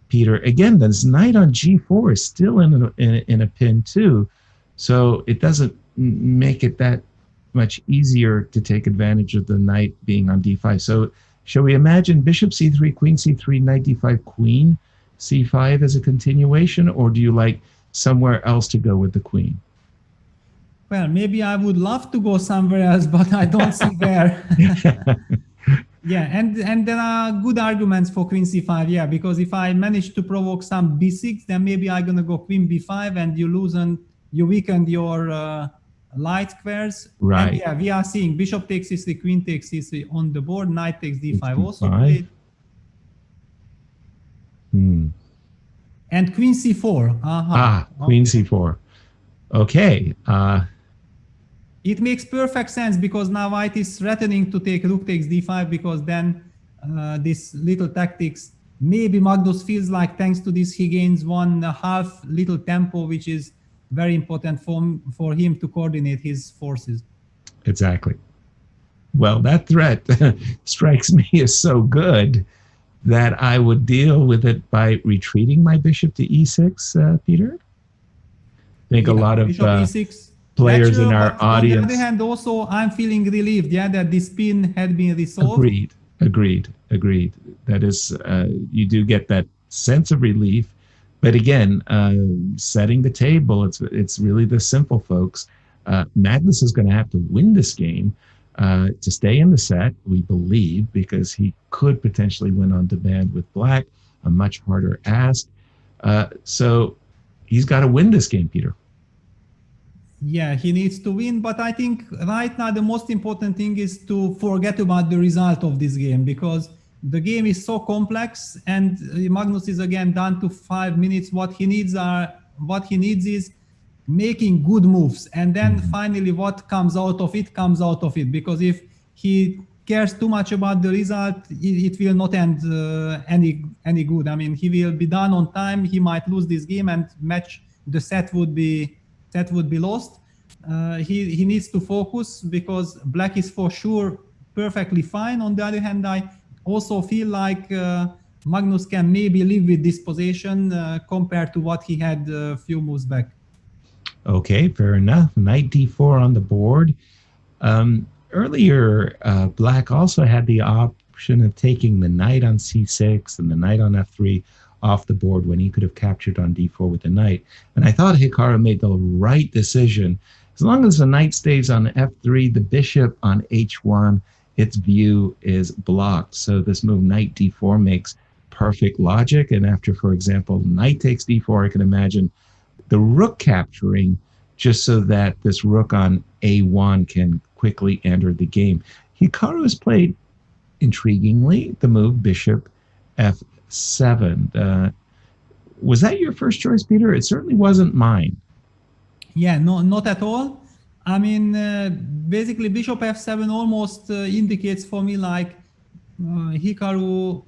Peter, again, this knight on g4 is still in a pin too, so it doesn't make it that much easier to take advantage of the knight being on d5. So shall we imagine bishop c3, queen c3, knight d5, queen c5 as a continuation, or do you like somewhere else to go with the queen? Well, maybe I would love to go somewhere else, but I don't see where. Yeah, and there are good arguments for queen c5, yeah, because if I manage to provoke some b6, then maybe I'm going to go queen b5 and you weaken your light squares. Right. And yeah, we are seeing bishop takes c3, queen takes c3 on the board, knight takes d5 also d5. played. Hmm. And queen c4. Queen c4. Okay. It makes perfect sense because now white is threatening to take rook takes d5 because then this little tactics, maybe Magnus feels like thanks to this he gains 1/2 little tempo, which is very important for him to coordinate his forces. Exactly. Well, that threat strikes me as so good that I would deal with it by retreating my bishop to e6, Peter. I think a lot of e6, players natural, in our but audience. On the other hand, also I'm feeling relieved, yeah, that this pin had been resolved. Agreed. That is, you do get that sense of relief. But again, setting the table, it's really the simple, folks. Magnus is going to have to win this game to stay in the set, we believe, because he could potentially win on demand with black, a much harder ask. So he's got to win this game, Peter. Yeah, he needs to win, but I think right now the most important thing is to forget about the result of this game because the game is so complex and Magnus is again down to 5 minutes. What he needs is making good moves, and then finally what comes out of it because if he cares too much about the result, it will not end any good. I mean, he will be done on time, he might lose this game and the set would be lost. He needs to focus because black is for sure perfectly fine. On the other hand, I also feel like Magnus can maybe live with this position compared to what he had a few moves back. Okay, fair enough. Knight d4 on the board. Earlier, black also had the option of taking the knight on c6 and the knight on f3 off the board when he could have captured on d4 with the knight. And I thought Hikaru made the right decision. As long as the knight stays on f3, the bishop on h1, its view is blocked. So this move, knight d4, makes perfect logic. And after, for example, knight takes d4, I can imagine the rook capturing just so that this rook on a1 can quickly enter the game. Hikaru has played, intriguingly, the move bishop f7. Was that your first choice, Peter? It certainly wasn't mine. Yeah, no, not at all. I mean, basically bishop f7 almost indicates for me like Hikaru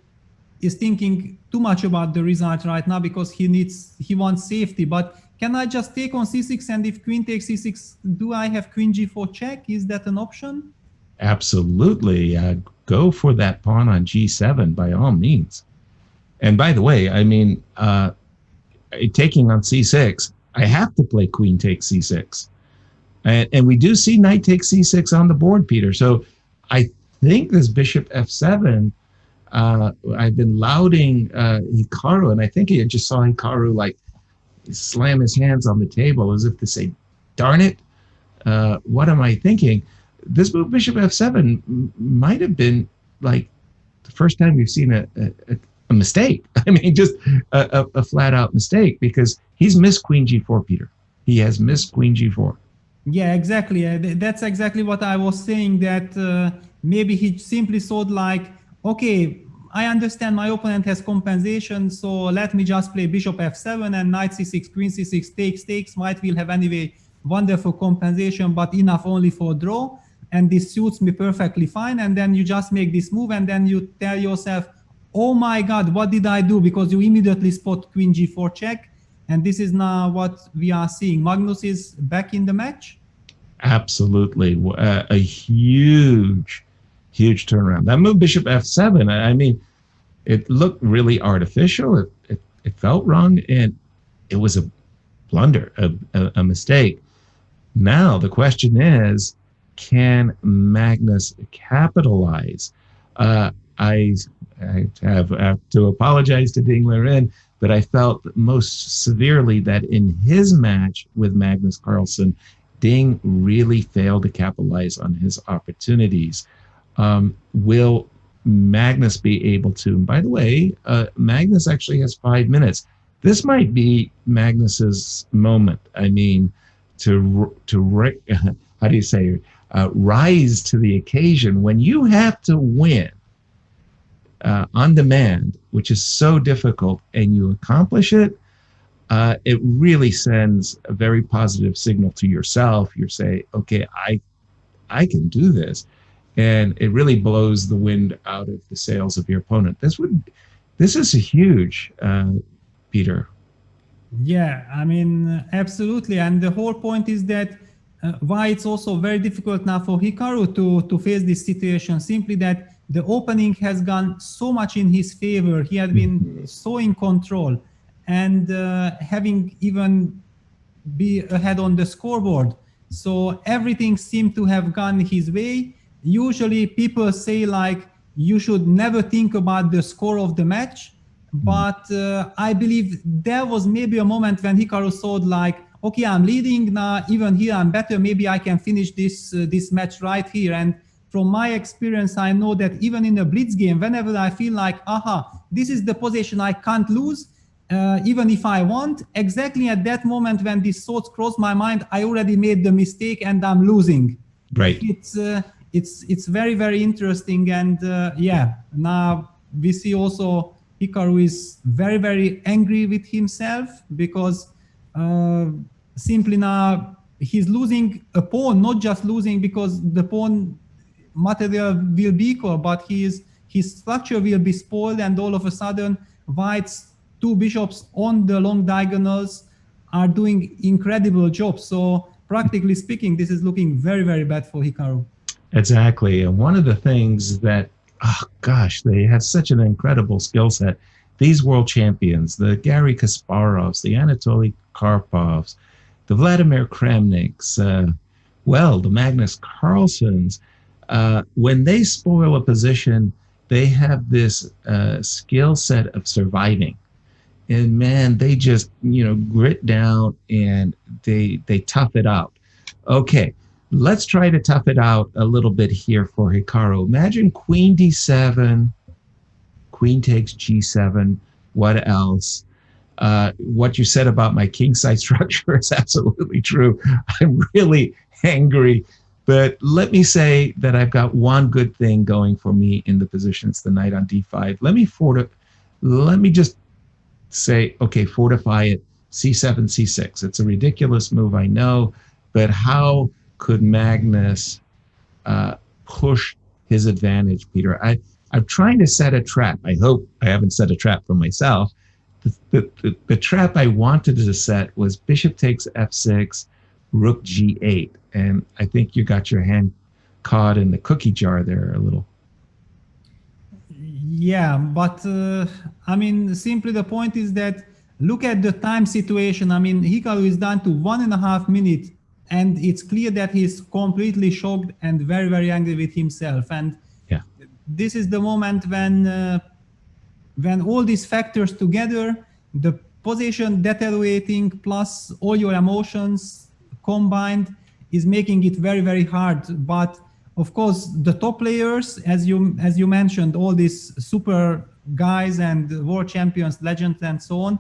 is thinking too much about the result right now because he wants safety. But can I just take on c6, and if queen takes c6, do I have queen g4 check? Is that an option? Absolutely. Go for that pawn on g7 by all means. And by the way, I mean, taking on c6, I have to play queen takes c6. And we do see knight takes c6 on the board, Peter. So I think this bishop f7, I've been lauding Hikaru, and I think I just saw Hikaru like slam his hands on the table as if to say, darn it, what am I thinking? This move, bishop f7, might have been like the first time we've seen a a mistake. I mean, just a flat out mistake, because he's missed Queen G4, Peter. He has missed Queen G4. Yeah, exactly. That's exactly what I was saying, that maybe he simply thought like, okay, I understand my opponent has compensation, so let me just play bishop f7 and knight c6, queen c6, takes. White will have anyway wonderful compensation, but enough only for draw. And this suits me perfectly fine. And then you just make this move, and then you tell yourself, oh my God, what did I do? Because you immediately spot queen g4 check. And this is now what we are seeing. Magnus is back in the match. Absolutely. A huge turnaround. That move, bishop f7, I mean, it looked really artificial. It felt wrong, and it was a blunder, a mistake. Now the question is, can Magnus capitalize? I have to apologize to Ding Liren, but I felt most severely that in his match with Magnus Carlsen, Ding really failed to capitalize on his opportunities. Will Magnus be able to? And by the way, Magnus actually has 5 minutes. This might be Magnus's moment. I mean, how do you say, rise to the occasion when you have to win on demand, which is so difficult, and you accomplish it. It really sends a very positive signal to yourself. You say, okay, I can do this. And it really blows the wind out of the sails of your opponent. This is a huge, Peter. Yeah, I mean, absolutely. And the whole point is that why it's also very difficult now for Hikaru to face this situation, simply that the opening has gone so much in his favor. He had been so in control, and having even be ahead on the scoreboard. So everything seemed to have gone his way. Usually people say like, you should never think about the score of the match. But I believe there was maybe a moment when Hikaru thought like, okay, I'm leading now, even here I'm better, maybe I can finish this match right here. And from my experience, I know that even in a blitz game, whenever I feel like, this is the position I can't lose, even if I want, exactly at that moment when these thoughts cross my mind, I already made the mistake and I'm losing. Right. It's very, very interesting. And yeah, now we see also Hikaru is very, very angry with himself, because simply now he's losing a pawn, not just losing because the pawn material will be equal, but his structure will be spoiled, and all of a sudden White's two bishops on the long diagonals are doing incredible jobs. So practically speaking, this is looking very, very bad for Hikaru. Exactly. And one of the things that, they have such an incredible skill set. These world champions, the Garry Kasparovs, the Anatoly Karpovs, the Vladimir Kramniks, the Magnus Carlsens, when they spoil a position, they have this skill set of surviving. And man, they just, grit down and they tough it out. Okay, let's try to tough it out a little bit here for Hikaru. Imagine queen d7, queen takes g7. What else? What you said about my king side structure is absolutely true. I'm really angry. But let me say that I've got one good thing going for me in the position. It's the knight on d5. Let me just say, okay, fortify it, c7, c6. It's a ridiculous move, I know, but how could Magnus push his advantage, Peter? I'm trying to set a trap. I hope I haven't set a trap for myself. The trap I wanted to set was bishop takes f6, rook g8. And I think you got your hand caught in the cookie jar there a little. Yeah, but I mean, simply the point is that look at the time situation. I mean, Hikaru is down to 1.5 minutes, and it's clear that he's completely shocked and very, very angry with himself. And yeah, this is the moment when all these factors together, the position deteriorating plus all your emotions combined, is making it very, very hard. But of course, the top players, as you mentioned, all these super guys and world champions, legends, and so on,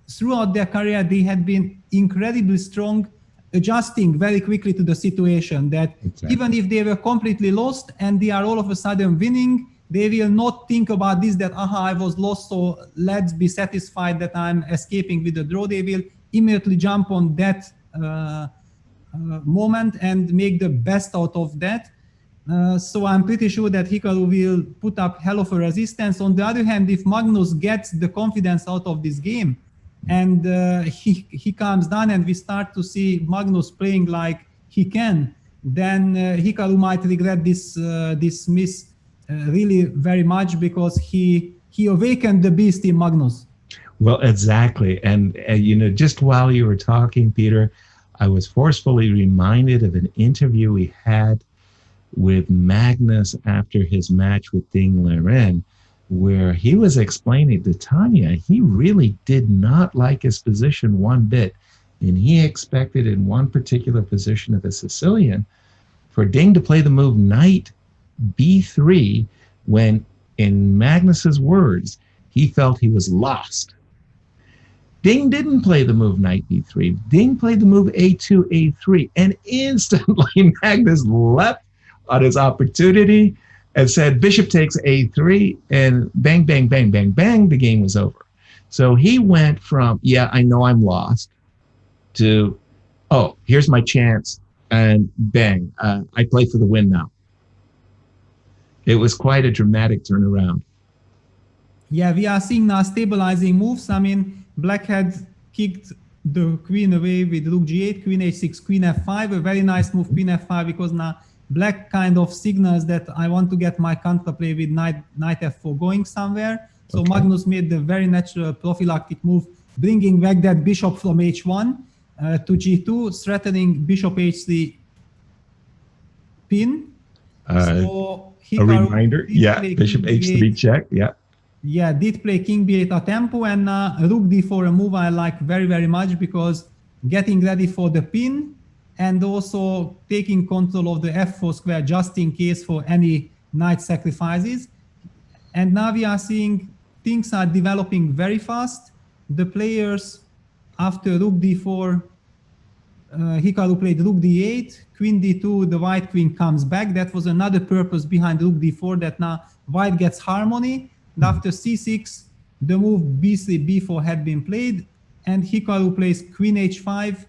throughout their career, they had been incredibly strong, adjusting very quickly to the situation, that even if they were completely lost and they are all of a sudden winning, they will not think about this, that, I was lost, so let's be satisfied that I'm escaping with the draw. They will immediately jump on that moment and make the best out of that. So I'm pretty sure that Hikaru will put up hell of a resistance. On the other hand, if Magnus gets the confidence out of this game and he calms down and we start to see Magnus playing like he can, then Hikaru might regret this miss really very much, because he awakened the beast in Magnus. Well, exactly. And just while you were talking, Peter, I was forcefully reminded of an interview we had with Magnus after his match with Ding Liren, where he was explaining to Tanya he really did not like his position one bit. And he expected in one particular position of the Sicilian for Ding to play the move knight b3, when, in Magnus's words, he felt he was lost. Ding didn't play the move knight b3. Ding played the move a2, a3, and instantly Magnus leapt on his opportunity and said bishop takes a3, and bang, bang, bang, bang, bang, the game was over. So he went from, yeah, I know I'm lost, to, oh, here's my chance, and bang, I play for the win now. It was quite a dramatic turnaround. Yeah, we are seeing now stabilizing moves. I mean, Black had kicked the queen away with rook g8, queen h6, queen f5, a very nice move, queen f5, because now Black kind of signals that I want to get my counterplay with knight f4 going somewhere. So okay. Magnus made the very natural prophylactic move, bringing back that bishop from h1 to g2, threatening bishop h3 pin. So a reminder, yeah, bishop h3 check, yeah. Yeah, did play king b8 a tempo, and rook d4, a move I like very, very much, because getting ready for the pin and also taking control of the f4 square just in case for any knight sacrifices. And now we are seeing things are developing very fast. The players, after rook d4, Hikaru played rook d8, queen d2, the white queen comes back. That was another purpose behind rook d4, that now white gets harmony. And after c6, the move b3, b4 had been played, and Hikaru plays queen h5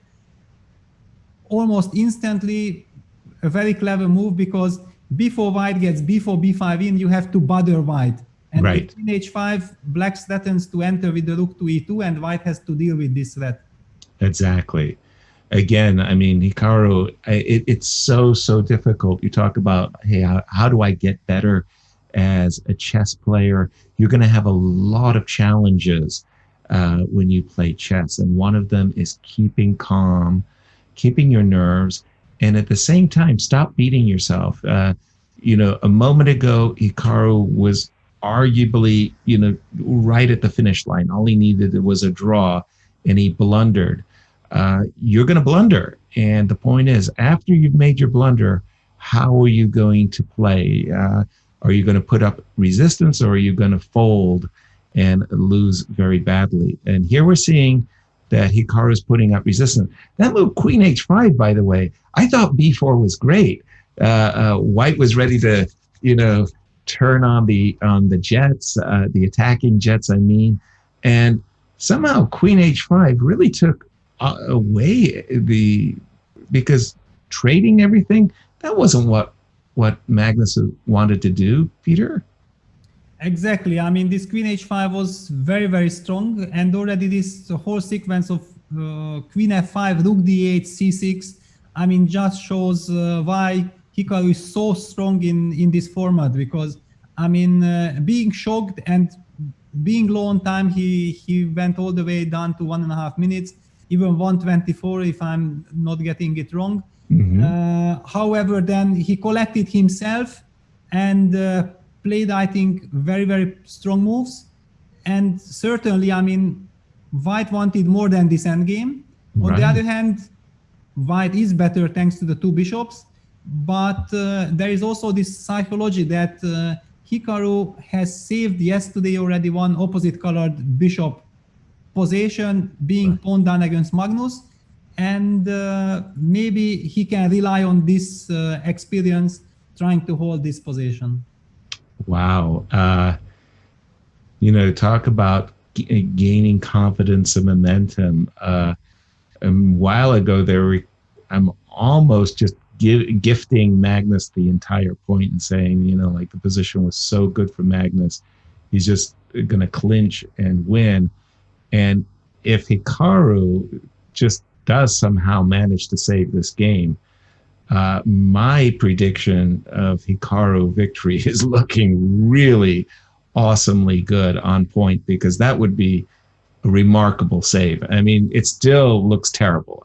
almost instantly. A very clever move, because before white gets b4, b5 in, you have to bother white. And right. With queen h5, black threatens to enter with the rook to e2, and white has to deal with this threat. Exactly. Again, I mean, Hikaru, it's so difficult. You talk about, hey, how do I get better as a chess player? You're going to have a lot of challenges when you play chess. And one of them is keeping calm, keeping your nerves, and at the same time, stop beating yourself. A moment ago, Hikaru was arguably, right at the finish line. All he needed was a draw, and he blundered. You're going to blunder. And the point is, after you've made your blunder, how are you going to play? Are you going to put up resistance, or are you going to fold and lose very badly? And here we're seeing that Hikaru is putting up resistance. That move, queen h5, by the way, I thought b4 was great. White was ready to, turn on the jets, the attacking jets, I mean. And somehow queen h5 really took away because trading everything, that wasn't what Magnus wanted to do, Peter? Exactly. I mean, this queen h5 was very, very strong, and already this whole sequence of queen f5, rook d8, c6, I mean, just shows why Hikaru is so strong in this format, because, I mean, being shocked and being low on time, he went all the way down to 1.5 minutes, even 1:24 if I'm not getting it wrong. Mm-hmm. However, then he collected himself and played, I think, very, very strong moves. And certainly, I mean, white wanted more than this endgame. Right. On the other hand, white is better thanks to the two bishops. But there is also this psychology that Hikaru has saved yesterday already one opposite colored bishop position being pawned down against Magnus, and maybe he can rely on this experience trying to hold this position. Wow. Talk about gaining confidence and momentum. A while ago, I'm almost just gifting Magnus the entire point and saying, like the position was so good for Magnus, he's just going to clinch and win. And if Hikaru just does somehow manage to save this game, my prediction of Hikaru victory is looking really awesomely good on point, because that would be a remarkable save. I mean, it still looks terrible.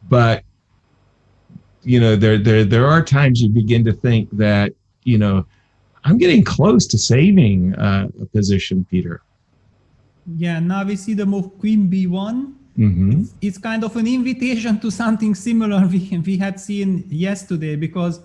But there are times you begin to think that, I'm getting close to saving a position, Peter. Yeah, now we see the move Queen B1. Mm-hmm. It's kind of an invitation to something similar we had seen yesterday, because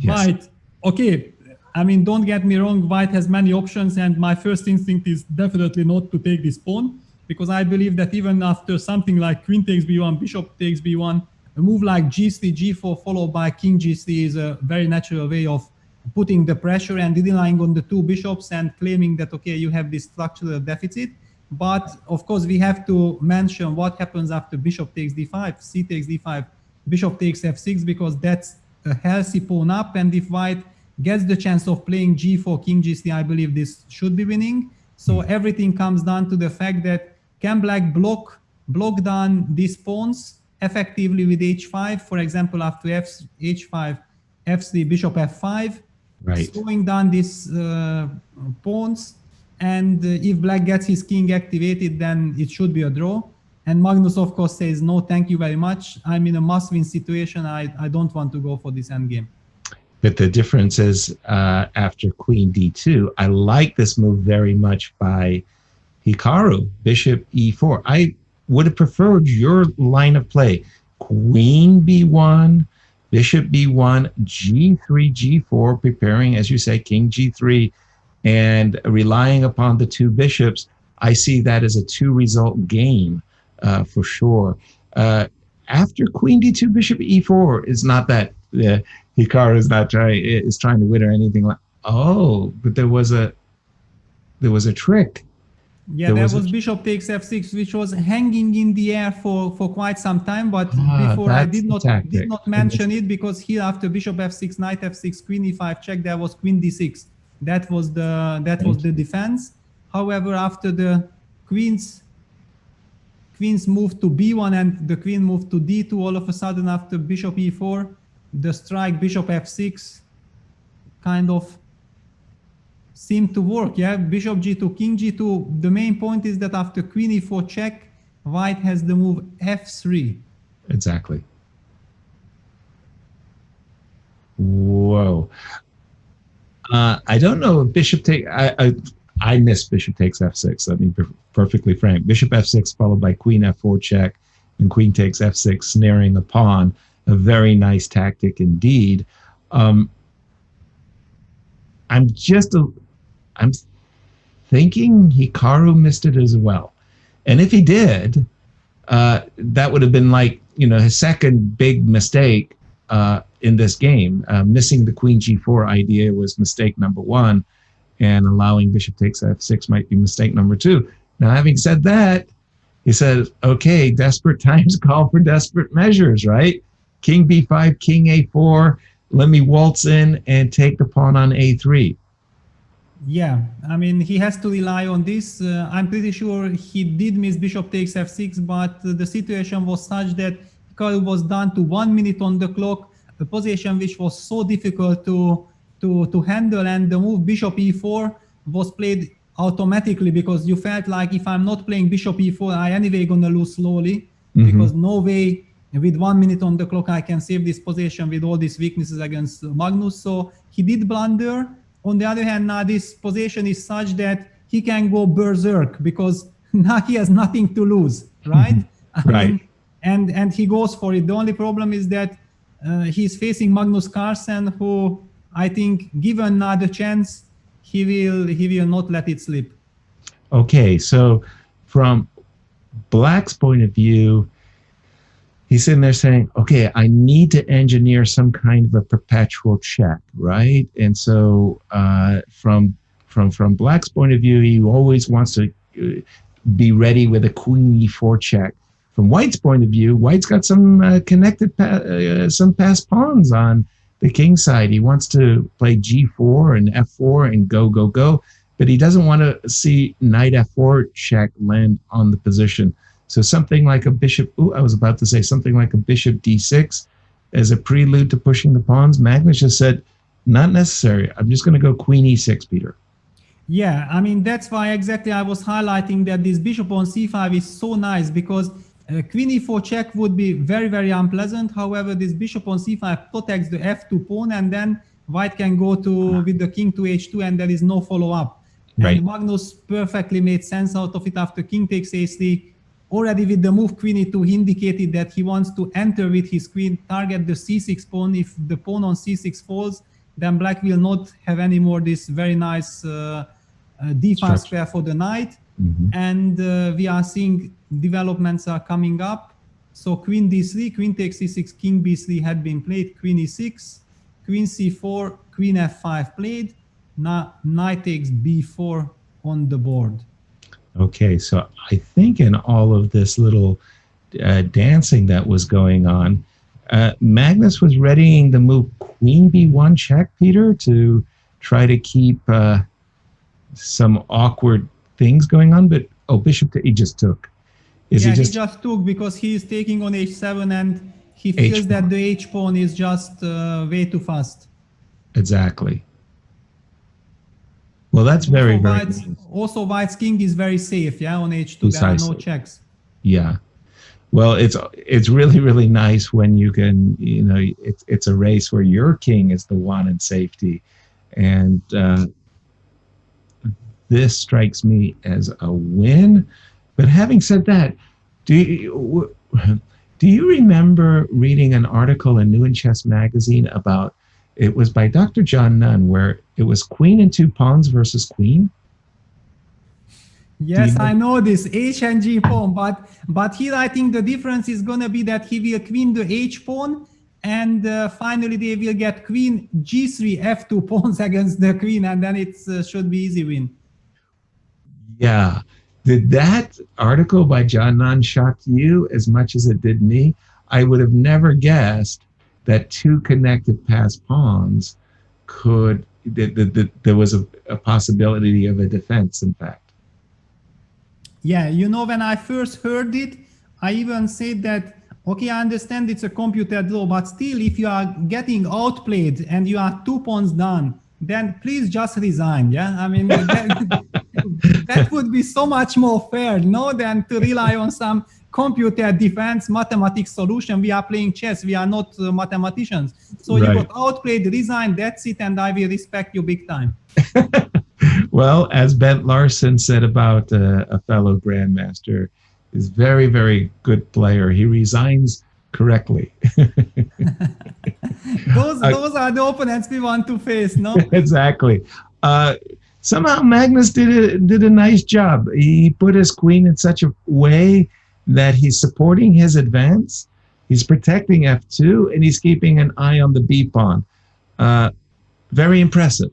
White, okay, don't get me wrong, White has many options, and my first instinct is definitely not to take this pawn, because I believe that even after something like Queen takes B1, Bishop takes B1, a move like G3, G4 followed by King G3 is a very natural way of putting the pressure and relying on the two bishops and claiming that, okay, you have this structural deficit. But of course, we have to mention what happens after bishop takes d5, c takes d5, bishop takes f6, because that's a healthy pawn up. And if White gets the chance of playing g4, king g3, I believe this should be winning. So everything comes down to the fact that can Black block down these pawns effectively with h5, for example, after h5, f3, bishop f5, right, slowing down these pawns. And if Black gets his king activated, then it should be a draw. And Magnus, of course, says, no, thank you very much. I'm in a must-win situation. I don't want to go for this endgame. But the difference is after Queen D2, I like this move very much by Hikaru, Bishop E4. I would have preferred your line of play. Queen B1, Bishop B1, G3, G4, preparing, as you say, King G3, and relying upon the two bishops. I see that as a two-result game for sure. After Queen D2, Bishop E4 is not that Hikaru is trying to win or anything like. Oh, but there was a trick. Yeah, there was bishop takes f6, which was hanging in the air for quite some time. But before I did not mention it, because here after bishop f6, knight f6, queen e5 check, there was queen d6. That was the defense. However, after the queens moved to b1 and the queen moved to d2, all of a sudden after bishop e4, the strike bishop f6 kind of seemed to work. Yeah, bishop g2, king g2. The main point is that after queen e4 check, White has the move f3. Exactly. Whoa. I don't know if bishop take. I miss bishop takes f6. Let me be perfectly frank. Bishop f6 followed by queen f4 check, and queen takes f6, snaring the pawn. A very nice tactic indeed. I'm thinking Hikaru missed it as well, and if he did, that would have been like his second big mistake in this game. Missing the queen g4 idea was mistake number one, and allowing bishop takes f6 might be mistake number two. Now, having said that, he says, okay, desperate times call for desperate measures, right? King b5, king a4, let me waltz in and take the pawn on a3. Yeah, he has to rely on this. I'm pretty sure he did miss bishop takes f6, but the situation was such that Hikaru was down to 1 minute on the clock, a position which was so difficult to handle, and the move bishop e4 was played automatically, because you felt like, if I'm not playing bishop e4, I anyway gonna lose slowly, because no way with 1 minute on the clock I can save this position with all these weaknesses against Magnus. So he did blunder. On the other hand, now this position is such that he can go berserk, because now he has nothing to lose, right? Right. And he goes for it. The only problem is that he's facing Magnus Carlsen, who I think given another chance, he will not let it slip. Okay, so from Black's point of view, he's sitting there saying, okay, I need to engineer some kind of a perpetual check, right? And so from Black's point of view, he always wants to be ready with a queen e4 check. From White's point of view, White's got some some passed pawns on the king side. He wants to play g4 and f4 and go, but he doesn't want to see knight f4 check land on the position. So something like a bishop, I was about to say something like a bishop d6 as a prelude to pushing the pawns. Magnus just said, not necessary. I'm just going to go queen e6, Peter. Yeah, I mean, that's why exactly I was highlighting that this bishop on c5 is so nice, because queen e4 check would be very, very unpleasant. However, this bishop on c5 protects the f2 pawn, and then White can go with the king to h2, and there is no follow-up. Right. And Magnus perfectly made sense out of it after king takes a3. Already with the move queen e2, he indicated that he wants to enter with his queen, target the c6 pawn. If the pawn on c6 falls, then Black will not have anymore this very nice d5 square for the knight. Mm-hmm. And we are seeing developments are coming up. So queen d3, queen takes c6, king b3 had been played, queen e6, queen c4, queen f5 played. Now knight takes b4 on the board. Okay, so I think in all of this little dancing that was going on, Magnus was readying the move queen b1 check, Peter, to try to keep some awkward things going on, but bishop he just took. He just took because he is taking on h7 and he feels that the h pawn is just very too fast. Exactly. Well, that's very nice. Also, White's king is very safe, yeah, on h2. Precisely. There are no checks. Yeah. Well, it's really, really nice when you can, it's a race where your king is the one in safety. And this strikes me as a win. But having said that, do you remember reading an article in New in Chess magazine about, it was by Dr. John Nunn, where it was queen and two pawns versus queen? Yes, I know this h and g pawn, but here I think the difference is going to be that he will queen the h pawn, and finally they will get queen g3 f2 pawns against the queen, and then it should be easy win. Yeah. Did that article by John Nunn shock you as much as it did me? I would have never guessed that two connected passed pawns there was a possibility of a defense, in fact. Yeah, when I first heard it, I even said that, okay, I understand it's a computer draw, but still, if you are getting outplayed and you are 2 pawns down, then please just resign, yeah? I mean, that would be so much more fair, than to rely on some computer defense mathematics solution. We are playing chess, we are not mathematicians. So right. You got outplayed, resign, that's it, and I will respect you big time. Well, as Bent Larsen said about a fellow grandmaster, is very, very good player. He resigns correctly. Those are the opponents we want to face, no? Exactly. Somehow Magnus did a nice job. He put his queen in such a way that he's supporting his advance, he's protecting f2, and he's keeping an eye on the b pawn. Very impressive,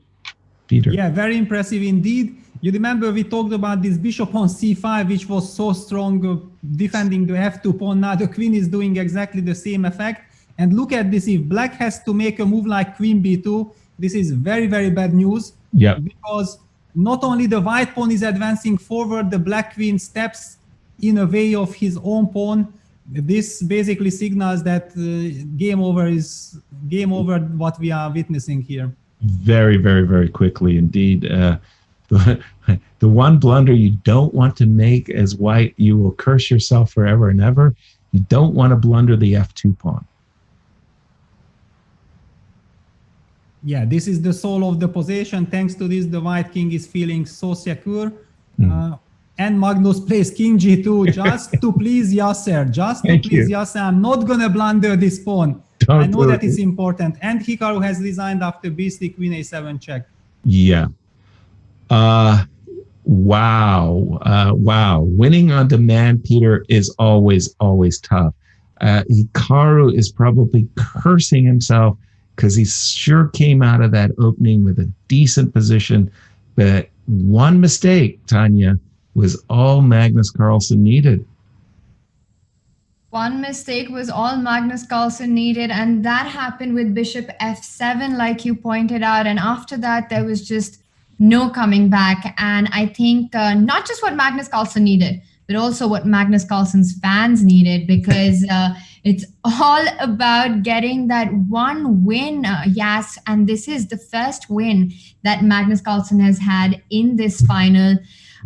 Peter. Yeah, very impressive indeed. You remember we talked about this bishop on c5, which was so strong defending the f2 pawn. Now the queen is doing exactly the same effect. And look at this, if Black has to make a move like queen b2, this is very, very bad news. Yeah. Because not only the white pawn is advancing forward, the black queen steps in a way of his own pawn. This basically signals that game over what we are witnessing here. Very, very, very quickly indeed. The one blunder you don't want to make as White, you will curse yourself forever and ever. You don't want to blunder the f2 pawn. Yeah, this is the soul of the position. Thanks to this, the white king is feeling so secure. and Magnus plays King G2 just to please Yasser. Thank you. Yasser. I'm not gonna blunder this pawn. Don't I know do that it. it's important. And Hikaru has resigned after Beastly Queen A7 check. Yeah. Wow. Wow. Winning on demand, Peter, is always tough. Hikaru is probably cursing himself because he sure came out of that opening with a decent position. But one mistake, Tanya, was all Magnus Carlsen needed. One mistake was all Magnus Carlsen needed, and that happened with Bishop F7, like you pointed out. And after that, there was just no coming back. And I think not just what Magnus Carlsen needed, but also what Magnus Carlsen's fans needed, because it's all about getting that one win, Yas. And this is the first win that Magnus Carlsen has had in this final.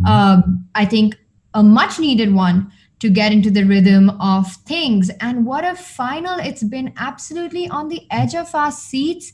I think a much needed one to get into the rhythm of things. And what a final. It's been absolutely on the edge of our seats.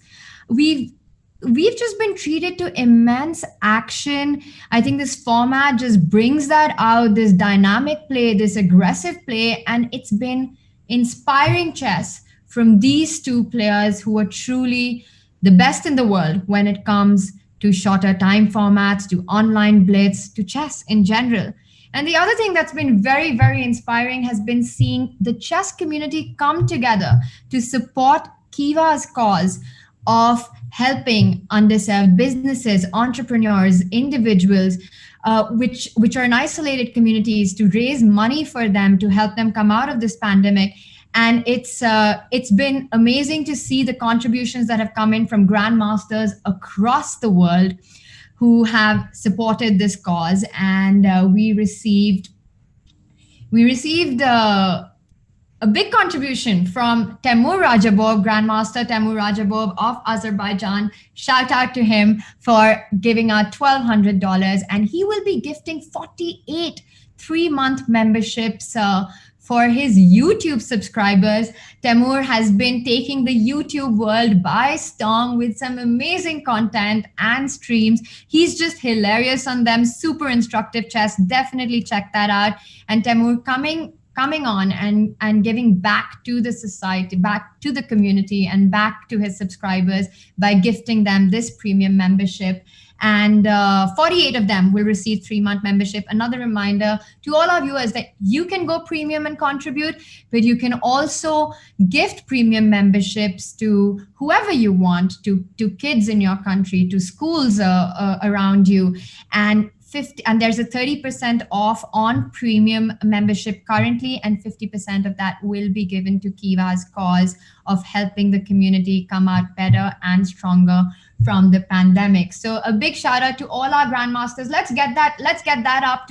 We've just been treated to immense action. I think this format just brings that out, this dynamic play, this aggressive play, and it's been inspiring chess from these two players who are truly the best in the world when it comes to shorter time formats, to online blitz, to chess in general. And the other thing that's been very, very inspiring has been seeing the chess community come together to support Kiva's cause of helping underserved businesses, entrepreneurs, individuals, which are in isolated communities, to raise money for them to help them come out of this pandemic. And it's been amazing to see the contributions that have come in from grandmasters across the world who have supported this cause. And we received a big contribution from Temur Rajabov, Grandmaster Temur Rajabov of Azerbaijan. Shout out to him for giving out $1,200, and he will be gifting 48 3-month memberships for his YouTube subscribers. Temur has been taking the YouTube world by storm with some amazing content and streams. He's just hilarious on them, super instructive chess. Definitely check that out. And Temur coming on and giving back to the society, back to the community, and back to his subscribers by gifting them this premium membership. And 48 of them will receive 3-month membership. Another reminder to all our viewers that you can go premium and contribute, but you can also gift premium memberships to whoever you want, to kids in your country, to schools around you. And there's a 30% off on premium membership currently, and 50% of that will be given to Kiva's cause of helping the community come out better and stronger from the pandemic. So a big shout out to all our grandmasters. Let's get that up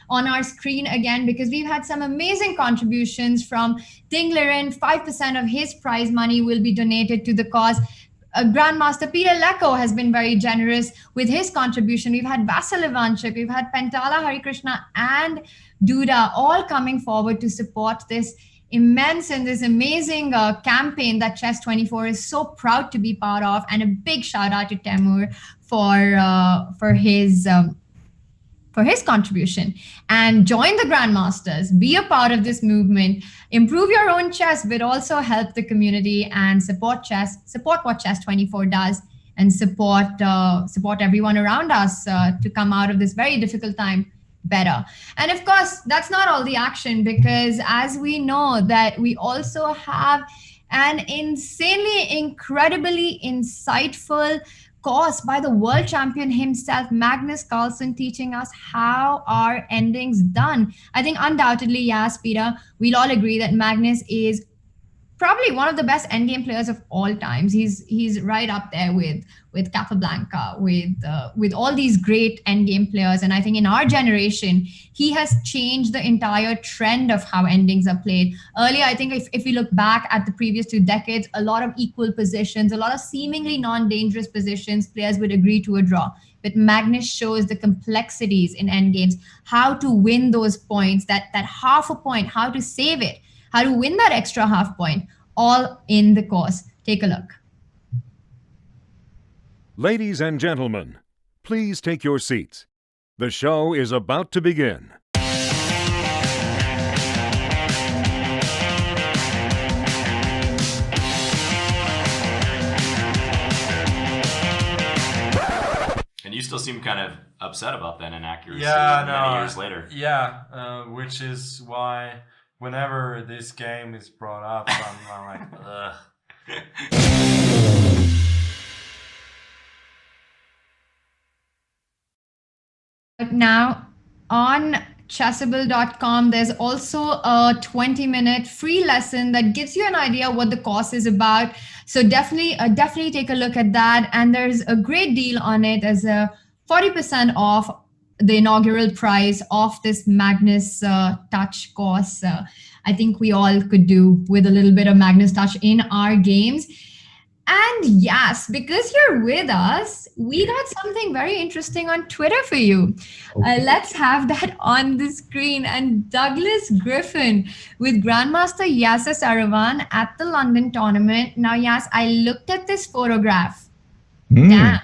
on our screen again, because we've had some amazing contributions from Ding Liren. 5% of his prize money will be donated to the cause. Grandmaster Peter Lecco has been very generous with his contribution. We've had Vasil Ivanchik, we've had Pentala Harikrishna and Duda all coming forward to support this immense and this amazing campaign that Chess24 is so proud to be part of. And a big shout out to Temur for his contribution. And join the grandmasters, be a part of this movement, improve your own chess, but also help the community and support what Chess24 does, and support everyone around us to come out of this very difficult time better. And of course, that's not all the action, because as we know that we also have an insanely, incredibly insightful course by the world champion himself, Magnus Carlsen, teaching us how are endings done. I think undoubtedly, yes, Peter, we'll all agree that Magnus is probably one of the best endgame players of all times. He's right up there with Capablanca, with all these great endgame players. And I think in our generation, he has changed the entire trend of how endings are played. Earlier, I think if we look back at the previous 2 decades, a lot of equal positions, a lot of seemingly non-dangerous positions, players would agree to a draw. But Magnus shows the complexities in endgames, how to win those points, that half a point, how to save it, how to win that extra half point, all in the course. Take a look. Ladies and gentlemen, please take your seats. The show is about to begin. And you still seem kind of upset about that inaccuracy Yeah, many years later. Yeah, which is why whenever this game is brought up, I'm like, ugh. But now on chessable.com, there's also a 20-minute free lesson that gives you an idea what the course is about. So definitely take a look at that. And there's a great deal on it as a 40% off the inaugural price of this Magnus Touch course. I think we all could do with a little bit of Magnus Touch in our games. And yes, because you're with us, we got something very interesting on Twitter for you. Okay. Let's have that on the screen. And Douglas Griffin with Grandmaster Yasser Saravan at the London tournament. Now, Yas, I looked at this photograph. Damn.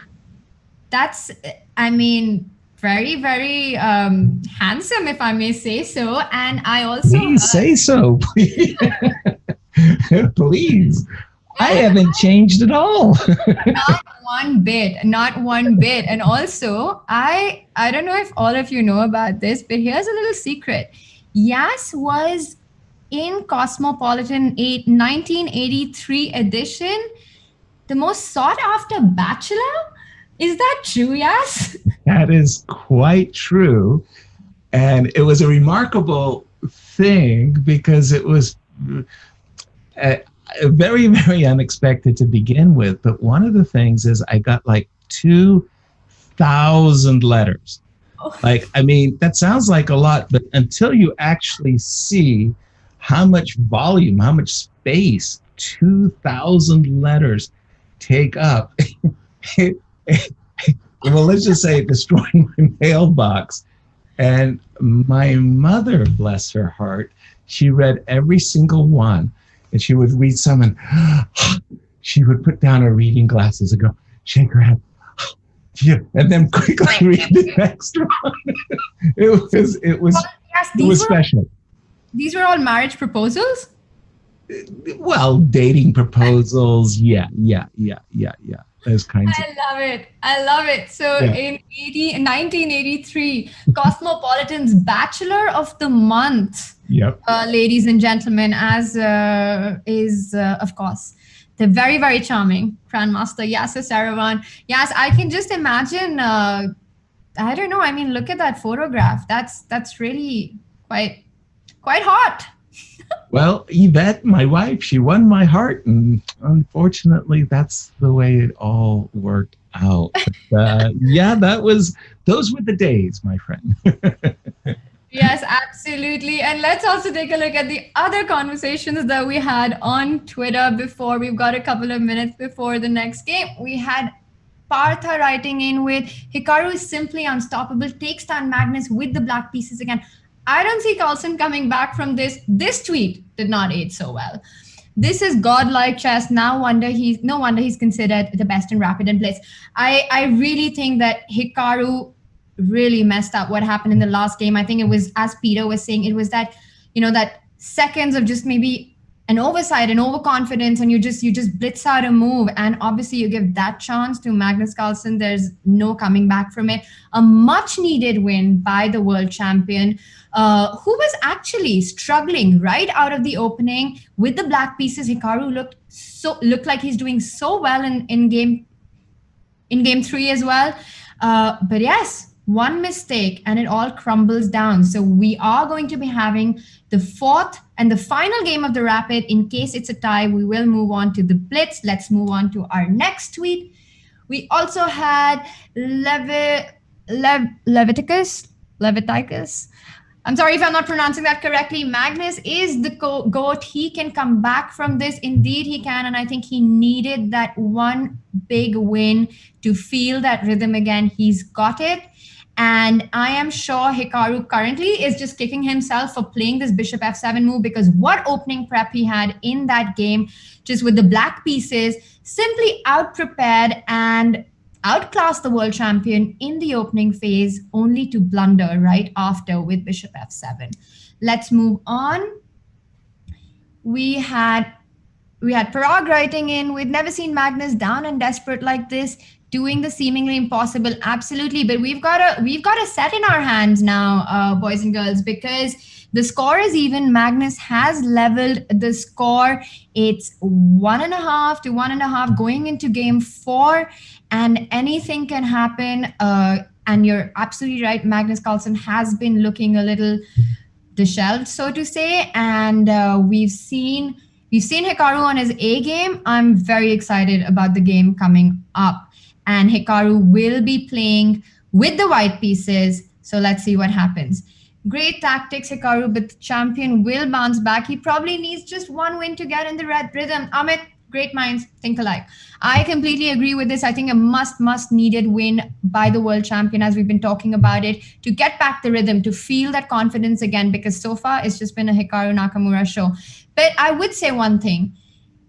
That's, I mean, very, very handsome, if I may say so. And I also Please say so. Please. Please. I haven't changed at all. Not one bit. And also, I don't know if all of you know about this, but here's a little secret. Yas was in Cosmopolitan 1983 edition, the most sought after bachelor. Is that true, Yas? That is quite true. And it was a remarkable thing because it was very, very unexpected to begin with. But one of the things is I got like 2,000 letters. Like, I mean, that sounds like a lot, but until you actually see how much volume, how much space 2,000 letters take up, well, let's just say it destroyed my mailbox. And my mother, bless her heart, she read every single one. And she would read some and she would put down her reading glasses and go, shake her head. Yeah, and then quickly read the next one. It was special. These were all marriage proposals? Well, dating proposals. Yeah. Those kinds of. I love it. So Yeah. in 1983, Cosmopolitan's Bachelor of the Month. Yep. Ladies and gentlemen, as is, of course, the very, very charming Grandmaster Yasser Saravan. Yes, I can just imagine, I don't know, I mean, look at that photograph. That's really quite hot. Well, Yvette, my wife, she won my heart, and unfortunately, that's the way it all worked out. But, yeah, those were the days, my friend. Yes, absolutely. And let's also take a look at the other conversations that we had on Twitter before. We've got a couple of minutes before the next game. We had Partha writing in with, Hikaru is simply unstoppable, takes down Magnus with the black pieces again. I don't see Carlsen coming back from this. This tweet did not age so well. This is godlike chess. No wonder he's considered the best in rapid and blitz. I really think that Hikaru really messed up what happened in the last game. I think it was, as Peter was saying, it was that, that seconds of just maybe an oversight and overconfidence, and you just blitz out a move, and obviously you give that chance to Magnus Carlsen. There's no coming back from it. A much needed win by the world champion, who was actually struggling right out of the opening with the black pieces. Hikaru looked like he's doing so well in game 3 as well. But yes, one mistake and it all crumbles down. So we are going to be having the fourth and the final game of the rapid. In case it's a tie, we will move on to the blitz. Let's move on to our next tweet. We also had Leviticus. I'm sorry if I'm not pronouncing that correctly. Magnus is the GOAT. He can come back from this. Indeed, he can. And I think he needed that one big win to feel that rhythm again. He's got it. And I am sure Hikaru currently is just kicking himself for playing this bishop f7 move, because what opening prep he had in that game, just with the black pieces, simply out-prepared. And outclassed the world champion in the opening phase, only to blunder right after with bishop f7. Let's move on. We had Parag writing in, we've never seen Magnus down and desperate like this, doing the seemingly impossible. Absolutely, but we've got a set in our hands now, boys and girls, because the score is even. Magnus has leveled the score. It's 1.5 to 1.5 going into game 4, and anything can happen. And you're absolutely right. Magnus Carlsen has been looking a little disheveled, so to say, and we've seen Hikaru on his A game. I'm very excited about the game coming up, and Hikaru will be playing with the white pieces. So let's see what happens. Great tactics, Hikaru, but the champion will bounce back. He probably needs just one win to get in the red rhythm. Amit, great minds think alike. I completely agree with this. I think a must needed win by the world champion, as we've been talking about it, to get back the rhythm, to feel that confidence again, because so far it's just been a Hikaru Nakamura show. But I would say one thing,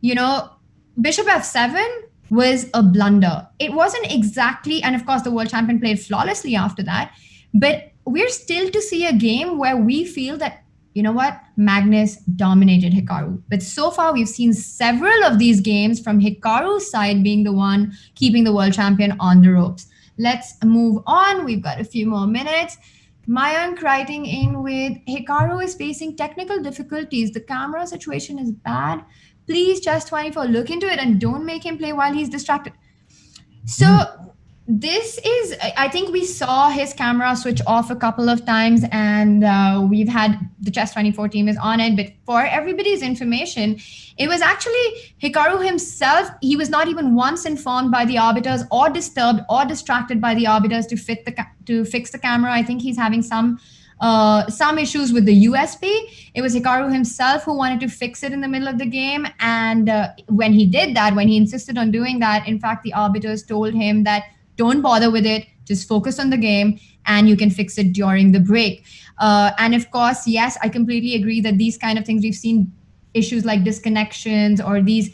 bishop f7 was a blunder. It wasn't exactly, and of course the world champion played flawlessly after that, but we're still to see a game where we feel that, Magnus dominated Hikaru. But so far we've seen several of these games from Hikaru's side being the one keeping the world champion on the ropes. Let's move on. We've got a few more minutes. Mayank writing in with, Hikaru is facing technical difficulties. The camera situation is bad. Please, Chess24, look into it and don't make him play while he's distracted. So this is, I think we saw his camera switch off a couple of times, and we've had the Chess24 team is on it. But for everybody's information, it was actually Hikaru himself. He was not even once informed by the arbiters or disturbed or distracted by the arbiters to fix the camera. I think he's having some issues with the USB. It was Hikaru himself who wanted to fix it in the middle of the game. And when he did that, when he insisted on doing that, in fact, the arbiters told him that don't bother with it, just focus on the game, and you can fix it during the break. And of course, yes, I completely agree that these kind of things, we've seen issues like disconnections or these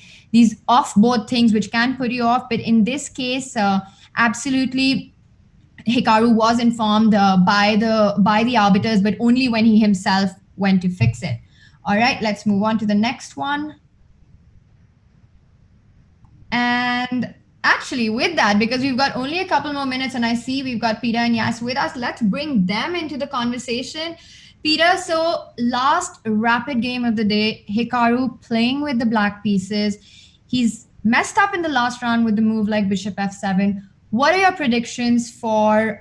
off-board things which can put you off. But in this case, absolutely, Hikaru was informed by the arbiters, but only when he himself went to fix it. All right, let's move on to the next one. And actually, with that, because we've got only a couple more minutes and I see we've got Peter and Yas with us, let's bring them into the conversation. Peter, so last rapid game of the day, Hikaru playing with the black pieces. He's messed up in the last round with the move like bishop f7. What are your predictions for,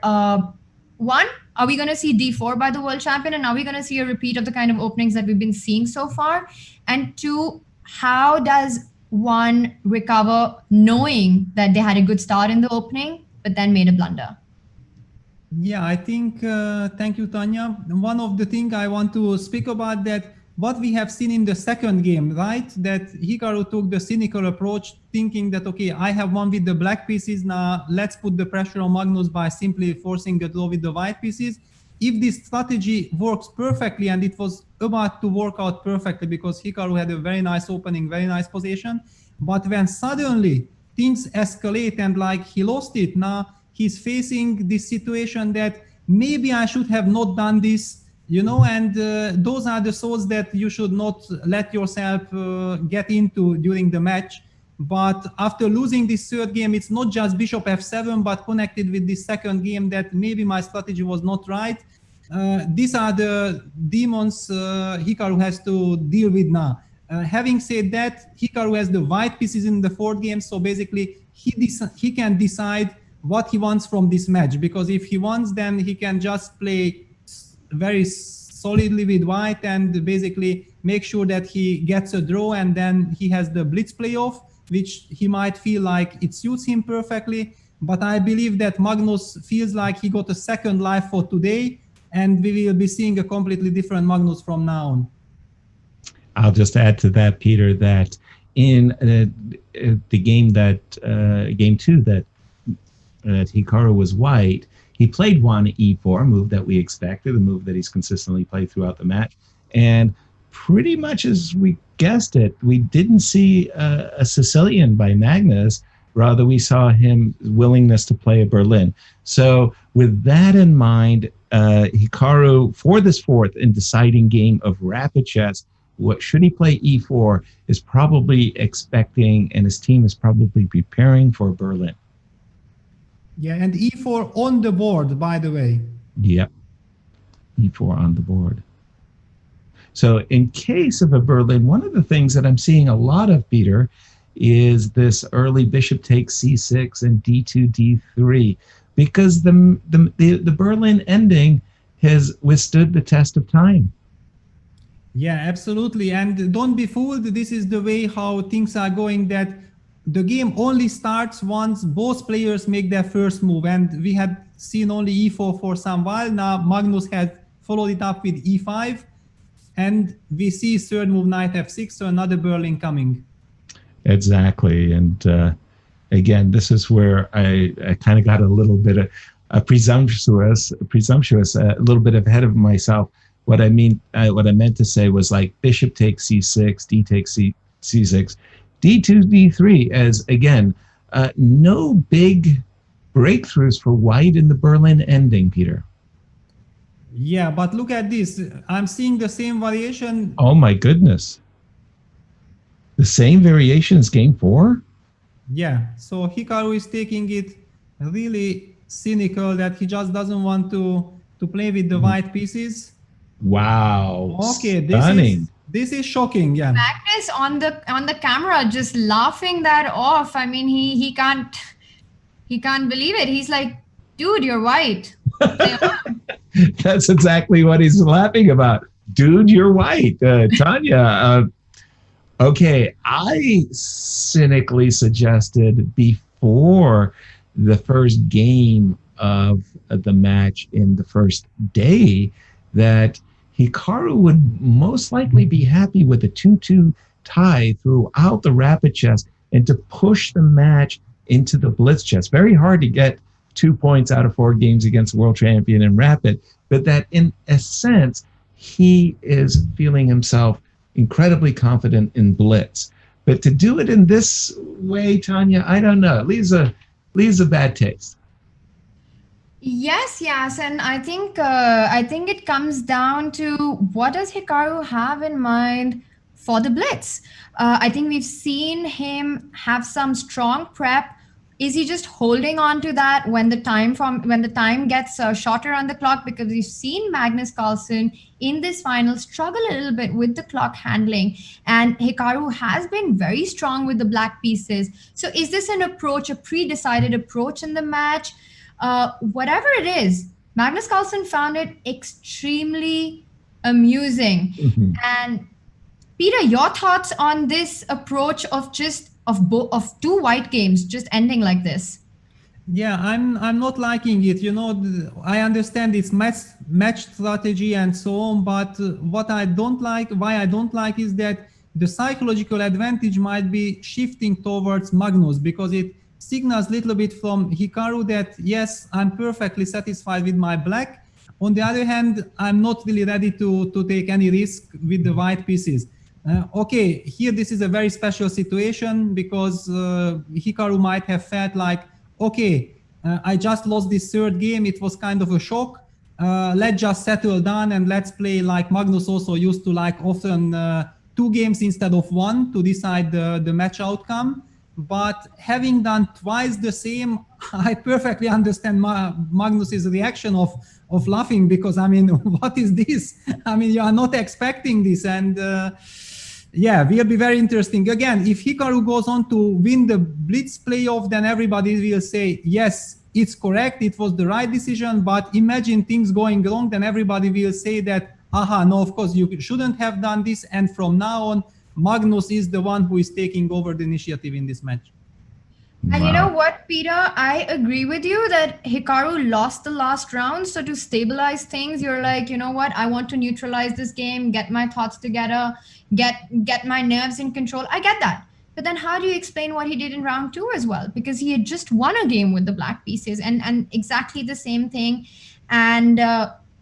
one, are we going to see d4 by the world champion, and are we going to see a repeat of the kind of openings that we've been seeing so far? And two, how does one recover knowing that they had a good start in the opening, but then made a blunder? Yeah, I think, thank you, Tanya. One of the things I want to speak about that what we have seen in the second game, right? That Hikaru took the cynical approach, thinking that, okay, I have won with the black pieces, now let's put the pressure on Magnus by simply forcing the draw with the white pieces. If this strategy works perfectly, and it was about to work out perfectly because Hikaru had a very nice opening, very nice position, but when suddenly things escalate and like he lost it, now he's facing this situation that maybe I should have not done this, and those are the thoughts that you should not let yourself get into during the match. But after losing this third game, it's not just bishop f7, but connected with this second game that maybe my strategy was not right. These are the demons Hikaru has to deal with now. Having said that, Hikaru has the white pieces in the fourth game, so basically he can decide what he wants from this match, because if he wants, then he can just play very solidly with white and basically make sure that he gets a draw, and then he has the blitz playoff, which he might feel like it suits him perfectly. But I believe that Magnus feels like he got a second life for today, and we will be seeing a completely different Magnus from now on. I'll just add to that, Peter, that in the game game two that Hikaru was white, he played one e4, move that we expected, a move that he's consistently played throughout the match. And pretty much as we guessed it, we didn't see a Sicilian by Magnus. Rather, we saw him willingness to play a Berlin. So with that in mind, Hikaru, for this fourth and deciding game of rapid chess, what should he play e4 is probably expecting, and his team is probably preparing for Berlin. Yeah, and e4 on the board, by the way. Yep, e4 on the board. So in case of a Berlin, one of the things that I'm seeing a lot of, Peter, is this early bishop takes c6 and d2, d3, because the Berlin ending has withstood the test of time. Yeah, absolutely. And don't be fooled. This is the way how things are going, that the game only starts once both players make their first move. And we had seen only e4 for some while. Now Magnus had followed it up with e5. And we see third move, knight f6, so another Berlin coming. Exactly. And again, this is where I kind of got a little bit of presumptuous, a little bit ahead of myself. What I meant to say was like bishop takes c6, d takes c6, d2, d3, as again, no big breakthroughs for white in the Berlin ending, Peter. Yeah, but look at this. I'm seeing the same variation. Oh my goodness. The same variation as game 4? Yeah, so Hikaru is taking it really cynical that he just doesn't want to play with the white pieces. Wow. Okay, stunning. This is shocking, yeah. Magnus on the camera just laughing that off. I mean, he can't believe it. He's like, dude, you're white. That's exactly what he's laughing about. Dude, you're white. Tanya, okay, I cynically suggested before the first game of the match in the first day that Hikaru would most likely be happy with a 2-2 tie throughout the rapid chess and to push the match into the blitz chess. Very hard to get 2 points out of 4 games against the world champion in rapid, but that in a sense, he is feeling himself incredibly confident in blitz. But to do it in this way, Tanya, I don't know. It leaves a bad taste. Yes, and I think it comes down to what does Hikaru have in mind for the blitz. I think we've seen him have some strong prep. Is he just holding on to that when the time gets shorter on the clock? Because we've seen Magnus Carlsen in this final struggle a little bit with the clock handling, and Hikaru has been very strong with the black pieces. So is this an approach, a pre-decided approach in the match? Whatever it is, Magnus Carlsen found it extremely amusing. Mm-hmm. And Peter, your thoughts on this approach of two white games just ending like this? Yeah, I'm not liking it. You know, I understand it's match strategy and so on, but why I don't like is that the psychological advantage might be shifting towards Magnus, because it signals a little bit from Hikaru that yes, I'm perfectly satisfied with my black. On the other hand, I'm not really ready to take any risk with the white pieces. Okay, here this is a very special situation because Hikaru might have felt like, okay, I just lost this third game. It was kind of a shock. Let's just settle down and let's play like Magnus also used to like often 2 games instead of 1 to decide the match outcome. But having done twice the same, I perfectly understand Magnus's reaction of laughing, because I mean, what is this? I mean, you are not expecting this, and yeah, will be very interesting. Again, if Hikaru goes on to win the Blitz playoff, then everybody will say, yes, it's correct, it was the right decision. But imagine things going wrong, then everybody will say that, aha, no, of course, you shouldn't have done this. And from now on, Magnus is the one who is taking over the initiative in this match. And you know what, Peter? I agree with you that Hikaru lost the last round. So to stabilize things, you're like, you know what? I want to neutralize this game, get my thoughts together, get my nerves in control. I get that. But then how do you explain what he did in round 2 as well? Because he had just won a game with the black pieces and exactly the same thing. And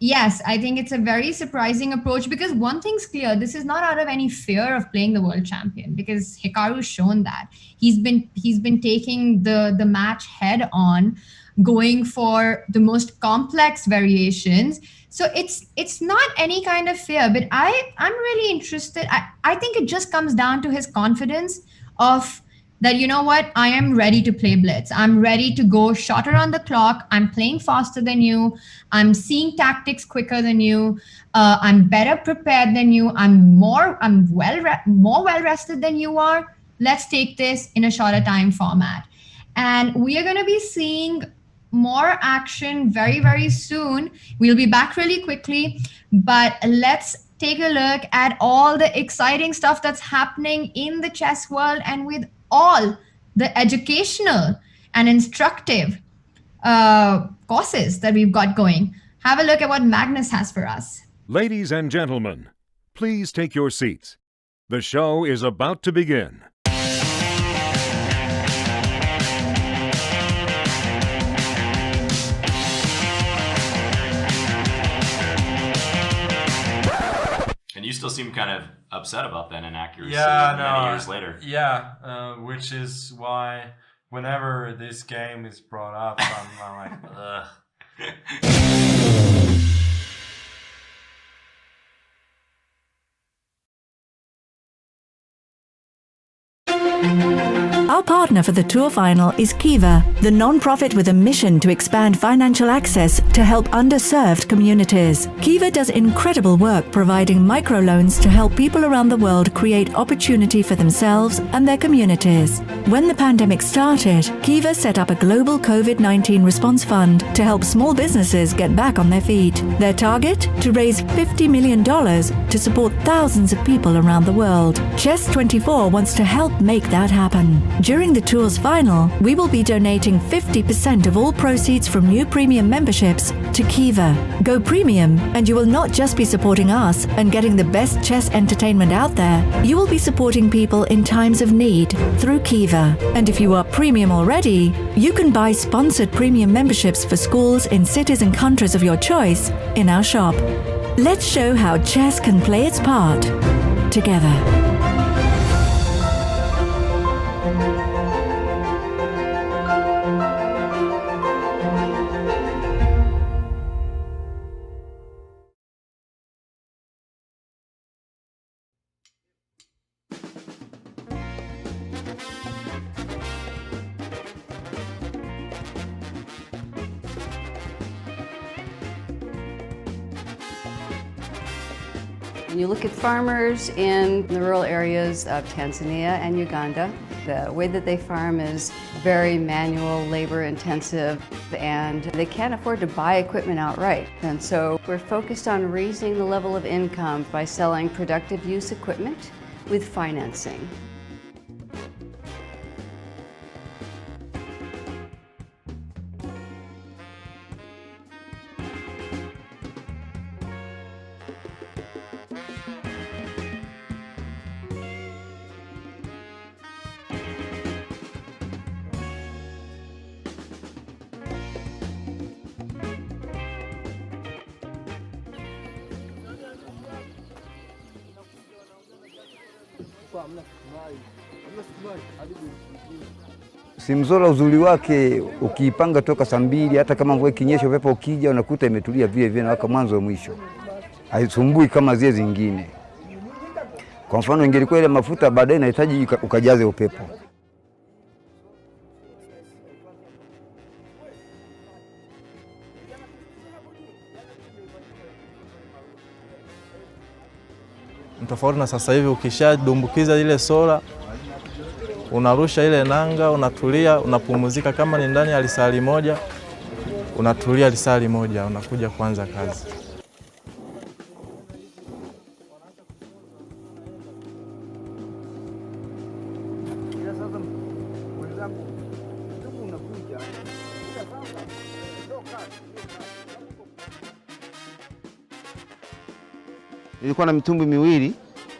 yes, I think it's a very surprising approach because one thing's clear, this is not out of any fear of playing the world champion, because Hikaru's shown that. He's been taking the match head on, going for the most complex variations. So it's not any kind of fear, but I'm really interested. I think it just comes down to his confidence of that, you know what, I am ready to play blitz. I'm ready to go shorter on the clock. I'm playing faster than you. I'm seeing tactics quicker than you. I'm better prepared than you. I'm more well rested than you are. Let's take this in a shorter time format. And we are going to be seeing more action very, very soon. We'll be back really quickly, but let's take a look at all the exciting stuff that's happening in the chess world and with all the educational and instructive courses that we've got going. Have a look at what Magnus has for us. Ladies and gentlemen, please take your seats. The show is about to begin. And you still seem kind of upset about that inaccuracy many years later. Yeah, which is why whenever this game is brought up, I'm like, ugh. Our partner for the Tour Final is Kiva, the non-profit with a mission to expand financial access to help underserved communities. Kiva does incredible work providing microloans to help people around the world create opportunity for themselves and their communities. When the pandemic started, Kiva set up a global COVID-19 response fund to help small businesses get back on their feet. Their target? To raise $50 million to support thousands of people around the world. Chess24 wants to help make that happen. During the tour's final, we will be donating 50% of all proceeds from new premium memberships to Kiva. Go premium, and you will not just be supporting us and getting the best chess entertainment out there, you will be supporting people in times of need through Kiva. And if you are premium already, you can buy sponsored premium memberships for schools in cities and countries of your choice in our shop. Let's show how chess can play its part together. When you look at farmers in the rural areas of Tanzania and Uganda, the way that they farm is very manual, labor intensive, and they can't afford to buy equipment outright. And so we're focused on raising the level of income by selling productive use equipment with financing. Simzola uzuri wake ukiipanga toka saa 2, hata kama mvua ikinyesha upepo ukija unakuta imetulia vile vile na mwanzo wa mwisho. Haisumbui kama zile zingine. Kwa mfano ingelikuwa ile mafuta baadaye inahitaji ukajaze upepo. Tofauti na sasa hivi ukishadumbukiza ile sola unarusha ile nanga, unatulia, unapumzika. Kama ni ndani ya lisali moja, unatulia lisali moja, unakuja kuanza kazi. Nilikuwa na mitumbi miwili.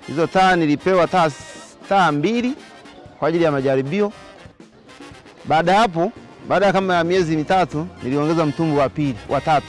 Hizo taa nilipewa taa 2 kwa ajili ya majaribio. Baada hapo, baada kama ya miezi 3 niliongeza mtumbi wa 3.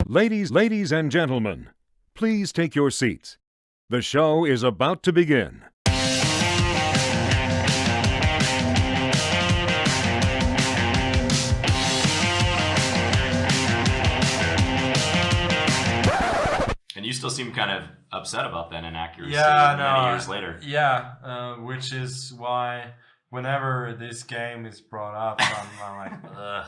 Ladies and gentlemen, please take your seats. The show is about to begin. And you still seem kind of upset about that inaccuracy Yeah, many years later. Yeah, which is why whenever this game is brought up, I'm like, ugh.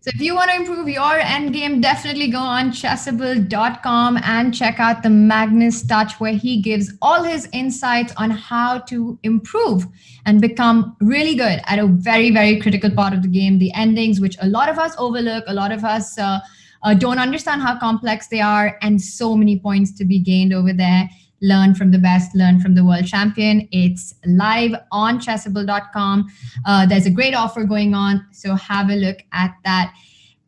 So if you want to improve your endgame, definitely go on chessable.com and check out the Magnus Touch, where he gives all his insights on how to improve and become really good at a very, very critical part of the game, the endings, which a lot of us overlook, a lot of us don't understand how complex they are, and so many points to be gained over there. Learn from the best, learn from the world champion. It's live on chessable.com. There's a great offer going on, so have a look at that.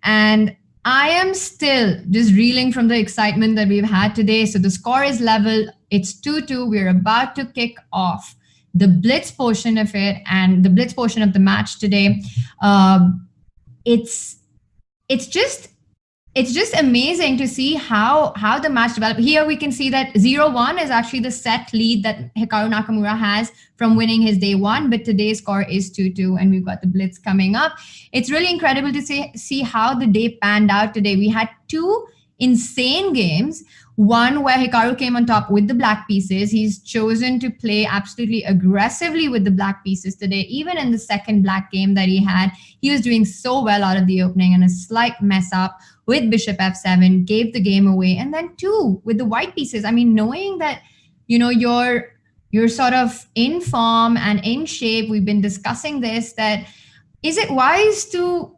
And I am still just reeling from the excitement that we've had today. So the score is level. It's 2-2. We're about to kick off the blitz portion of it, and the blitz portion of the match today. It's just amazing to see how the match developed. Here we can see that 0-1 is actually the set lead that Hikaru Nakamura has from winning his day one, but today's score is 2-2, and we've got the blitz coming up. It's really incredible to see how the day panned out today. We had two insane games. One where Hikaru came on top with the black pieces. He's chosen to play absolutely aggressively with the black pieces today. Even in the second black game that he had, he was doing so well out of the opening, and a slight mess up with bishop f7 gave the game away. And then two with the white pieces. I mean, knowing that, you know, you're sort of in form and in shape. We've been discussing this, that is it wise to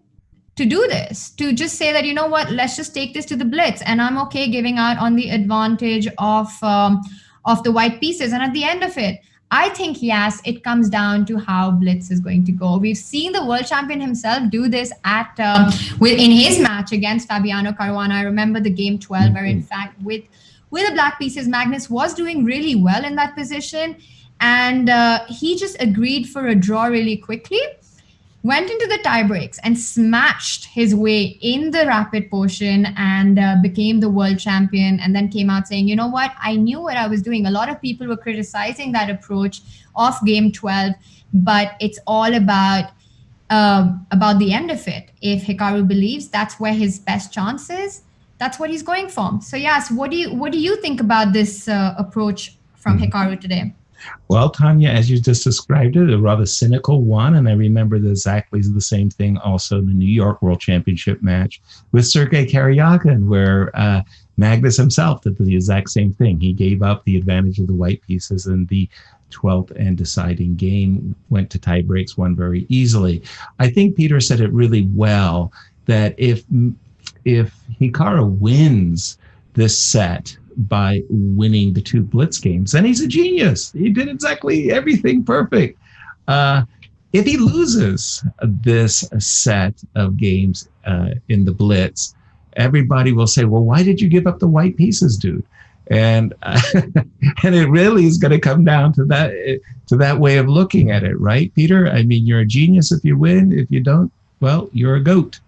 do this, to just say that, you know what, let's just take this to the blitz, and I'm okay giving out on the advantage of the white pieces. And at the end of it, I think, yes, it comes down to how blitz is going to go. We've seen the world champion himself do this in his match against Fabiano Caruana. I remember the game 12, where in fact with the black pieces, Magnus was doing really well in that position, and he just agreed for a draw really quickly. Went into the tie breaks and smashed his way in the rapid portion and became the world champion, and then came out saying, you know what, I knew what I was doing. A lot of people were criticizing that approach of game 12, but it's all about the end of it. If Hikaru believes that's where his best chance is, that's what he's going for. So yes, what do you think about this approach from Hikaru today? Well, Tanya, as you just described it, a rather cynical one, and I remember exactly the same thing also in the New York World Championship match with Sergei Karyakin, where Magnus himself did the exact same thing. He gave up the advantage of the white pieces, and the 12th and deciding game went to tie breaks, won very easily. I think Peter said it really well, that if Hikaru wins this set by winning the two blitz games, then he's a genius. He did exactly everything perfect. If he loses this set of games in the blitz, everybody will say, well, why did you give up the white pieces, dude? And and it really is going to come down to that way of looking at it, right, Peter? I mean, you're a genius if you win. If you don't, well, you're a goat.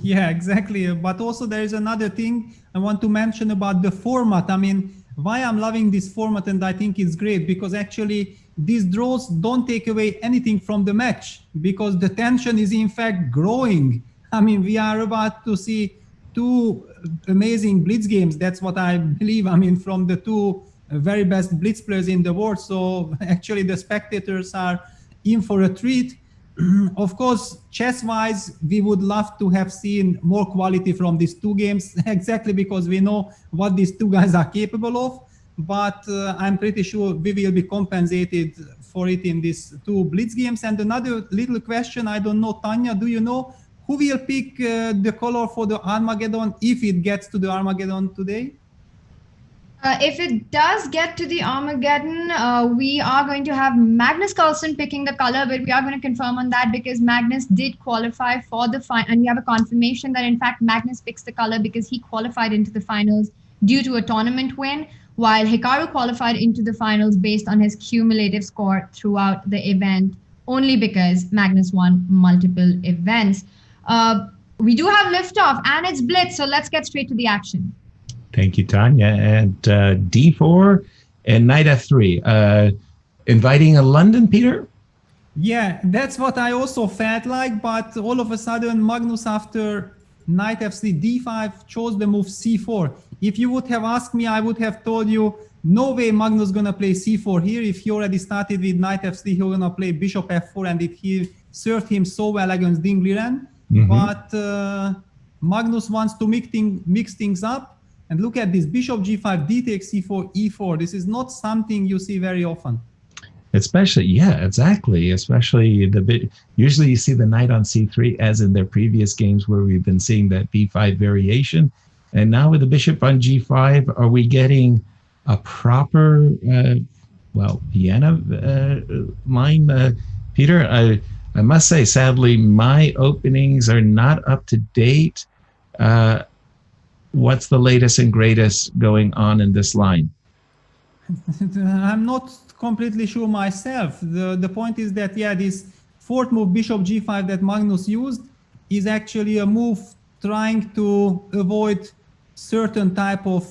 Yeah, exactly. But also there is another thing I want to mention about the format. I mean, why I'm loving this format, and I think it's great, because actually these draws don't take away anything from the match, because the tension is in fact growing. I mean, we are about to see two amazing blitz games. That's what I believe. I mean, from the two very best blitz players in the world. So actually the spectators are in for a treat. Of course, chess-wise, we would love to have seen more quality from these two games, exactly because we know what these two guys are capable of. But I'm pretty sure we will be compensated for it in these two blitz games. And another little question, I don't know, Tanya, do you know who will pick the color for the Armageddon if it gets to the Armageddon today? If it does get to the Armageddon, we are going to have Magnus Carlsen picking the color, but we are going to confirm on that because Magnus did qualify for the final, and we have a confirmation that in fact Magnus picks the color because he qualified into the finals due to a tournament win. while Hikaru qualified into the finals based on his cumulative score throughout the event, only because Magnus won multiple events. We do have liftoff and it's blitz, so let's get straight to the action. Thank you, Tanya. And D4 and knight F3. Inviting a London, Peter? Yeah, that's what I also felt like, but all of a sudden Magnus, after knight f3 d5, chose the move c4. If you would have asked me, I would have told you no way Magnus gonna play c4 here. If he already started with knight f3, he's gonna play bishop f4, and he served him so well against Ding Liren. But Magnus wants to mix things up, and look at this: bishop g5, d takes c4, e4. This is not something you see very often. Especially, yeah, exactly. Especially usually you see the knight on c3, as in their previous games where we've been seeing that b5 variation. And now with the bishop on g5, are we getting a proper, Vienna line? Peter, I must say, sadly, my openings are not up to date. What's the latest and greatest going on in this line? I'm not completely sure myself. The point is that, yeah, this fourth move, bishop g5, that Magnus used is actually a move trying to avoid certain type of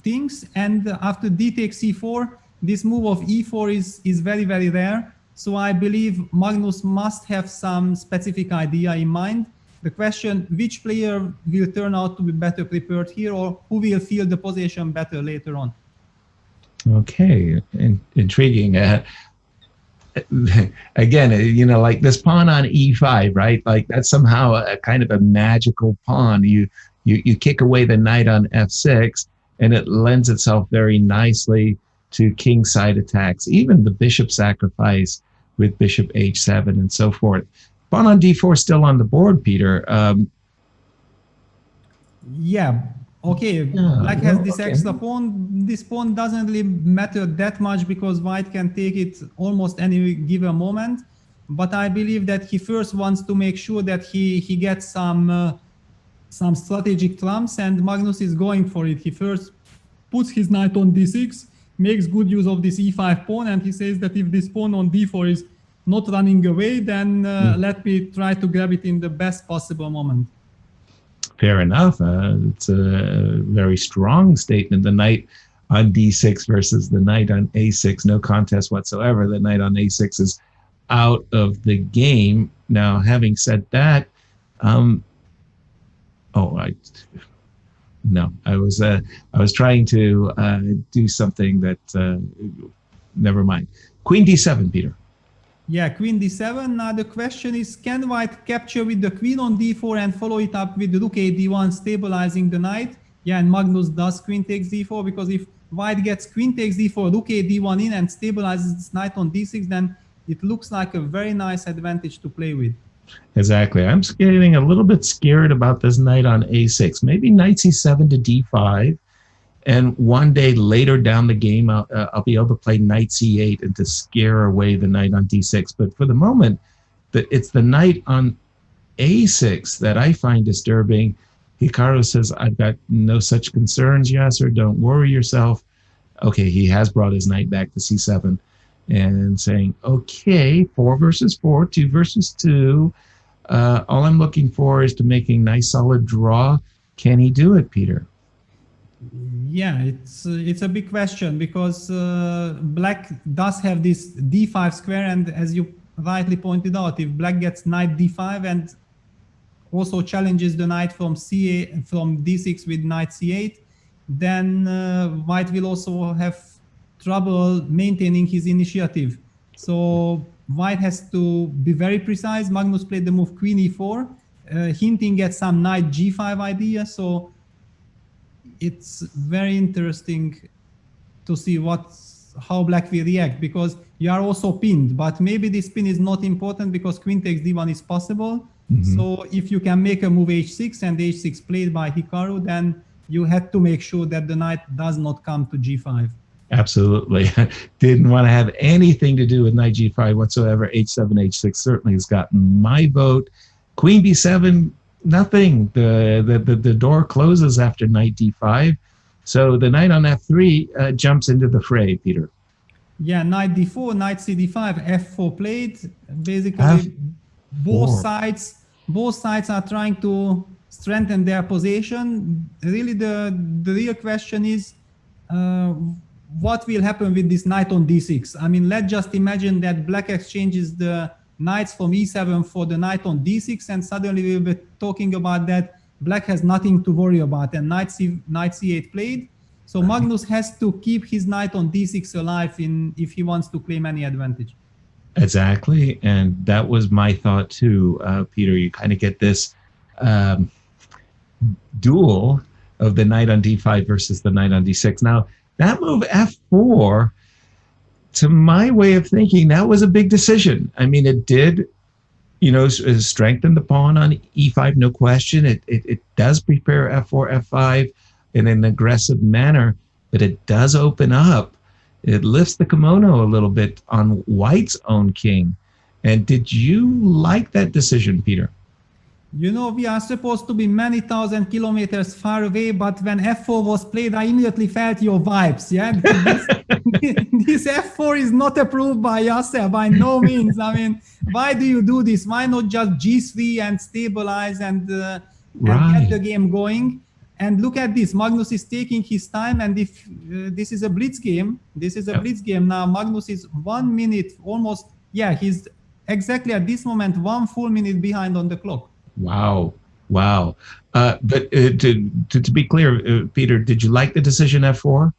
things. And after d takes c4, this move of e4 is very, very rare. So I believe Magnus must have some specific idea in mind. The question, which player will turn out to be better prepared here, or who will feel the position better later on? Okay, intriguing. Again, like this pawn on e5, right? Like that's somehow a kind of a magical pawn. You kick away the knight on f6, and it lends itself very nicely to kingside attacks. Even the bishop sacrifice with bishop h7 and so forth. Pawn on d4 still on the board, Peter. Yeah. Okay, black has this extra pawn. This pawn doesn't really matter that much because white can take it almost any given moment. But I believe that he first wants to make sure that he gets some strategic trumps, and Magnus is going for it. He first puts his knight on d6, makes good use of this e5 pawn, and he says that if this pawn on d4 is not running away, then let me try to grab it in the best possible moment. Fair enough. It's a very strong statement. The knight on d6 versus the knight on a6, no contest whatsoever. The knight on a6 is out of the game. Now, having said that, I was trying to do something that, never mind. Queen d7, Peter. Yeah, queen d7. Now the question is, can white capture with the queen on d4 and follow it up with rook a d1, stabilizing the knight? Yeah, and Magnus does queen takes d4, because if white gets queen takes d4, rook a d1 in and stabilizes its knight on d6, then it looks like a very nice advantage to play with. Exactly. I'm getting a little bit scared about this knight on a6. Maybe knight c7 to d5. And one day later down the game, I'll be able to play knight c8 and to scare away the knight on d6. But for the moment, it's the knight on a6 that I find disturbing. Hikaru says, I've got no such concerns, Yasser. Don't worry yourself. Okay, he has brought his knight back to c7 and saying, okay, 4 versus 4, 2 versus 2. All I'm looking for is to make a nice solid draw. Can he do it, Peter? Yeah, it's a big question, because black does have this d5 square, and as you rightly pointed out, if black gets knight d5 and also challenges the knight from d6 with knight c8, then white will also have trouble maintaining his initiative. So white has to be very precise. Magnus played the move queen e4, hinting at some knight g5 idea. So it's very interesting to see how black will react, because you are also pinned, but maybe this pin is not important because queen takes d1 is possible. So if you can make a move h6 and h6 played by Hikaru, then you had to make sure that the knight does not come to g5. Absolutely. Didn't want to have anything to do with knight g5 whatsoever. h7, h6 certainly has gotten my vote. Queen b7, nothing. The door closes after knight d5. So the knight on f3 jumps into the fray, Peter. Yeah, knight d4, knight cd5, f4 played. Basically, both sides are trying to strengthen their position. Really, the real question is what will happen with this knight on d6. I mean, let's just imagine that black exchanges the knights from e7 for the knight on d6, and suddenly we'll be talking about that black has nothing to worry about, and knight c8 played. So Magnus has to keep his knight on d6 alive if he wants to claim any advantage. Exactly, and that was my thought too, Peter. You kind of get this duel of the knight on d5 versus the knight on d6. Now, that move f4, to my way of thinking, that was a big decision. I mean, it did, strengthen the pawn on e5, no question. It does prepare f4, f5 in an aggressive manner, but it does open up. It lifts the kimono a little bit on white's own king. And did you like that decision, Peter? We are supposed to be many thousand kilometers far away, but when f4 was played, I immediately felt your vibes. Yeah, this f4 is not approved by Yasser by no means. I mean, why do you do this? Why not just g3 and stabilize and get the game going? And look at this. Magnus is taking his time, and if this is a blitz game, now. Magnus is 1 minute almost. Yeah, he's exactly at this moment 1 full minute behind on the clock. Wow. But to be clear, Peter, did you like the decision f4?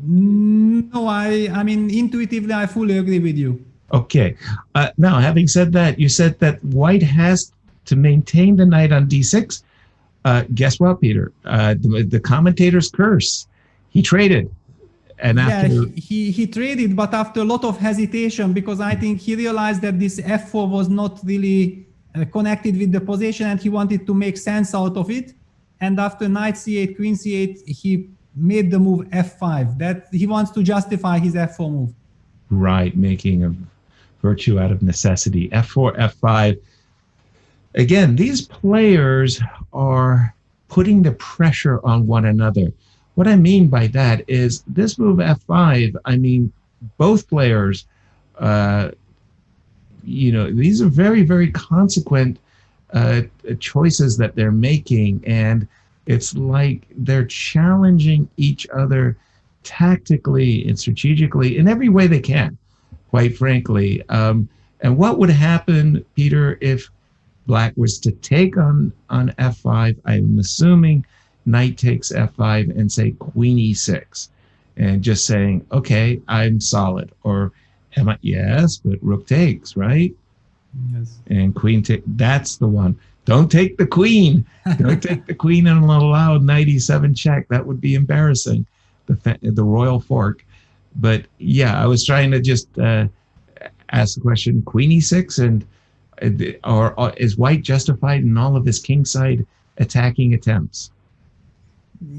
No, I mean, intuitively, I fully agree with you. Okay. Now, having said that, you said that white has to maintain the knight on d6. Guess what, Peter? The commentator's curse. He traded. And he traded, but after a lot of hesitation, because I think he realized that this f4 was not really connected with the position, and he wanted to make sense out of it. And after knight c8, queen c8, he made the move f5. That he wants to justify his f4 move. Right, making a virtue out of necessity. f4, f5. Again, these players are putting the pressure on one another. What I mean by that is this move f5, I mean, both players, these are very, very consequent choices that they're making. And it's like they're challenging each other tactically and strategically in every way they can, quite frankly. And what would happen, Peter, if black was to take on f5? I'm assuming knight takes f5 and say queen e6, and just saying, okay, I'm solid. Or am I? Yes, but rook takes, right? Yes. And queen take. That's the one. Don't take the queen. Don't take the queen and allow knight e7 check. That would be embarrassing. The royal fork. But yeah, I was trying to just ask the question: queen e6, and or is white justified in all of his kingside attacking attempts?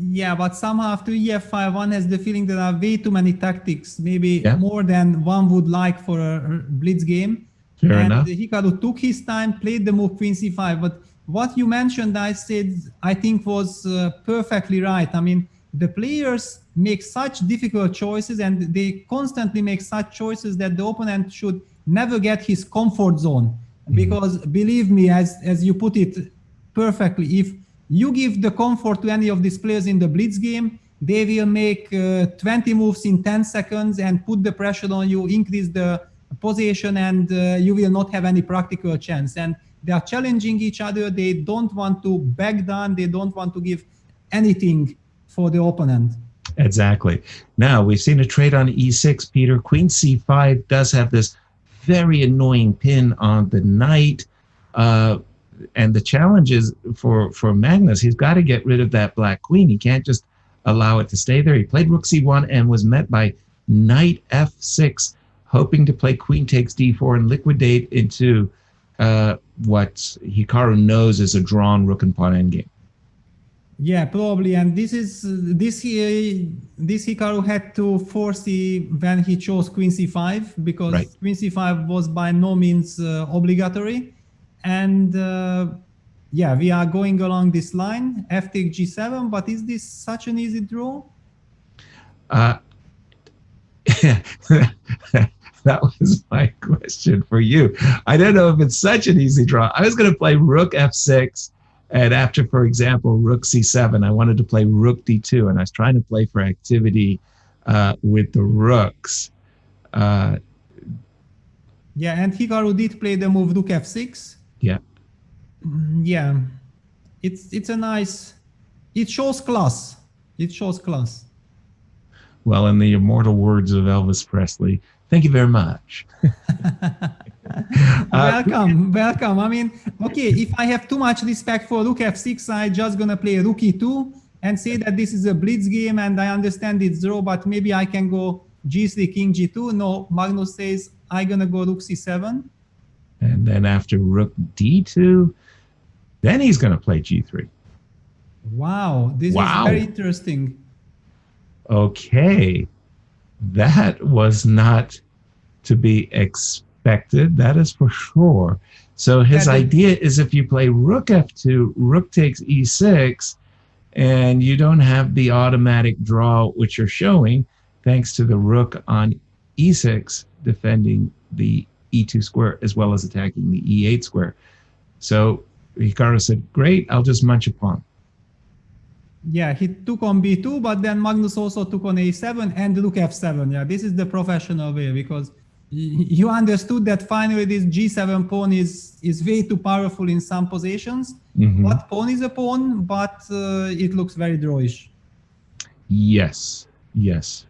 Yeah, but somehow after ef5, one has the feeling there are way too many tactics, maybe more than one would like for a blitz game. Fair enough. Hikaru took his time, played the move queen c5. But what you mentioned, I think was perfectly right. I mean, the players make such difficult choices, and they constantly make such choices that the opponent should never get his comfort zone. Because believe me, as you put it perfectly, if you give the comfort to any of these players in the blitz game, they will make 20 moves in 10 seconds and put the pressure on you, increase the position, and you will not have any practical chance. And they are challenging each other. They don't want to back down. They don't want to give anything for the opponent. Exactly. Now, we've seen a trade on e6, Peter. Queen c5 does have this very annoying pin on the knight. And the challenge is for Magnus, he's got to get rid of that black queen. He can't just allow it to stay there. He played rook c1 and was met by knight f6, hoping to play queen takes d4 and liquidate into what Hikaru knows is a drawn rook and pawn endgame. Yeah, probably. And this Hikaru had to foresee when he chose queen c5, because queen c5 was by no means obligatory. And we are going along this line, f take g7, but is this such an easy draw? Uh, that was my question for you. I don't know if it's such an easy draw. I was going to play rook f6, and after, for example, rook c7, I wanted to play rook d2, and I was trying to play for activity with the rooks. Yeah, and Hikaru did play the move rook f6. Yeah. Yeah, it's a nice. It shows class. It shows class. Well, in the immortal words of Elvis Presley, thank you very much. Welcome. I mean, okay, if I have too much respect for rook f6, I just gonna play rook e2 and say that this is a blitz game, and I understand it's draw, but maybe I can go g3, king g2. No, Magnus says I'm gonna go rook c7. And then after rook d2, then he's going to play g3. Wow, this is very interesting. Okay, that was not to be expected. That is for sure. So his idea is if you play rook f2, rook takes e6, and you don't have the automatic draw which you're showing, thanks to the rook on e6 defending the e2 square as well as attacking the e8 square. So Hikaru said, great, I'll just munch a pawn. Yeah, he took on b2, but then Magnus also took on a7 and rook f7. Yeah, this is the professional way, because you understood that finally this g7 pawn is way too powerful in some positions. But pawn is a pawn, but it looks very drawish. Yes, yes.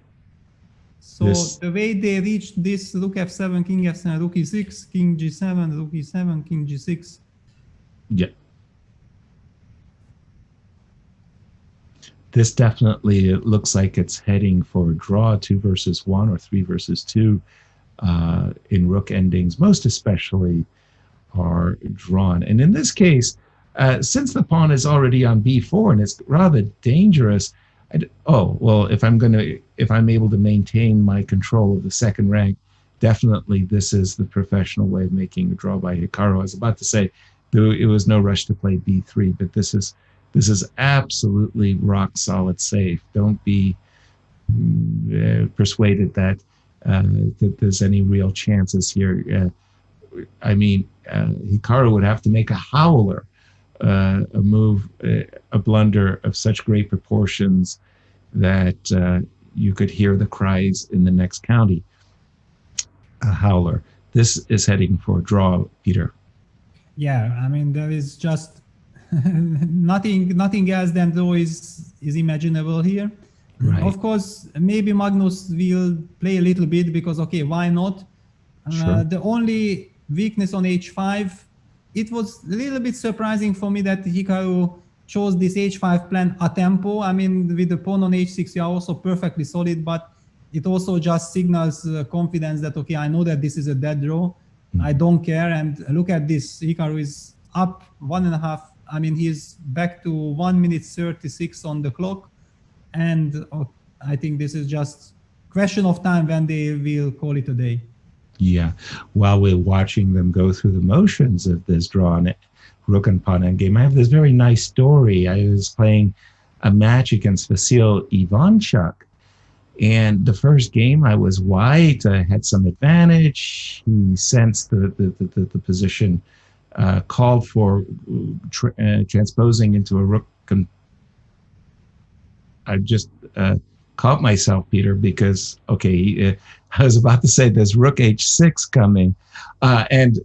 So the way they reached this rook f7, king f7, rook e6, king g7, rook e7, king g6. Yeah. This definitely, it looks like it's heading for a draw, 2 versus 1 or 3 versus 2 in rook endings, most especially are drawn. And in this case, since the pawn is already on b4 and it's rather dangerous, if I'm able to maintain my control of the second rank, definitely this is the professional way of making a draw by Hikaru. I was about to say it was no rush to play b3, but this is absolutely rock solid safe. Don't be persuaded that there's any real chances here. I mean, Hikaru would have to make a howler, a move, a blunder of such great proportions that you could hear the cries in the next county. A howler. This is heading for a draw, Peter. Yeah, I mean, there is just nothing else than draw is imaginable here. Right. Of course, maybe Magnus will play a little bit because, okay, why not? Sure. The only weakness on h5, it was a little bit surprising for me that Hikaru chose this h5 plan a tempo. I mean, with the pawn on h6, you are also perfectly solid, but it also just signals confidence that, okay, I know that this is a dead draw. I don't care. And look at this. Hikaru is up 1.5. I mean, he's back to 1 minute 36 on the clock. And I think this is just question of time when they will call it a day. Yeah. While we're watching them go through the motions of this draw on rook and pawn endgame, I have this very nice story. I was playing a match against Vasil Ivanchuk. And the first game I was white, I had some advantage. He sensed the position called for transposing into a rook. I just caught myself, Peter, because, okay, I was about to say there's rook h6 coming. And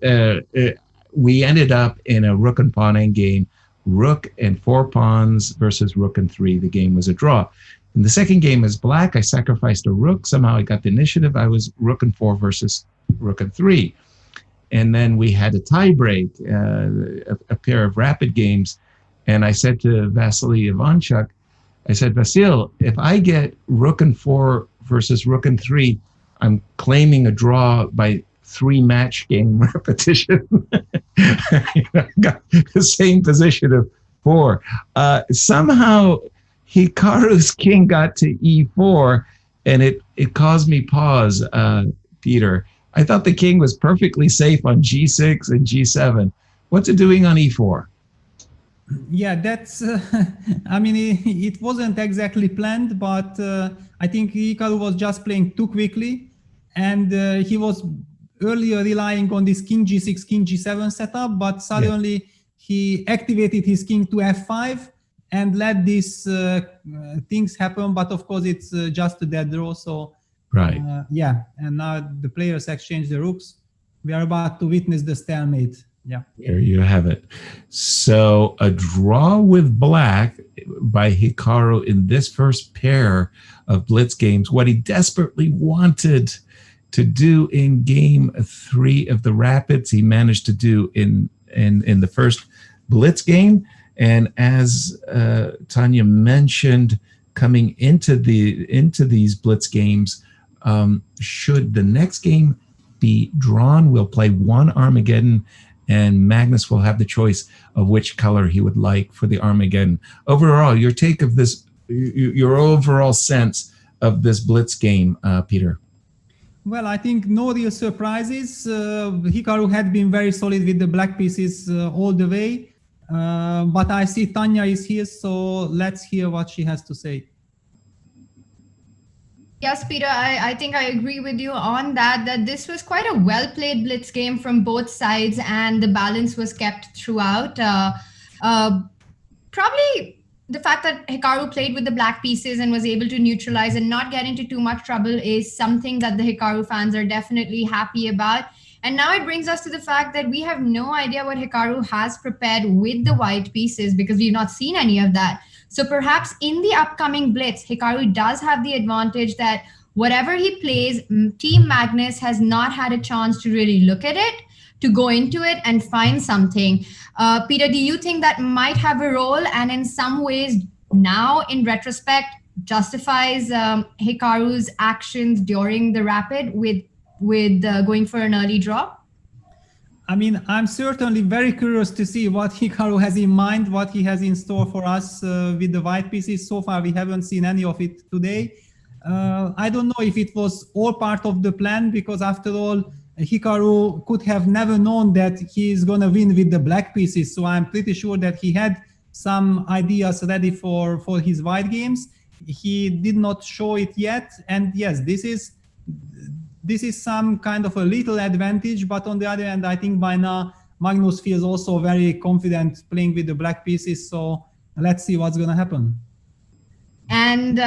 we ended up in a rook and pawn endgame, rook and 4 pawns versus rook and 3. The game was a draw. In the second game as black, I sacrificed a rook. Somehow I got the initiative. I was rook and 4 versus rook and 3. And then we had a tie break, a pair of rapid games. And I said to Vasily Ivanchuk, I said, Vasil, if I get rook and 4 versus rook and 3, I'm claiming a draw by 3 match game repetition. I got the same position of 4. Somehow Hikaru's king got to e4, and it caused me pause, Peter. I thought the king was perfectly safe on g6 and g7. What's it doing on e4? Yeah, that's. I mean, it wasn't exactly planned, but I think Hikaru was just playing too quickly, and he was earlier relying on this King G6, King G7 setup, but suddenly he activated his King to F5 and let these things happen. But of course, it's just a dead draw. So Right. yeah, and now the players exchange the rooks. We are about to witness the stalemate. Yeah. There you have it. So a draw with black by Hikaru in this first pair of blitz games, what he desperately wanted to do in game 3 of the Rapids, he managed to do in the first blitz game. And as Tanya mentioned, coming into these blitz games, should the next game be drawn, we'll play one Armageddon, and Magnus will have the choice of which color he would like for the Armageddon. Overall, your take of this, your overall sense of this blitz game, Peter? Well, I think no real surprises. Hikaru had been very solid with the black pieces all the way. But I see Tanya is here, so let's hear what she has to say. Yes, Peter, I think I agree with you on that this was quite a well-played blitz game from both sides, and the balance was kept throughout. Probably the fact that Hikaru played with the black pieces and was able to neutralize and not get into too much trouble is something that the Hikaru fans are definitely happy about. And now it brings us to the fact that we have no idea what Hikaru has prepared with the white pieces because we've not seen any of that. So perhaps in the upcoming blitz, Hikaru does have the advantage that whatever he plays, Team Magnus has not had a chance to really look at it, to go into it and find something. Peter, do you think that might have a role and in some ways now in retrospect justifies Hikaru's actions during the Rapid with going for an early draw? I mean, I'm certainly very curious to see what Hikaru has in mind, what he has in store for us with the white pieces. So far, we haven't seen any of it today. I don't know if it was all part of the plan, because after all, Hikaru could have never known that he is going to win with the black pieces. So I'm pretty sure that he had some ideas ready for his white games. He did not show it yet. And yes, this is some kind of a little advantage, but on the other hand, I think by now Magnus feels also very confident playing with the black pieces. So let's see what's going to happen. And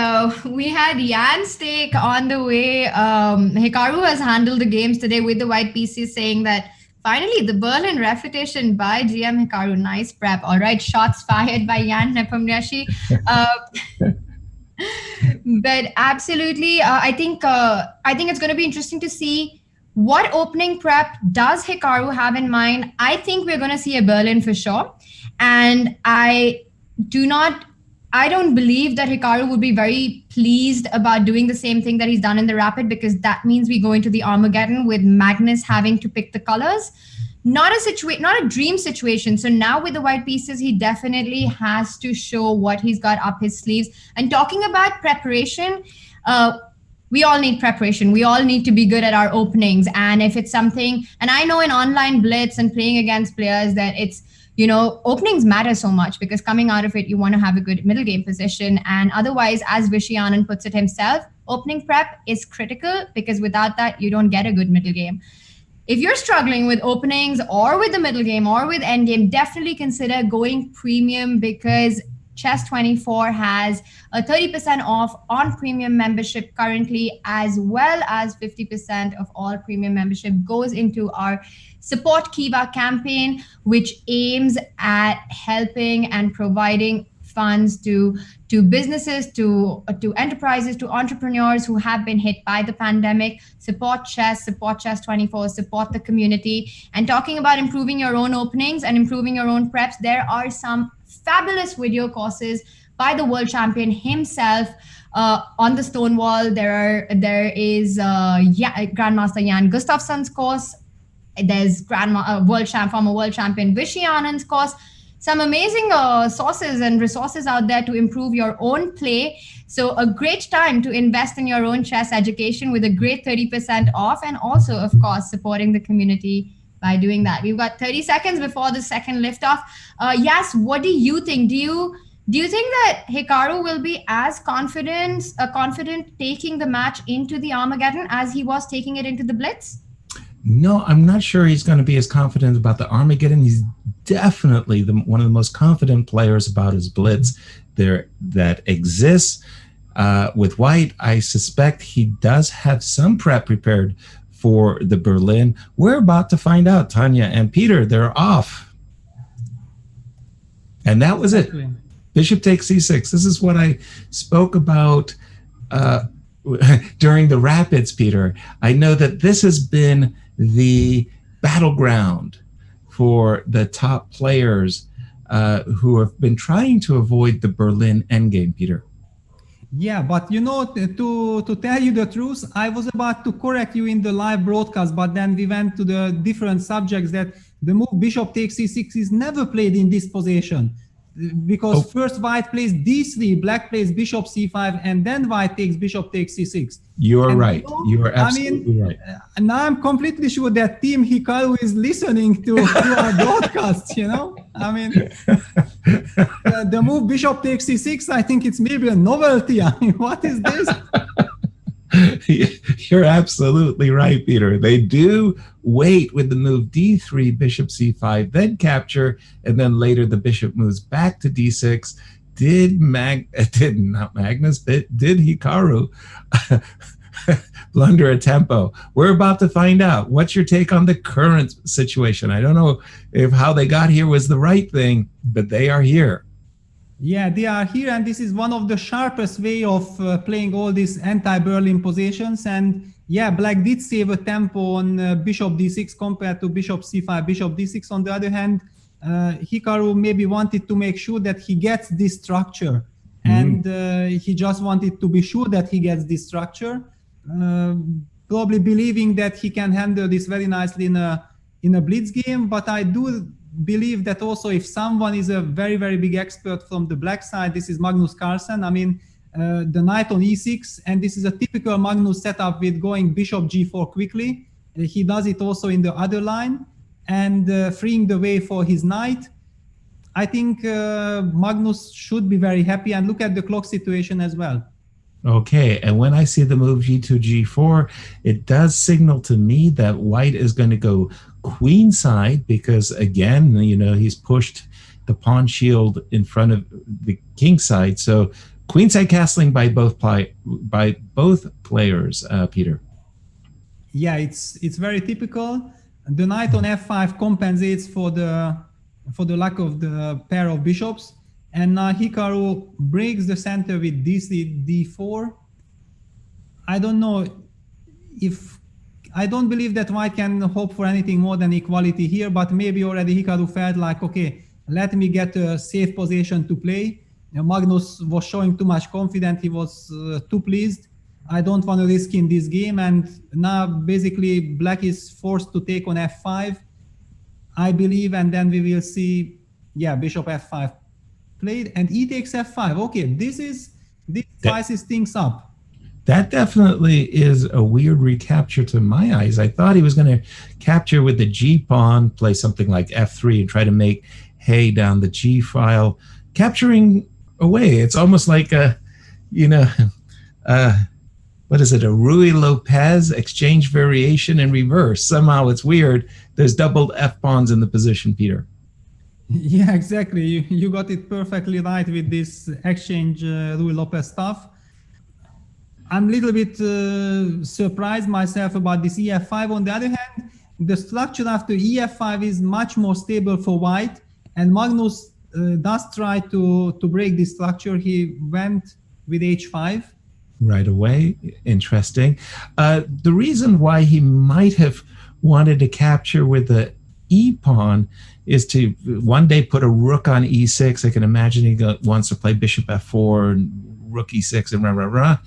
we had Jan's take on the way Hikaru has handled the games today with the white pieces, saying that finally the Berlin refutation by GM Hikaru. Nice prep. All right, shots fired by Jan Nepomniachtchi. But absolutely, I think it's going to be interesting to see what opening prep does Hikaru have in mind. I think we're going to see a Berlin for sure, and I don't believe that Hikaru would be very pleased about doing the same thing that he's done in the Rapid, because that means we go into the Armageddon with Magnus having to pick the colors. Not a dream situation. So now with the white pieces, he definitely has to show what he's got up his sleeves. And talking about preparation, we all need preparation. We all need to be good at our openings. And if it's something, and I know in online blitz and playing against players that it's, openings matter so much, because coming out of it, you want to have a good middle game position. And otherwise, as Vishy Anand puts it himself, opening prep is critical, because without that, you don't get a good middle game. If you're struggling with openings or with the middle game or with end game, definitely consider going premium, because Chess24 has a 30% off on premium membership currently, as well as 50% of all premium membership goes into our Support Kiva campaign, which aims at helping and providing funds to businesses, to enterprises, to entrepreneurs who have been hit by the pandemic. Support chess, support Chess24, support the community. And talking about improving your own openings and improving your own preps, there are some fabulous video courses by the world champion himself on the Stonewall. There is Grandmaster Jan Gustafsson's course. There's former world champion Vishy Anand's course. Some amazing sources and resources out there to improve your own play. So a great time to invest in your own chess education with a great 30% off, and also, of course, supporting the community by doing that. We've got 30 seconds before the second liftoff. Yes, what do you think? Do you think that Hikaru will be as confident taking the match into the Armageddon as he was taking it into the Blitz? No, I'm not sure he's going to be as confident about the Armageddon. He's definitely one of the most confident players about his Blitz there that exists. With White, I suspect he does have some prep prepared for the Berlin. We're about to find out, Tanya and Peter, they're off. And that was it. Bishop takes c6. This is what I spoke about during the Rapids, Peter. I know that this has been the battleground for the top players who have been trying to avoid the Berlin endgame, Peter. Yeah, but you know, to tell you the truth, I was about to correct you in the live broadcast, but then we went to the different subjects that the move bishop takes c6 is never played in this position. Because first white plays d3, black plays bishop c5, and then white takes bishop takes c6. You are right. You are absolutely right. Now I'm completely sure that Team Hikaru is listening to our broadcasts, you know? I mean, the move bishop takes c6, I think it's maybe a novelty. I mean, what is this? You're absolutely right, Peter. They do wait with the move d3, bishop c5, then capture, and then later the bishop moves back to d6. Did Hikaru blunder a tempo? We're about to find out. What's your take on the current situation? I don't know if how they got here was the right thing, but they are here. Yeah, they are here, and this is one of the sharpest way of playing all these anti-Berlin positions. And yeah, black did save a tempo on bishop d6 compared to bishop c5, bishop d6. On the other hand, Hikaru maybe wanted to make sure that he gets this structure, and he just wanted to be sure that he gets this structure, probably believing that he can handle this very nicely in a blitz game. But I do believe that also if someone is a very, very big expert from the black side, this is Magnus Carlsen. I mean, the knight on e6, and this is a typical Magnus setup with going bishop g4 quickly. He does it also in the other line, and freeing the way for his knight. I think Magnus should be very happy, and look at the clock situation as well. Okay, and when I see the move g2, g4, it does signal to me that white is going to go queen side, because again, you know, he's pushed the pawn shield in front of the king side. So queenside castling by both players, Peter. Yeah, it's very typical. The knight on f5 compensates for the lack of the pair of bishops, and now Hikaru breaks the center with d3, d4. I don't know if I don't believe that white can hope for anything more than equality here, but maybe already Hikaru felt like, okay, let me get a safe position to play. You know, Magnus was showing too much confidence. He was too pleased. I don't want to risk in this game. And now basically black is forced to take on f5, I believe. And then we will see, yeah, bishop f5 played and e takes f5. Okay, this spices things up. That definitely is a weird recapture to my eyes. I thought he was going to capture with the G pawn, play something like F3 and try to make hay down the G file, capturing away. It's almost like a, you know, what is it? A Ruy Lopez exchange variation in reverse. Somehow it's weird. There's doubled F pawns in the position, Peter. Yeah, exactly. You got it perfectly right with this exchange Ruy Lopez stuff. I'm a little bit surprised myself about this EF5. On the other hand, the structure after EF5 is much more stable for white, and Magnus does try to break this structure. He went with H5. Right away. Interesting. The reason why he might have wanted to capture with the E pawn is to one day put a rook on E6. I can imagine he wants to play bishop F4 and rook E6 and rah, rah, rah.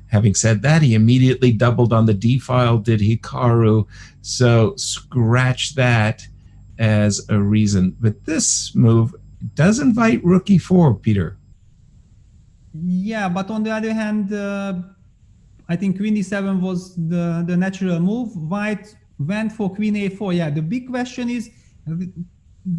Having said that, he immediately doubled on the D file, did Hikaru. So scratch that as a reason. But this move does invite rook E4, Peter. Yeah, but on the other hand, I think queen E7 was the natural move. White went for queen a4. Yeah, the big question is,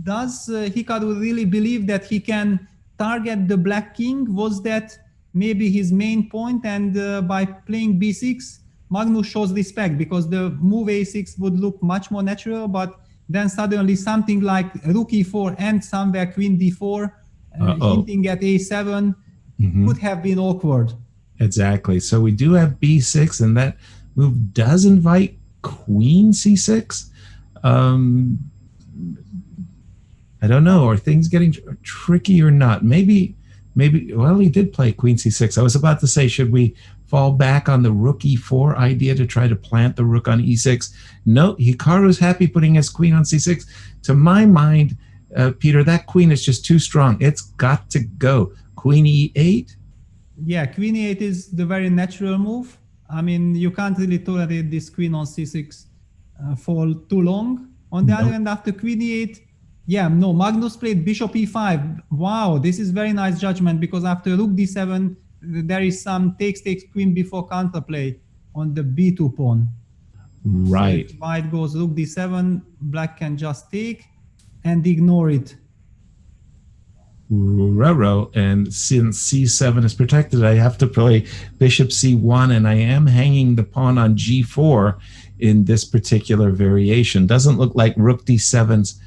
does Hikaru really believe that he can target the black king? Was that maybe his main point? And by playing b6, Magnus shows respect, because the move a6 would look much more natural, but then suddenly something like rook e4 and somewhere queen d4, hinting at a7, would have been awkward. Exactly. So we do have b6, and that move does invite queen c6. I don't know. Are things getting tricky or not? Maybe. Well, he did play queen c6. I was about to say, should we fall back on the rook e4 idea to try to plant the rook on e6? No, Hikaru's happy putting his queen on c6. To my mind, Peter, that queen is just too strong. It's got to go. Queen e8. Yeah, queen e8 is the very natural move. I mean, you can't really tolerate this queen on c6 for too long. On the other hand, after queen e8, yeah, no, Magnus played bishop e5. Wow, this is very nice judgment, because after rook d7, there is some takes queen before counterplay on the b2 pawn. Right. So if white goes rook d7, black can just take and ignore it. And since c7 is protected, I have to play bishop c1, and I am hanging the pawn on g4 in this particular variation. Doesn't look like rook d7's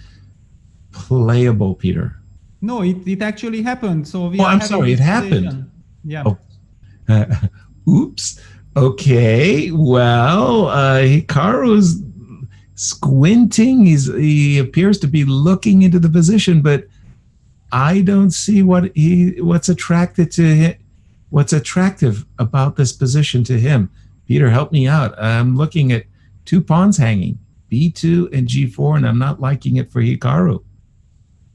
playable, Peter. No, it actually happened. So we I'm sorry, it happened. Yeah. Oh. Oops. Okay. Well, Hikaru's squinting. He appears to be looking into the position, but I don't see what's attractive about this position to him. Peter, help me out. I'm looking at two pawns hanging, b2 and g4, and I'm not liking it for Hikaru.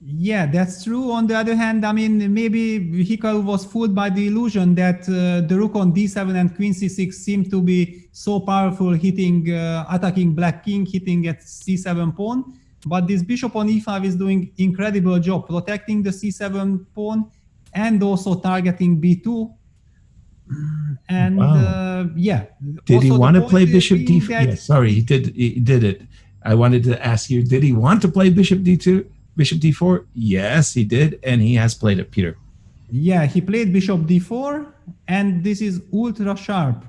Yeah, that's true. On the other hand, I mean, maybe Hikaru was fooled by the illusion that the rook on d7 and queen c6 seemed to be so powerful, attacking black king, hitting at c7 pawn. But this bishop on e5 is doing incredible job protecting the c7 pawn and also targeting b2. And wow. Yeah. Did he want to play bishop d4? Yeah, sorry, he did it. I wanted to ask you, did he want to play bishop d2? Bishop d4? Yes, he did, and he has played it, Peter. Yeah, he played bishop d4, and this is ultra sharp.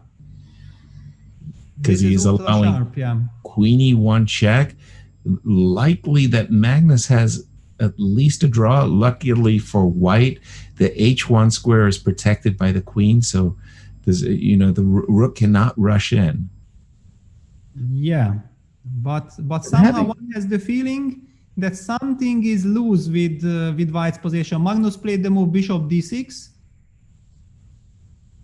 Because he's allowing queen e1 check. Likely that Magnus has at least a draw. Luckily for white, the h1 square is protected by the queen, so there's, the rook cannot rush in. Yeah, but somehow one has the feeling that something is loose with white's position. Magnus played the move bishop d6.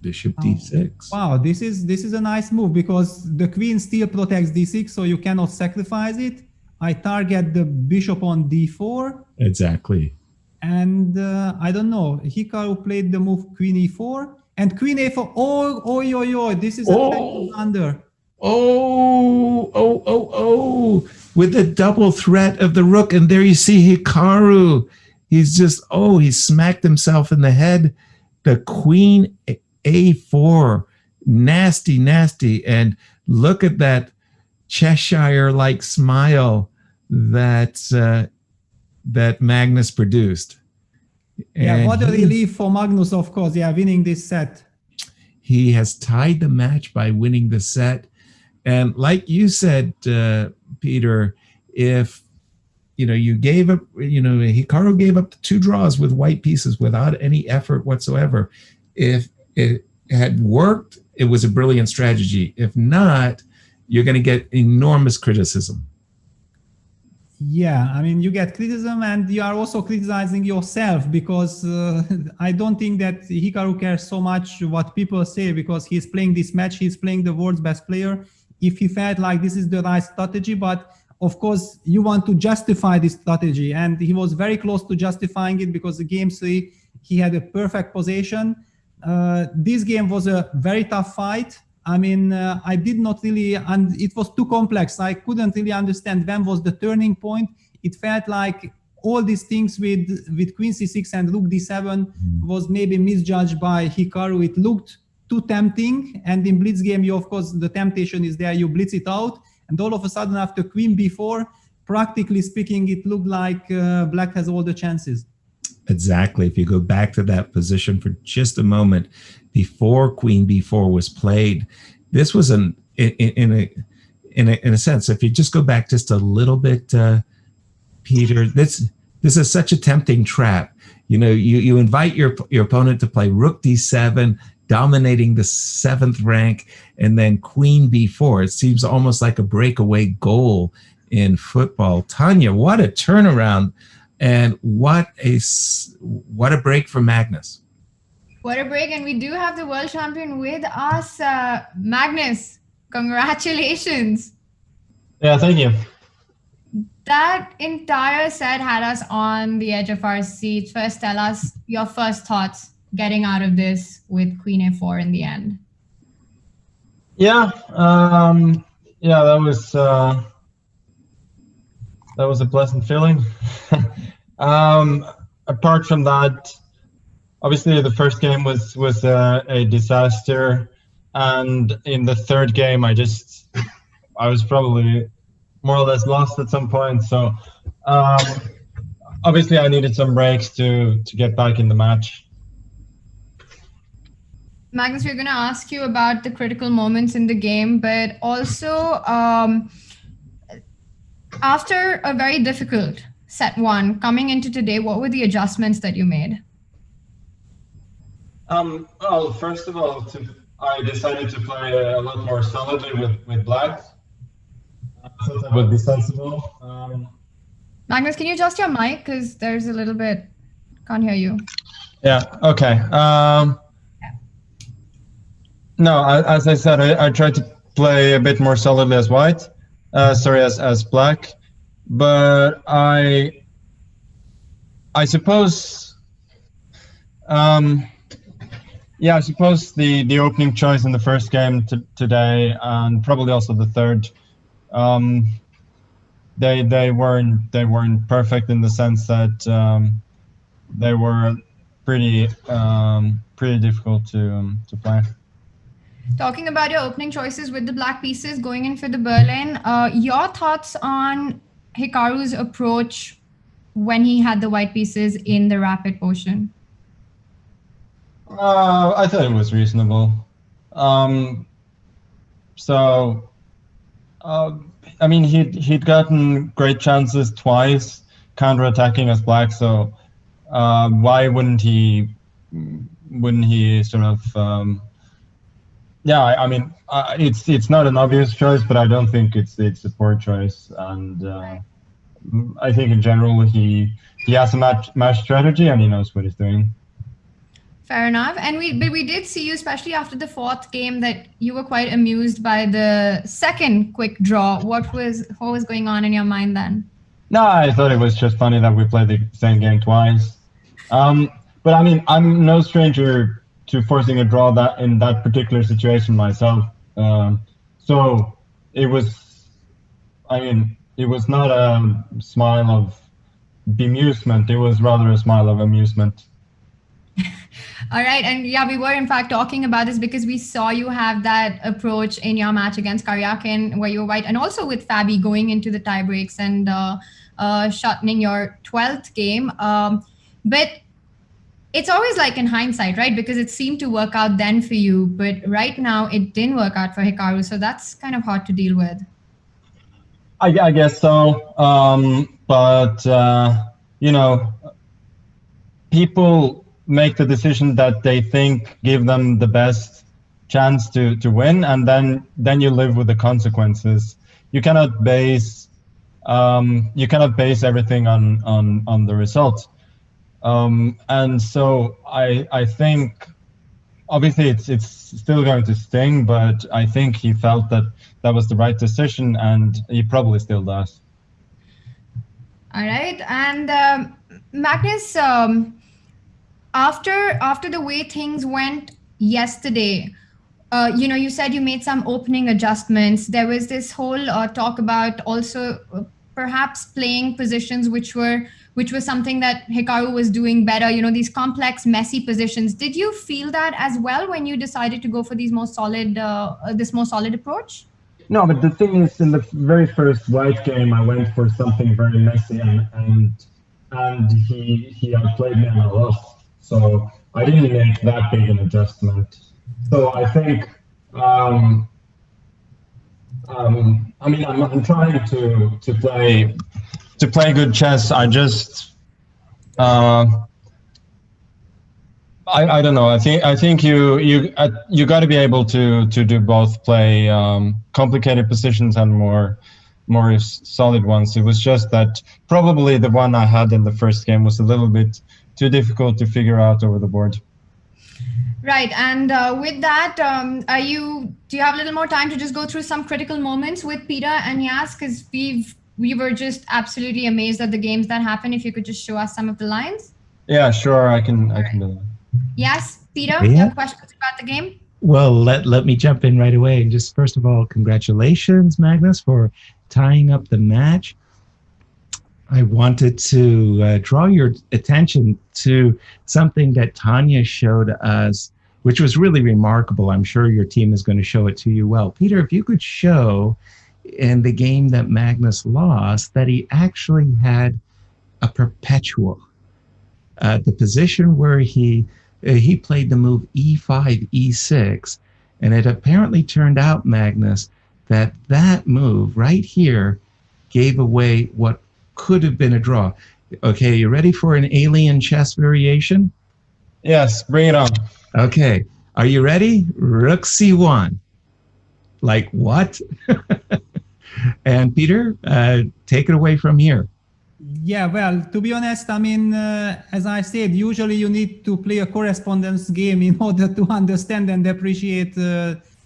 Bishop d6. Wow, this is a nice move, because the queen still protects d6, so you cannot sacrifice it. I target the bishop on d4. Exactly. And I don't know, Hikaru played the move queen e4 and queen a4. Oh, this is a blunder. Oh, with the double threat of the rook. And there you see Hikaru. He's just, he smacked himself in the head. The queen a4, nasty. And look at that Cheshire-like smile that Magnus produced. Yeah, what a relief for Magnus, of course. Yeah, winning this set. He has tied the match by winning the set. And like you said, Peter, if you gave up, Hikaru gave up the two draws with white pieces without any effort whatsoever. If it had worked, it was a brilliant strategy. If not, you're going to get enormous criticism. Yeah, I mean, you get criticism and you are also criticizing yourself, because I don't think that Hikaru cares so much what people say, because he's playing this match, he's playing the world's best player. If he felt like this is the right strategy, but of course you want to justify this strategy, and he was very close to justifying it, because the game 3 he had a perfect position. This game was a very tough fight. I mean, I did not really, and it was too complex. I couldn't really understand when was the turning point. It felt like all these things with queen c6 and rook d7 was maybe misjudged by Hikaru. It looked too tempting, and in blitz game, of course, the temptation is there. You blitz it out, and all of a sudden after queen b4, practically speaking, it looked like black has all the chances. Exactly. If you go back to that position for just a moment, before queen b4 was played, this was in a sense, if you just go back just a little bit, Peter, this is such a tempting trap. You know, you invite your opponent to play rook d7, dominating the 7th rank, and then queen b4. It seems almost like a breakaway goal in football. Tanya, what a turnaround, and what a break for Magnus. What a break, and we do have the world champion with us. Magnus, congratulations. Yeah, thank you. That entire set had us on the edge of our seats. First, tell us your first thoughts getting out of this with queen a4 in the end. Yeah, that was a pleasant feeling. Apart from that, obviously the first game was a disaster, and in the third game I was probably more or less lost at some point. So obviously I needed some breaks to get back in the match. Magnus, we're going to ask you about the critical moments in the game, but also after a very difficult set 1, coming into today, what were the adjustments that you made? Well, first of all, I decided to play a lot more solidly with black. I thought that would be sensible. Magnus, can you adjust your mic? Because there's a little bit, can't hear you. Yeah, okay. No, as I said, I tried to play a bit more solidly as white, as black, but I suppose, I suppose the opening choice in the first game today, and probably also the third, they weren't perfect in the sense that they were pretty difficult to play. Talking about your opening choices with the black pieces going in for the Berlin, your thoughts on Hikaru's approach when he had the white pieces in the rapid potion? I thought it was reasonable. I mean, he'd gotten great chances twice counterattacking as black, so why wouldn't he sort of I mean, it's not an obvious choice, but I don't think it's a poor choice, and I think in general he has a match strategy and he knows what he's doing. Fair enough. And we did see you, especially after the 4th game, that you were quite amused by the second quick draw. What was going on in your mind then? No, I thought it was just funny that we played the same game twice. But I mean, I'm no stranger to forcing a draw that in that particular situation myself. So it was, I mean, it was not a smile of bemusement. It was rather a smile of amusement. All right. And yeah, we were in fact talking about this because we saw you have that approach in your match against Karyakin where you were white, and also with Fabi going into the tie breaks and shortening your 12th game. But it's always like in hindsight, right? Because it seemed to work out then for you, but right now it didn't work out for Hikaru. So that's kind of hard to deal with. I guess so. But you know, people make the decision that they think give them the best chance to win, and then you live with the consequences. You cannot base everything on the result. And so I think obviously it's still going to sting, but I think he felt that was the right decision, and he probably still does. All right. And Magnus, after the way things went yesterday, you know, you said you made some opening adjustments. There was this whole talk about also perhaps playing positions which were something that Hikaru was doing better, you know, these complex, messy positions. Did you feel that as well when you decided to go for these more solid, this more solid approach? No, but the thing is, in the very first white game, I went for something very messy, and he outplayed me and I lost. So I didn't make that big an adjustment. So I think, I mean, I'm trying to play good chess. I just, I don't know. I think you got to be able to do both, play complicated positions and more solid ones. It was just that probably the one I had in the first game was a little bit too difficult to figure out over the board. Right, and with that, do you have a little more time to just go through some critical moments with Peter and Yas? Because we were just absolutely amazed at the games that happened. If you could just show us some of the lines. Yeah, sure, I can do that. Yes, Peter, Yeah. you have questions about the game? Well, let me jump in right away. And just first of all, congratulations, Magnus, for tying up the match. I wanted to draw your attention to something that Tanya showed us, which was really remarkable. I'm sure your team is going to show it to you well. Peter, if you could show in the game that Magnus lost that he actually had a perpetual. The position where he played the move e5, e6, and it apparently turned out, Magnus, that move right here gave away what could have been a draw. Okay, you ready for an alien chess variation? Yes, bring it on. Okay, are you ready? Rook c1. Like what? And Peter, take it away from here. Yeah, well, to be honest, I mean, as I said, usually you need to play a correspondence game in order to understand and appreciate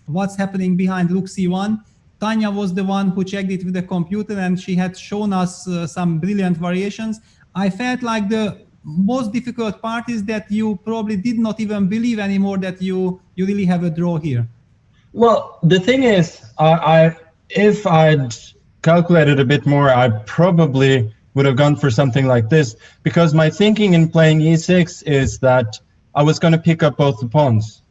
what's happening behind Rook c1. Tanya was the one who checked it with the computer, and she had shown us some brilliant variations. I felt like the most difficult part is that you probably did not even believe anymore that you really have a draw here. Well, the thing is, if I'd calculated a bit more, I probably would have gone for something like this, because my thinking in playing e6 is that I was going to pick up both the pawns.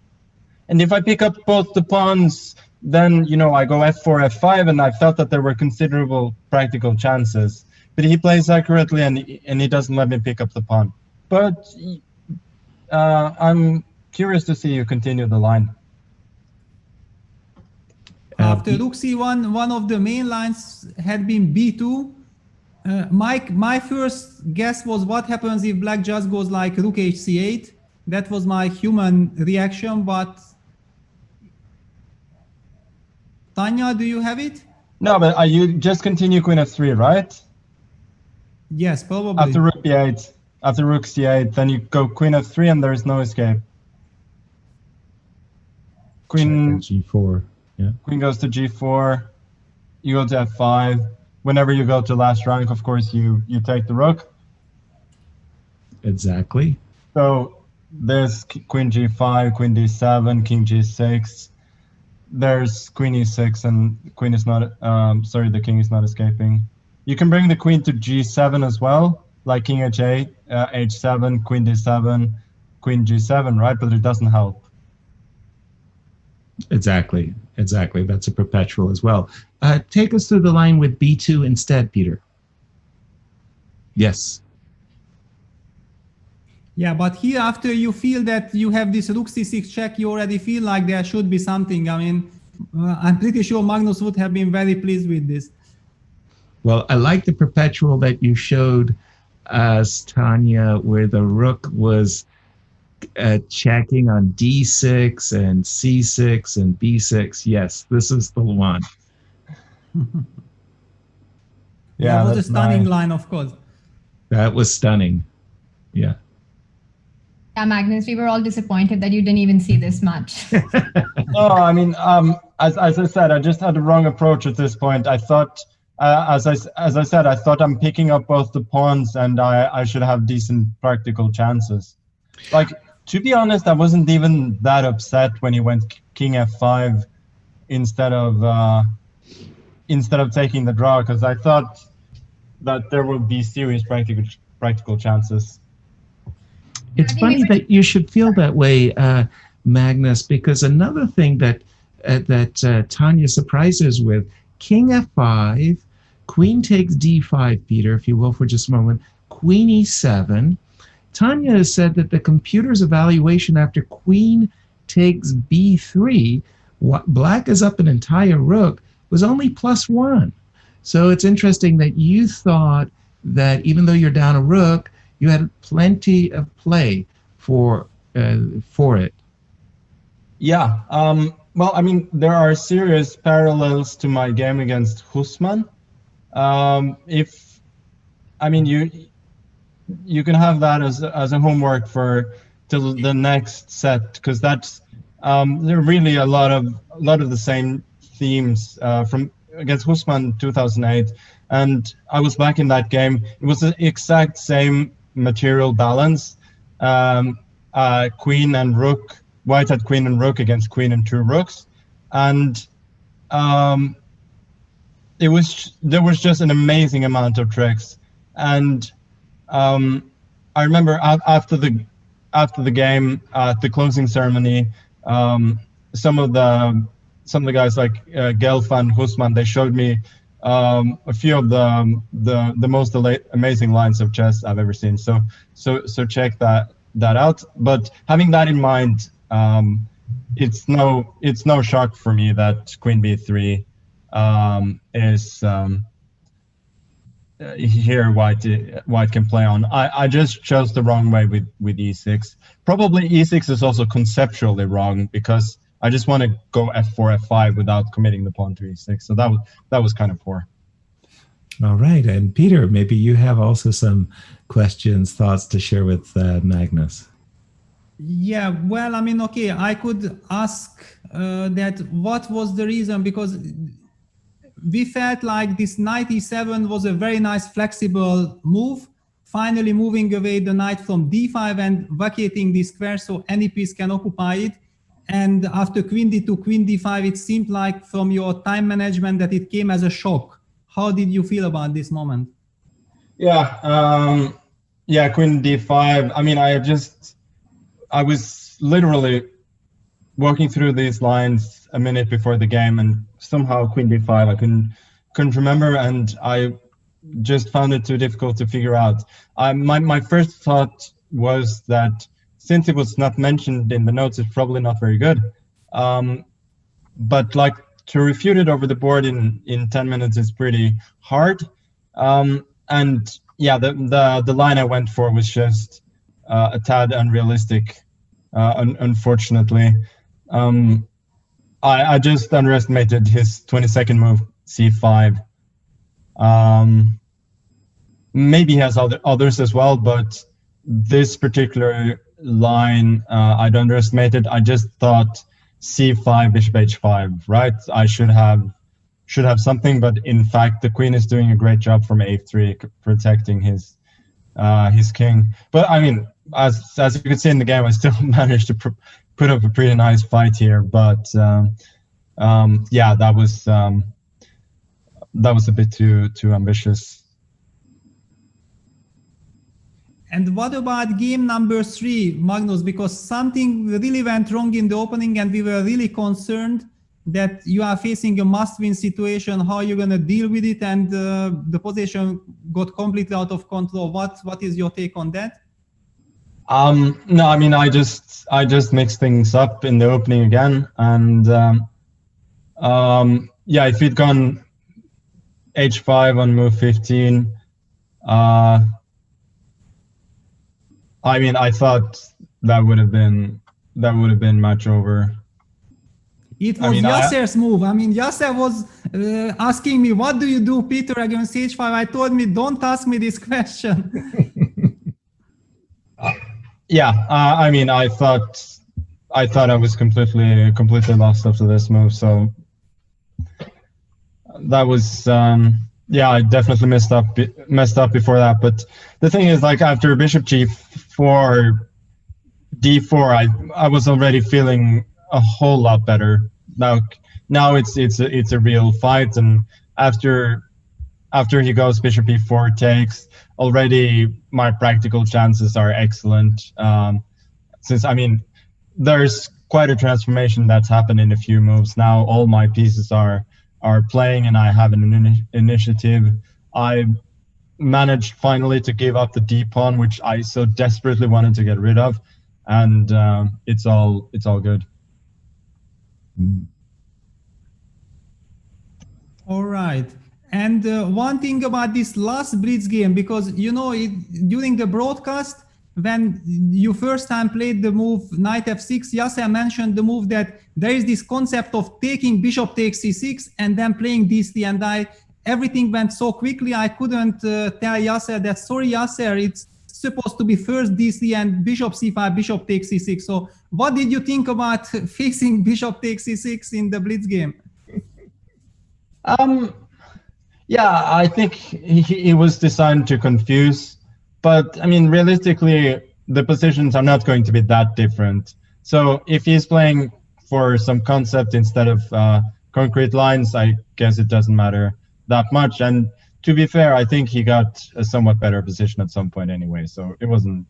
And if I pick up both the pawns, then, you know, I go f4, f5, and I felt that there were considerable practical chances. But he plays accurately, and he doesn't let me pick up the pawn. But I'm curious to see you continue the line. After Rook c1, one of the main lines had been b2. My first guess was what happens if black just goes like Rook hc8. That was my human reaction, but Tanya, do you have it? No, but you just continue queen f3, right? Yes, probably. After rook b8, after rook c8, then you go queen f3 and there is no escape. Queen g4. Yeah. Queen goes to g4. You go to f5. Whenever you go to last rank, of course, you take the rook. Exactly. So there's queen g5, queen d7, king g6. There's queen e6, and queen is not. The king is not escaping. You can bring the queen to g7 as well, like king h8, h7, queen d7, queen g7, right? But it doesn't help. Exactly. That's a perpetual as well. Take us through the line with b2 instead, Peter. Yes. Yeah, but here after you feel that you have this rook c6 check, you already feel like there should be something. I mean, I'm pretty sure Magnus would have been very pleased with this. Well, I like the perpetual that you showed us, Tanya, where the rook was checking on d6 and c6 and b6. Yes, this is the one. Yeah, that was a stunning line, of course. That was stunning. Yeah. Yeah, Magnus, we were all disappointed that you didn't even see this much. No, I mean, as I said, I just had the wrong approach at this point. I thought, as I said, I thought I'm picking up both the pawns, and I should have decent practical chances. Like, to be honest, I wasn't even that upset when he went king f5 instead of taking the draw, because I thought that there would be serious practical chances. It's funny that you should feel that way, Magnus, because another thing that that Tanya surprises with. King f5, queen takes d5, Peter, if you will, for just a moment. Queen e7. Tanya has said that the computer's evaluation after queen takes b3, black is up an entire rook, was only +1. So it's interesting that you thought that even though you're down a rook, you had plenty of play for it. Yeah. Well, I mean, there are serious parallels to my game against Husman. You can have that as a homework for till the next set, because that's there are really a lot of the same themes from against Husman 2008, and I was back in that game. It was the exact same material balance. Queen and rook. White had queen and rook against queen and 2 rooks, and there was just an amazing amount of tricks. And I remember after the game, at the closing ceremony, some of the guys like Gelfa and Husman, they showed me a few of the most amazing lines of chess I've ever seen. So check that out. But having that in mind, it's no shock for me that queen b3 is here white can play on. I just chose the wrong way with e6. Probably e6 is also conceptually wrong, because I just want to go f4, f5 without committing the pawn to e6. So that was kind of poor. All right, and Peter, maybe you have also some questions, thoughts to share with Magnus. Yeah, well, I mean, okay, I could ask that what was the reason, because we felt like this knight e7 was a very nice flexible move, finally moving away the knight from d5 and vacating the square so any piece can occupy it. And after queen d2, queen d5, it seemed like from your time management that it came as a shock. How did you feel about this moment? Yeah, queen d5. I mean, I was literally walking through these lines a minute before the game, and somehow queen d5 I couldn't remember, and I just found it too difficult to figure out. My first thought was that since it was not mentioned in the notes, it's probably not very good. But like, to refute it over the board in 10 minutes is pretty hard. And yeah, the line I went for was just a tad unrealistic, unfortunately. I just underestimated his 22nd move, c5. Maybe he has others as well, but this particular line I'd underestimated. I just thought c5, bishop h5, right? I should have something, but in fact the queen is doing a great job from a3, protecting his king. But I mean, as you can see in the game, I still managed to put up a pretty nice fight here. But yeah, that was a bit too ambitious. And what about game number 3, Magnus? Because something really went wrong in the opening, and we were really concerned that you are facing a must-win situation. How are you going to deal with it? And the position got completely out of control. What is your take on that? No, I mean, I just mixed things up in the opening again, and yeah, if he'd gone h5 on move 15, I mean, I thought that would have been match over. It was Yasser's move. I mean, Yasser was asking me, "What do you do, Peter, against h5?" I told me, "Don't ask me this question." Yeah, I mean, I thought I was completely lost after this move. So that was yeah, I definitely messed up before that. But the thing is, like, after bishop g4, d4, I was already feeling a whole lot better. Now it's a real fight, and after he goes bishop e4 takes, already my practical chances are excellent. Since, I mean, there's quite a transformation that's happened in a few moves. Now all my pieces are playing, and I have an initiative. I managed finally to give up the D pawn, which I so desperately wanted to get rid of, and it's all good. All right. And one thing about this last Blitz game, because during the broadcast, when you first time played the move knight f6, Yasser mentioned the move that there is this concept of taking bishop takes c6 and then playing d3, and everything went so quickly I couldn't tell Yasser that, sorry Yasser, it's supposed to be first d3 and bishop c5, bishop takes c6. So what did you think about facing bishop takes c6 in the Blitz game? Yeah, I think he was designed to confuse, but I mean, realistically, the positions are not going to be that different. So if he's playing for some concept instead of concrete lines, I guess it doesn't matter that much. And to be fair, I think he got a somewhat better position at some point anyway, so it wasn't.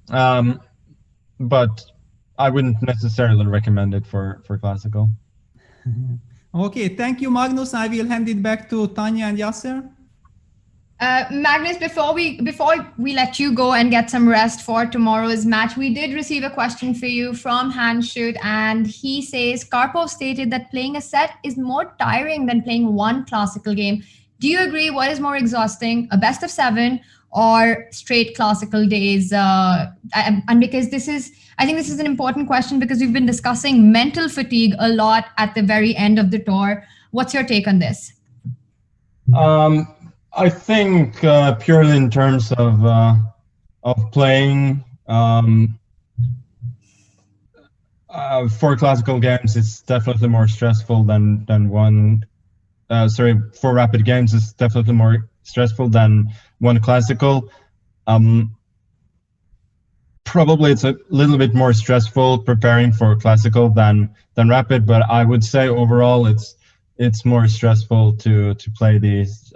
But I wouldn't necessarily recommend it for classical. Okay, thank you, Magnus. I will hand it back to Tanya and Yasser. Magnus, before we let you go and get some rest for tomorrow's match, we did receive a question for you from Handshoot, and he says Karpov stated that playing a set is more tiring than playing one classical game. Do you agree? What is more exhausting, a best of 7 or straight classical days? And because I think this is an important question because we've been discussing mental fatigue a lot at the very end of the tour. What's your take on this? I think purely in terms of playing for classical games, it's definitely more stressful than one. For rapid games, it's definitely more stressful than one classical. Probably it's a little bit more stressful preparing for classical than rapid, but I would say overall it's more stressful to play these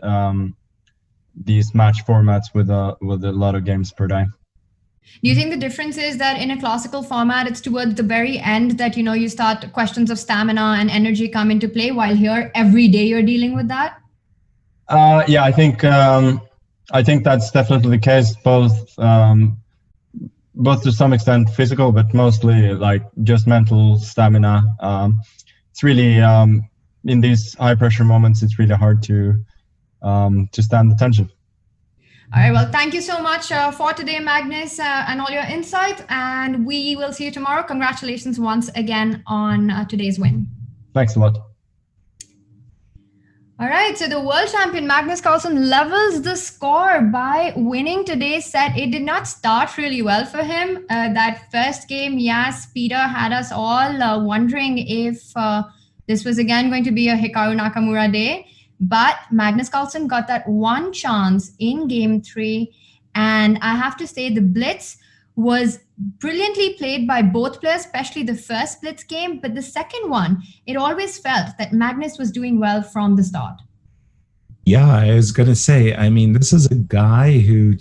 match formats with a lot of games per day. Do you think the difference is that in a classical format, it's towards the very end that you start questions of stamina and energy come into play, while here every day you're dealing with that? Yeah, I think that's definitely the case. Both to some extent physical, but mostly like just mental stamina. It's really in these high pressure moments, it's really hard to stand the tension. All right, well, thank you so much for today, Magnus, and all your insight, and we will see you tomorrow. Congratulations once again on today's win. Thanks a lot. All right, so the world champion Magnus Carlsen levels the score by winning today's set. It did not start really well for him. That first game, yes, Peter had us all wondering if this was again going to be a Hikaru Nakamura day. But Magnus Carlsen got that one chance in game 3. And I have to say the blitz was brilliantly played by both players, especially the first blitz game. But the second one, it always felt that Magnus was doing well from the start. Yeah, I was going to say, I mean, this is a guy who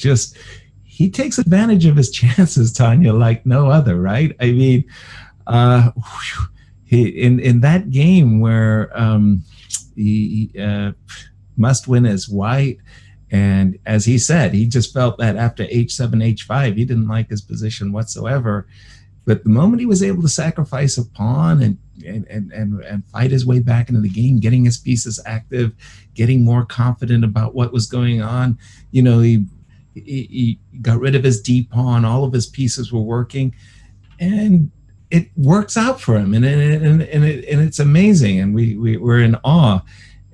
he takes advantage of his chances, Tanya, like no other, right? I mean, in that game where he must win as white, and as he said, he just felt that after h7, h5, he didn't like his position whatsoever. But the moment he was able to sacrifice a pawn and fight his way back into the game, getting his pieces active, getting more confident about what was going on, he got rid of his d pawn, all of his pieces were working, and it works out for him, and it's amazing, and we're in awe.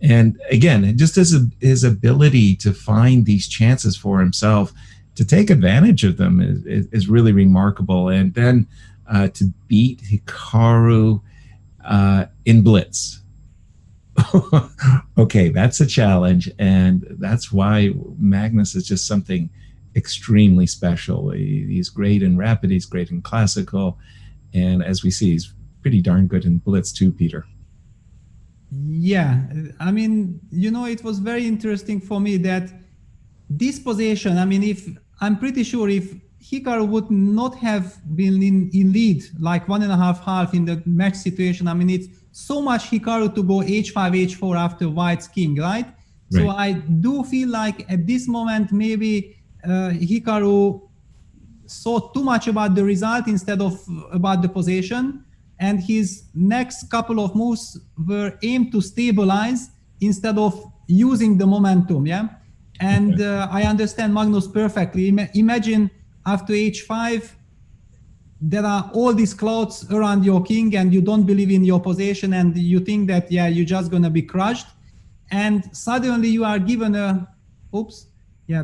And again, just his ability to find these chances for himself, to take advantage of them is really remarkable. And then to beat Hikaru in blitz. Okay, that's a challenge, and that's why Magnus is just something extremely special. He's great in rapid, he's great in classical, and as we see, he's pretty darn good in blitz too, Peter. Yeah, I mean, it was very interesting for me that this position, I mean, I'm pretty sure if Hikaru would not have been in lead like 1.5 half in the match situation. I mean, it's so much Hikaru to go h5, h4 after white's king, right? So I do feel like at this moment, maybe Hikaru thought too much about the result instead of about the position. And his next couple of moves were aimed to stabilize instead of using the momentum, yeah? And I understand Magnus perfectly. Imagine after h5, there are all these clouds around your king and you don't believe in your position and you think that, yeah, you're just gonna be crushed. And suddenly you are given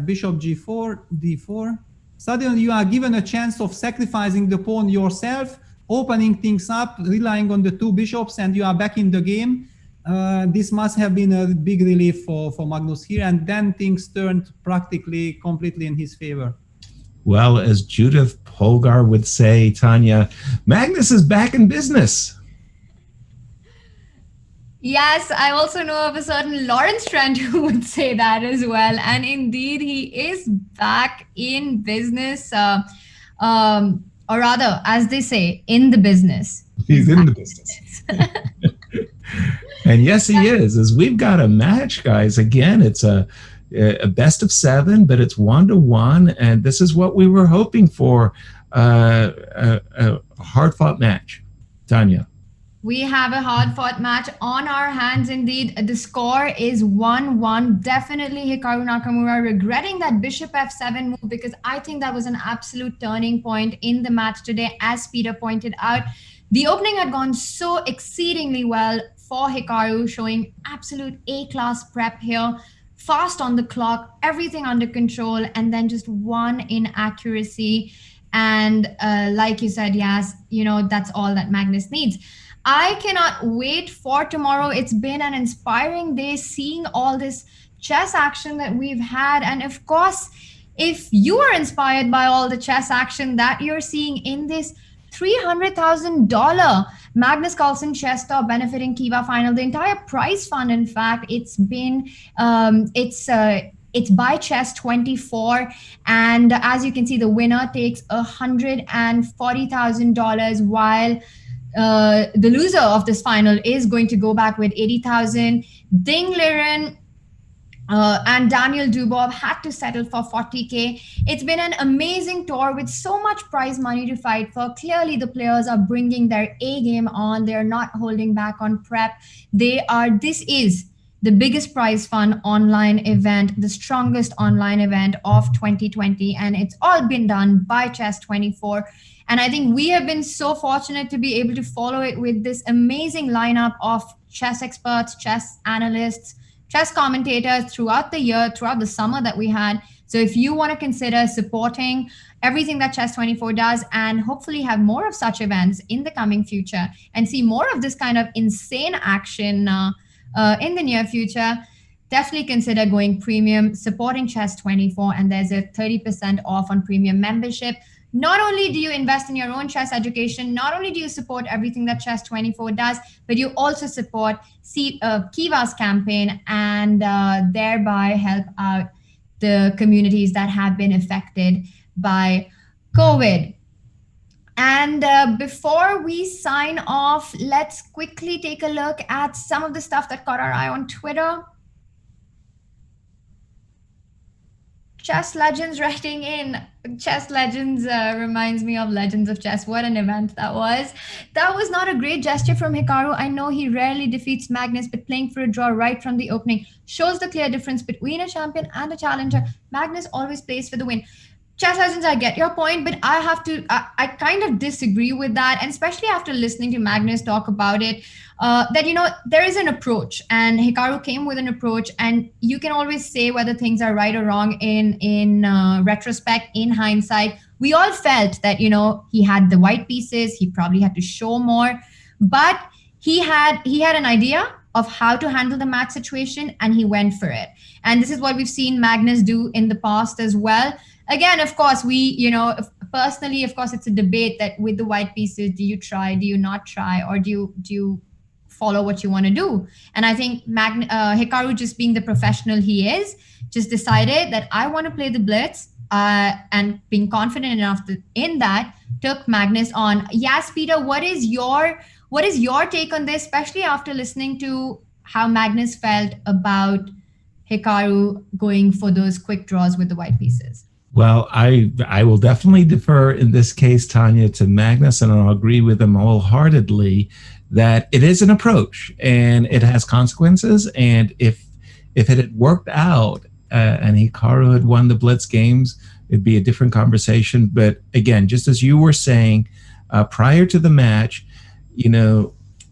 bishop g4, d4. Suddenly you are given a chance of sacrificing the pawn yourself, opening things up, relying on the two bishops, and you are back in the game. This must have been a big relief for Magnus here, and then things turned practically completely in his favor. Well, as Judith Polgar would say, Tanya, Magnus is back in business. Yes, I also know of a certain Lawrence Trent who would say that as well. And indeed, he is back in business, or rather, as they say, in the business. He's in the business. And yes, he is. As we've got a match, guys. Again, it's a best of 7, but it's 1-1. And this is what we were hoping for, a hard-fought match. Tanya. We have a hard-fought match on our hands indeed. The score is 1-1. Definitely Hikaru Nakamura regretting that bishop f7 move, because I think that was an absolute turning point in the match today. As Peter pointed out, the opening had gone so exceedingly well for Hikaru, showing absolute A-class prep here. Fast on the clock, everything under control, and then just one inaccuracy. And like you said, Yas, that's all that Magnus needs. I cannot wait for tomorrow. It's been an inspiring day seeing all this chess action that we've had. And of course, if you are inspired by all the chess action that you're seeing in this $300,000 Magnus Carlsen Chess Tour benefiting Kiva final, the entire prize fund, in fact, it's been, it's by Chess24. And as you can see, the winner takes $140,000, while the loser of this final is going to go back with 80,000. Ding Liren and Daniel Dubov had to settle for 40K. It's been an amazing tour with so much prize money to fight for. Clearly, the players are bringing their A game on. They're not holding back on prep. This is the biggest prize fund online event, the strongest online event of 2020. And it's all been done by Chess24. And I think we have been so fortunate to be able to follow it with this amazing lineup of chess experts, chess analysts, chess commentators throughout the year, throughout the summer that we had. So if you want to consider supporting everything that Chess24 does and hopefully have more of such events in the coming future and see more of this kind of insane action in the near future, definitely consider going premium, supporting Chess24, and there's a 30% off on premium membership. Not only do you invest in your own chess education, not only do you support everything that Chess24 does, but you also support Kiva's campaign and thereby help out the communities that have been affected by COVID. And before we sign off, let's quickly take a look at some of the stuff that caught our eye on Twitter. Chess Legends writing in. Chess Legends reminds me of Legends of Chess. What an event that was. That was not a great gesture from Hikaru. I know he rarely defeats Magnus, but playing for a draw right from the opening shows the clear difference between a champion and a challenger. Magnus always plays for the win. Chess Legends, I get your point, but I kind of disagree with that. And especially after listening to Magnus talk about it, that, there is an approach, and Hikaru came with an approach, and you can always say whether things are right or wrong in retrospect, in hindsight. We all felt that, he had the white pieces, he probably had to show more, but he had an idea of how to handle the match situation, and he went for it. And this is what we've seen Magnus do in the past as well. Again, of course, personally, of course, it's a debate that with the white pieces, do you try, do you not try, or do you follow what you want to do? And I think Hikaru, just being the professional he is, just decided that I want to play the blitz. and being confident enough in that, took Magnus on. Yes, Peter, what is your take on this, especially after listening to how Magnus felt about Hikaru going for those quick draws with the white pieces? Well, I will definitely defer in this case, Tanya, to Magnus, and I'll agree with him wholeheartedly that it is an approach and it has consequences. And if it had worked out and Hikaru had won the Blitz games, it'd be a different conversation. But again, just as you were saying, prior to the match,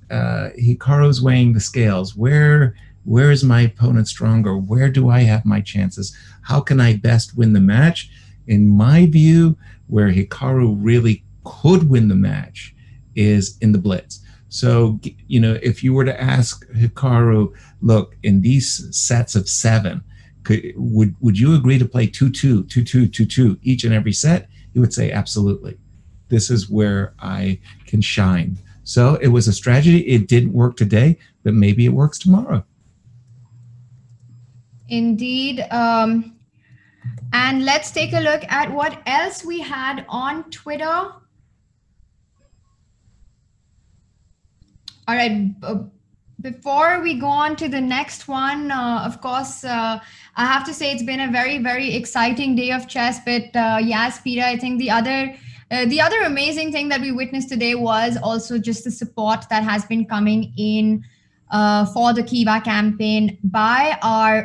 Hikaru's weighing the scales. Where is my opponent stronger? Where do I have my chances? How can I best win the match? In my view, where Hikaru really could win the match is in the Blitz. So, if you were to ask Hikaru, look, in these sets of 7, would you agree to play 2-2, 2-2, 2-2 each and every set? He would say, absolutely. This is where I can shine. So it was a strategy. It didn't work today, but maybe it works tomorrow. Indeed. And let's take a look at what else we had on Twitter. All right. Before we go on to the next one, of course, I have to say it's been a very, very exciting day of chess. But yes, Peter, I think the other amazing thing that we witnessed today was also just the support that has been coming in for the Kiva campaign by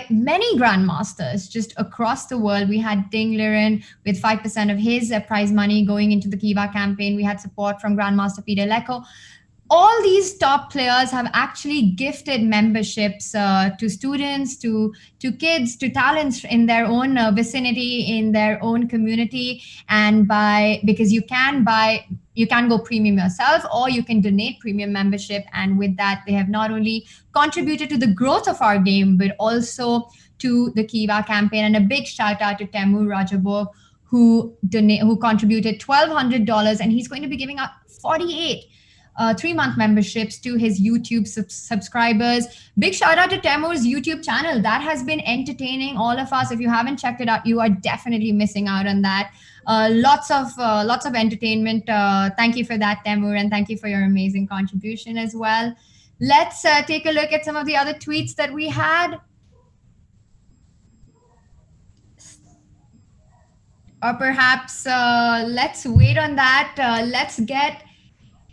many grandmasters just across the world. We had Ding Liren with 5% of his prize money going into the Kiva campaign. We had support from Grandmaster Peter Lecco. All these top players have actually gifted memberships to students, to kids, to talents in their own vicinity, in their own community. And because you can go premium yourself, or you can donate premium membership. And with that, they have not only contributed to the growth of our game, but also to the Kiva campaign. And a big shout out to Temur Rajabov, who contributed $1,200, and he's going to be giving out 48 3-month memberships to his YouTube subscribers. Big shout out to Temur's YouTube channel. That has been entertaining all of us. If you haven't checked it out, you are definitely missing out on that. Lots of entertainment. Thank you for that, Temur, and thank you for your amazing contribution as well. Let's take a look at some of the other tweets that we had. Or perhaps let's wait on that.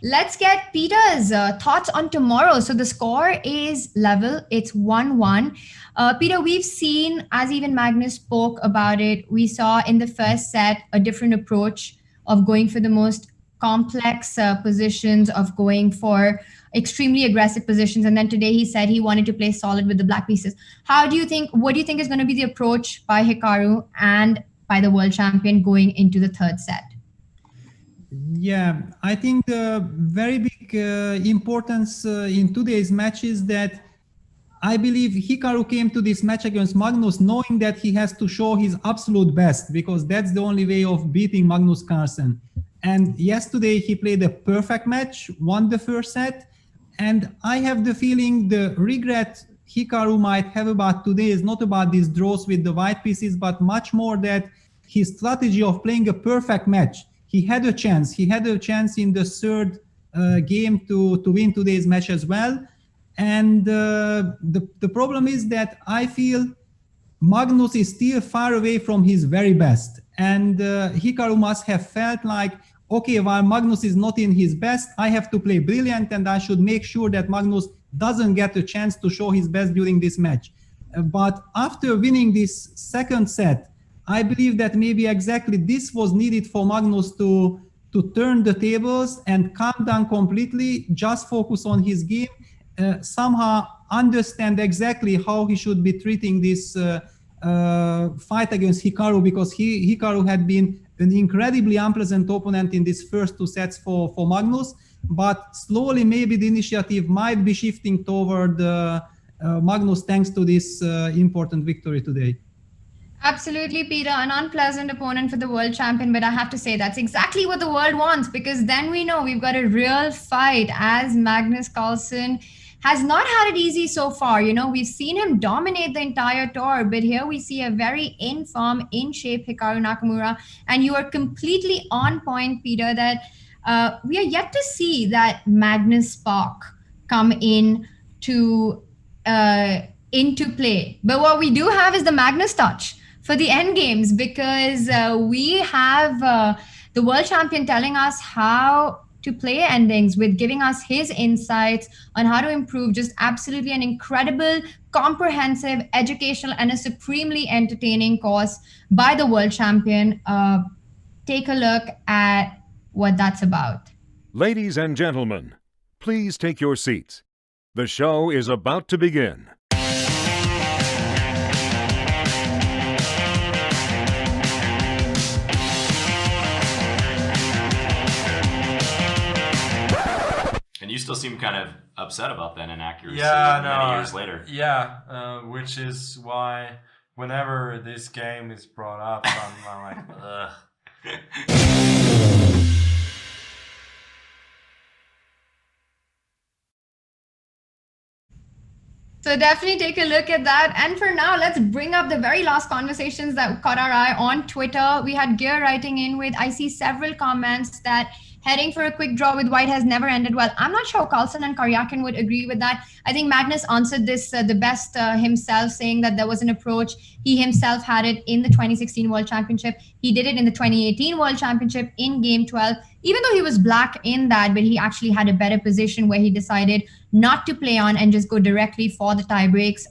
Let's get Peter's thoughts on tomorrow. So the score is level. It's 1-1. Peter, we've seen, as even Magnus spoke about it, we saw in the first set a different approach of going for the most complex positions, of going for extremely aggressive positions. And then today he said he wanted to play solid with the black pieces. What do you think is going to be the approach by Hikaru and by the world champion going into the third set? Yeah, I think the very big importance in today's match is that I believe Hikaru came to this match against Magnus knowing that he has to show his absolute best, because that's the only way of beating Magnus Carlsen. And yesterday he played a perfect match, won the first set. And I have the feeling the regret Hikaru might have about today is not about these draws with the white pieces, but much more that his strategy of playing a perfect match. He had a chance. He had a chance in the third game to win today's match as well. And the problem is that I feel Magnus is still far away from his very best. And Hikaru must have felt like, okay, while Magnus is not in his best, I have to play brilliant, and I should make sure that Magnus doesn't get a chance to show his best during this match. But after winning this second set, I believe that maybe exactly this was needed for Magnus to turn the tables and calm down completely, just focus on his game, somehow understand exactly how he should be treating this fight against Hikaru, because Hikaru had been an incredibly unpleasant opponent in these first 2 sets for Magnus, but slowly maybe the initiative might be shifting toward Magnus thanks to this important victory today. Absolutely, Peter, an unpleasant opponent for the world champion, but I have to say that's exactly what the world wants, because then we know we've got a real fight, as Magnus Carlsen has not had it easy so far. You know, we've seen him dominate the entire tour, but here we see a very in form, in shape Hikaru Nakamura. And you are completely on point, Peter, that we are yet to see that Magnus spark come in to into play. But what we do have is the Magnus touch for the end games, because we have the world champion telling us how to play endings, with giving us his insights on how to improve. Just absolutely an incredible, comprehensive, educational, and a supremely entertaining course by the world champion. Take a look at what that's about. Ladies and gentlemen, please take your seats. The show is about to begin. And you still seem kind of upset about that inaccuracy many years later. Yeah, which is why whenever this game is brought up, I'm like, ugh. So definitely take a look at that. And for now, let's bring up the very last conversations that caught our eye on Twitter. We had Gear writing in with, I see several comments that heading for a quick draw with white has never ended well. I'm not sure Carlsen and Karyakin would agree with that. I think Magnus answered this the best himself, saying that there was an approach. He himself had it in the 2016 World Championship. He did it in the 2018 World Championship in Game 12. Even though he was black in that, but he actually had a better position where he decided not to play on and just go directly for the tie breaks.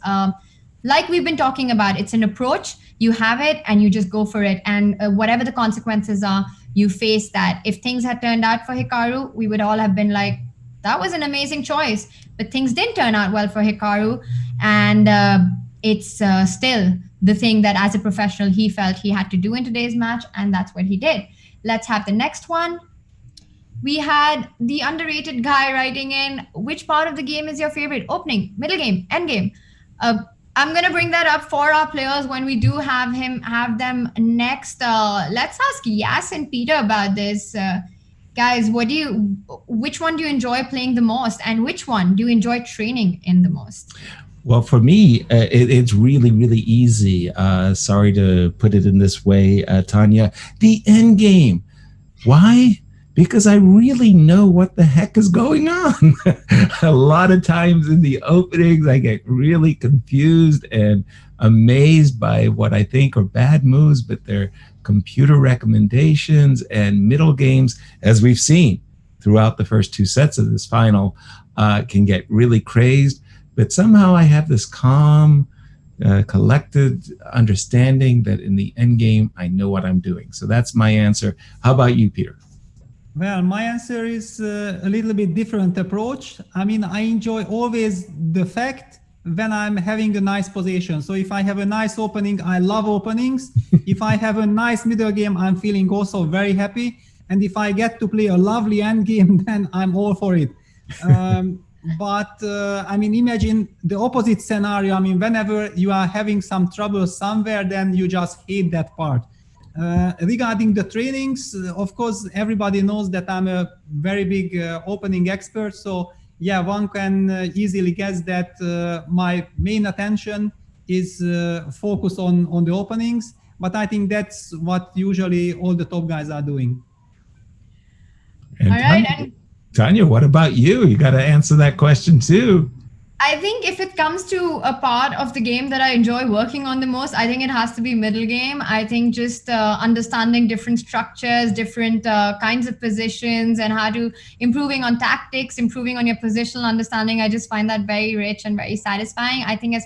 Like we've been talking about, it's an approach. You have it and you just go for it. And whatever the consequences are, you face that. If things had turned out for Hikaru, we would all have been like, that was an amazing choice. But things didn't turn out well for Hikaru. And it's still the thing that as a professional, he felt he had to do in today's match. And that's what he did. Let's have the next one. We had the underrated guy writing in, which part of the game is your favorite? Opening, middle game, end game. I'm going to bring that up for our players when we do have them next. Let's ask Yas and Peter about this. Guys, which one do you enjoy playing the most, and which one do you enjoy training in the most? Well, for me, it's really, really easy. Sorry to put it in this way, Tanya. The end game. Why? Because I really know what the heck is going on. A lot of times in the openings, I get really confused and amazed by what I think are bad moves, but they're computer recommendations, and middle games, as we've seen throughout the first two sets of this final, can get really crazed. But somehow I have this calm, collected understanding that in the end game, I know what I'm doing. So that's my answer. How about you, Peter? Well, my answer is a little bit different approach. I mean, I enjoy always the fact when I'm having a nice position. So if I have a nice opening, I love openings. If I have a nice middle game, I'm feeling also very happy. And if I get to play a lovely end game, then I'm all for it. But I mean, imagine the opposite scenario. I mean, whenever you are having some trouble somewhere, then you just hate that part. Regarding the trainings, of course, everybody knows that I'm a very big opening expert. So yeah, one can easily guess that my main attention is focused on the openings. But I think that's what usually all the top guys are doing. And all right. Tanya, what about you? You got to answer that question too. I think if it comes to a part of the game that I enjoy working on the most, I think it has to be middle game. I think just understanding different structures, different kinds of positions, and how to improving on tactics, improving on your positional understanding. I just find that very rich and very satisfying. I think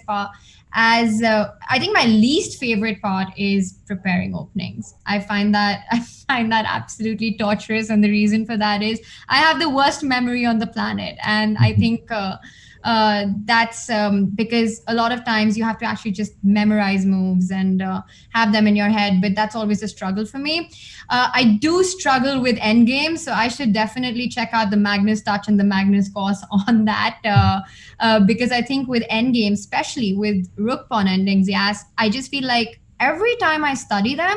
I think my least favorite part is preparing openings. I find that absolutely torturous, and the reason for that is I have the worst memory on the planet, and I think that's because a lot of times you have to actually just memorize moves and have them in your head, but that's always a struggle for me. I do struggle with endgame, so I should definitely check out the Magnus Touch and the Magnus course on that, because I think with endgame, especially with rook pawn endings, yes, I just feel like every time I study them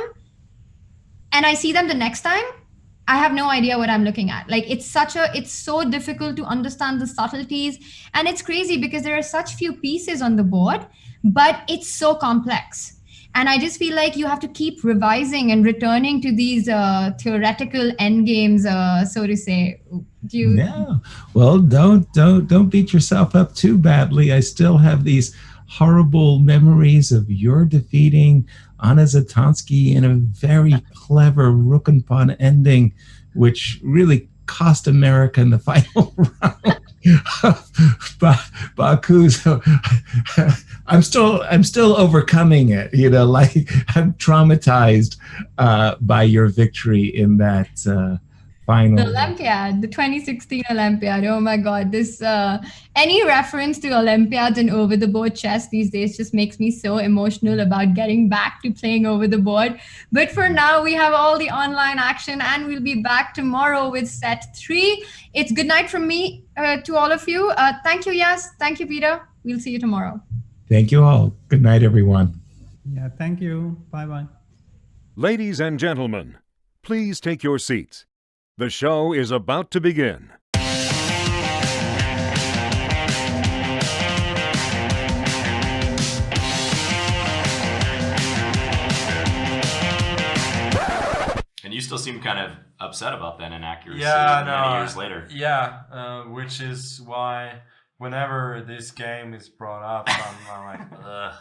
and I see them the next time, I have no idea what I'm looking at. Like it's so difficult to understand the subtleties, and it's crazy because there are such few pieces on the board, but it's so complex. And I just feel like you have to keep revising and returning to these theoretical end games, so to say. Do you? No. Well, don't beat yourself up too badly. I still have these horrible memories of your defeating Anna Zatansky in a very clever rook and pawn ending, which really cost America in the final round. Baku. So I'm still overcoming it. You know, like I'm traumatized by your victory in that final. The Olympiad, the 2016 Olympiad. Oh my God! This any reference to Olympiads and over the board chess these days just makes me so emotional about getting back to playing over the board. But for now, we have all the online action, and we'll be back tomorrow with set 3. It's good night from me to all of you. Thank you, Yas. Thank you, Peter. We'll see you tomorrow. Thank you all. Good night, everyone. Yeah, thank you. Bye-bye. Ladies and gentlemen, please take your seats. The show is about to begin. And you still seem kind of upset about that inaccuracy Yeah, many years later. Yeah, which is why whenever this game is brought up, I'm like, ugh.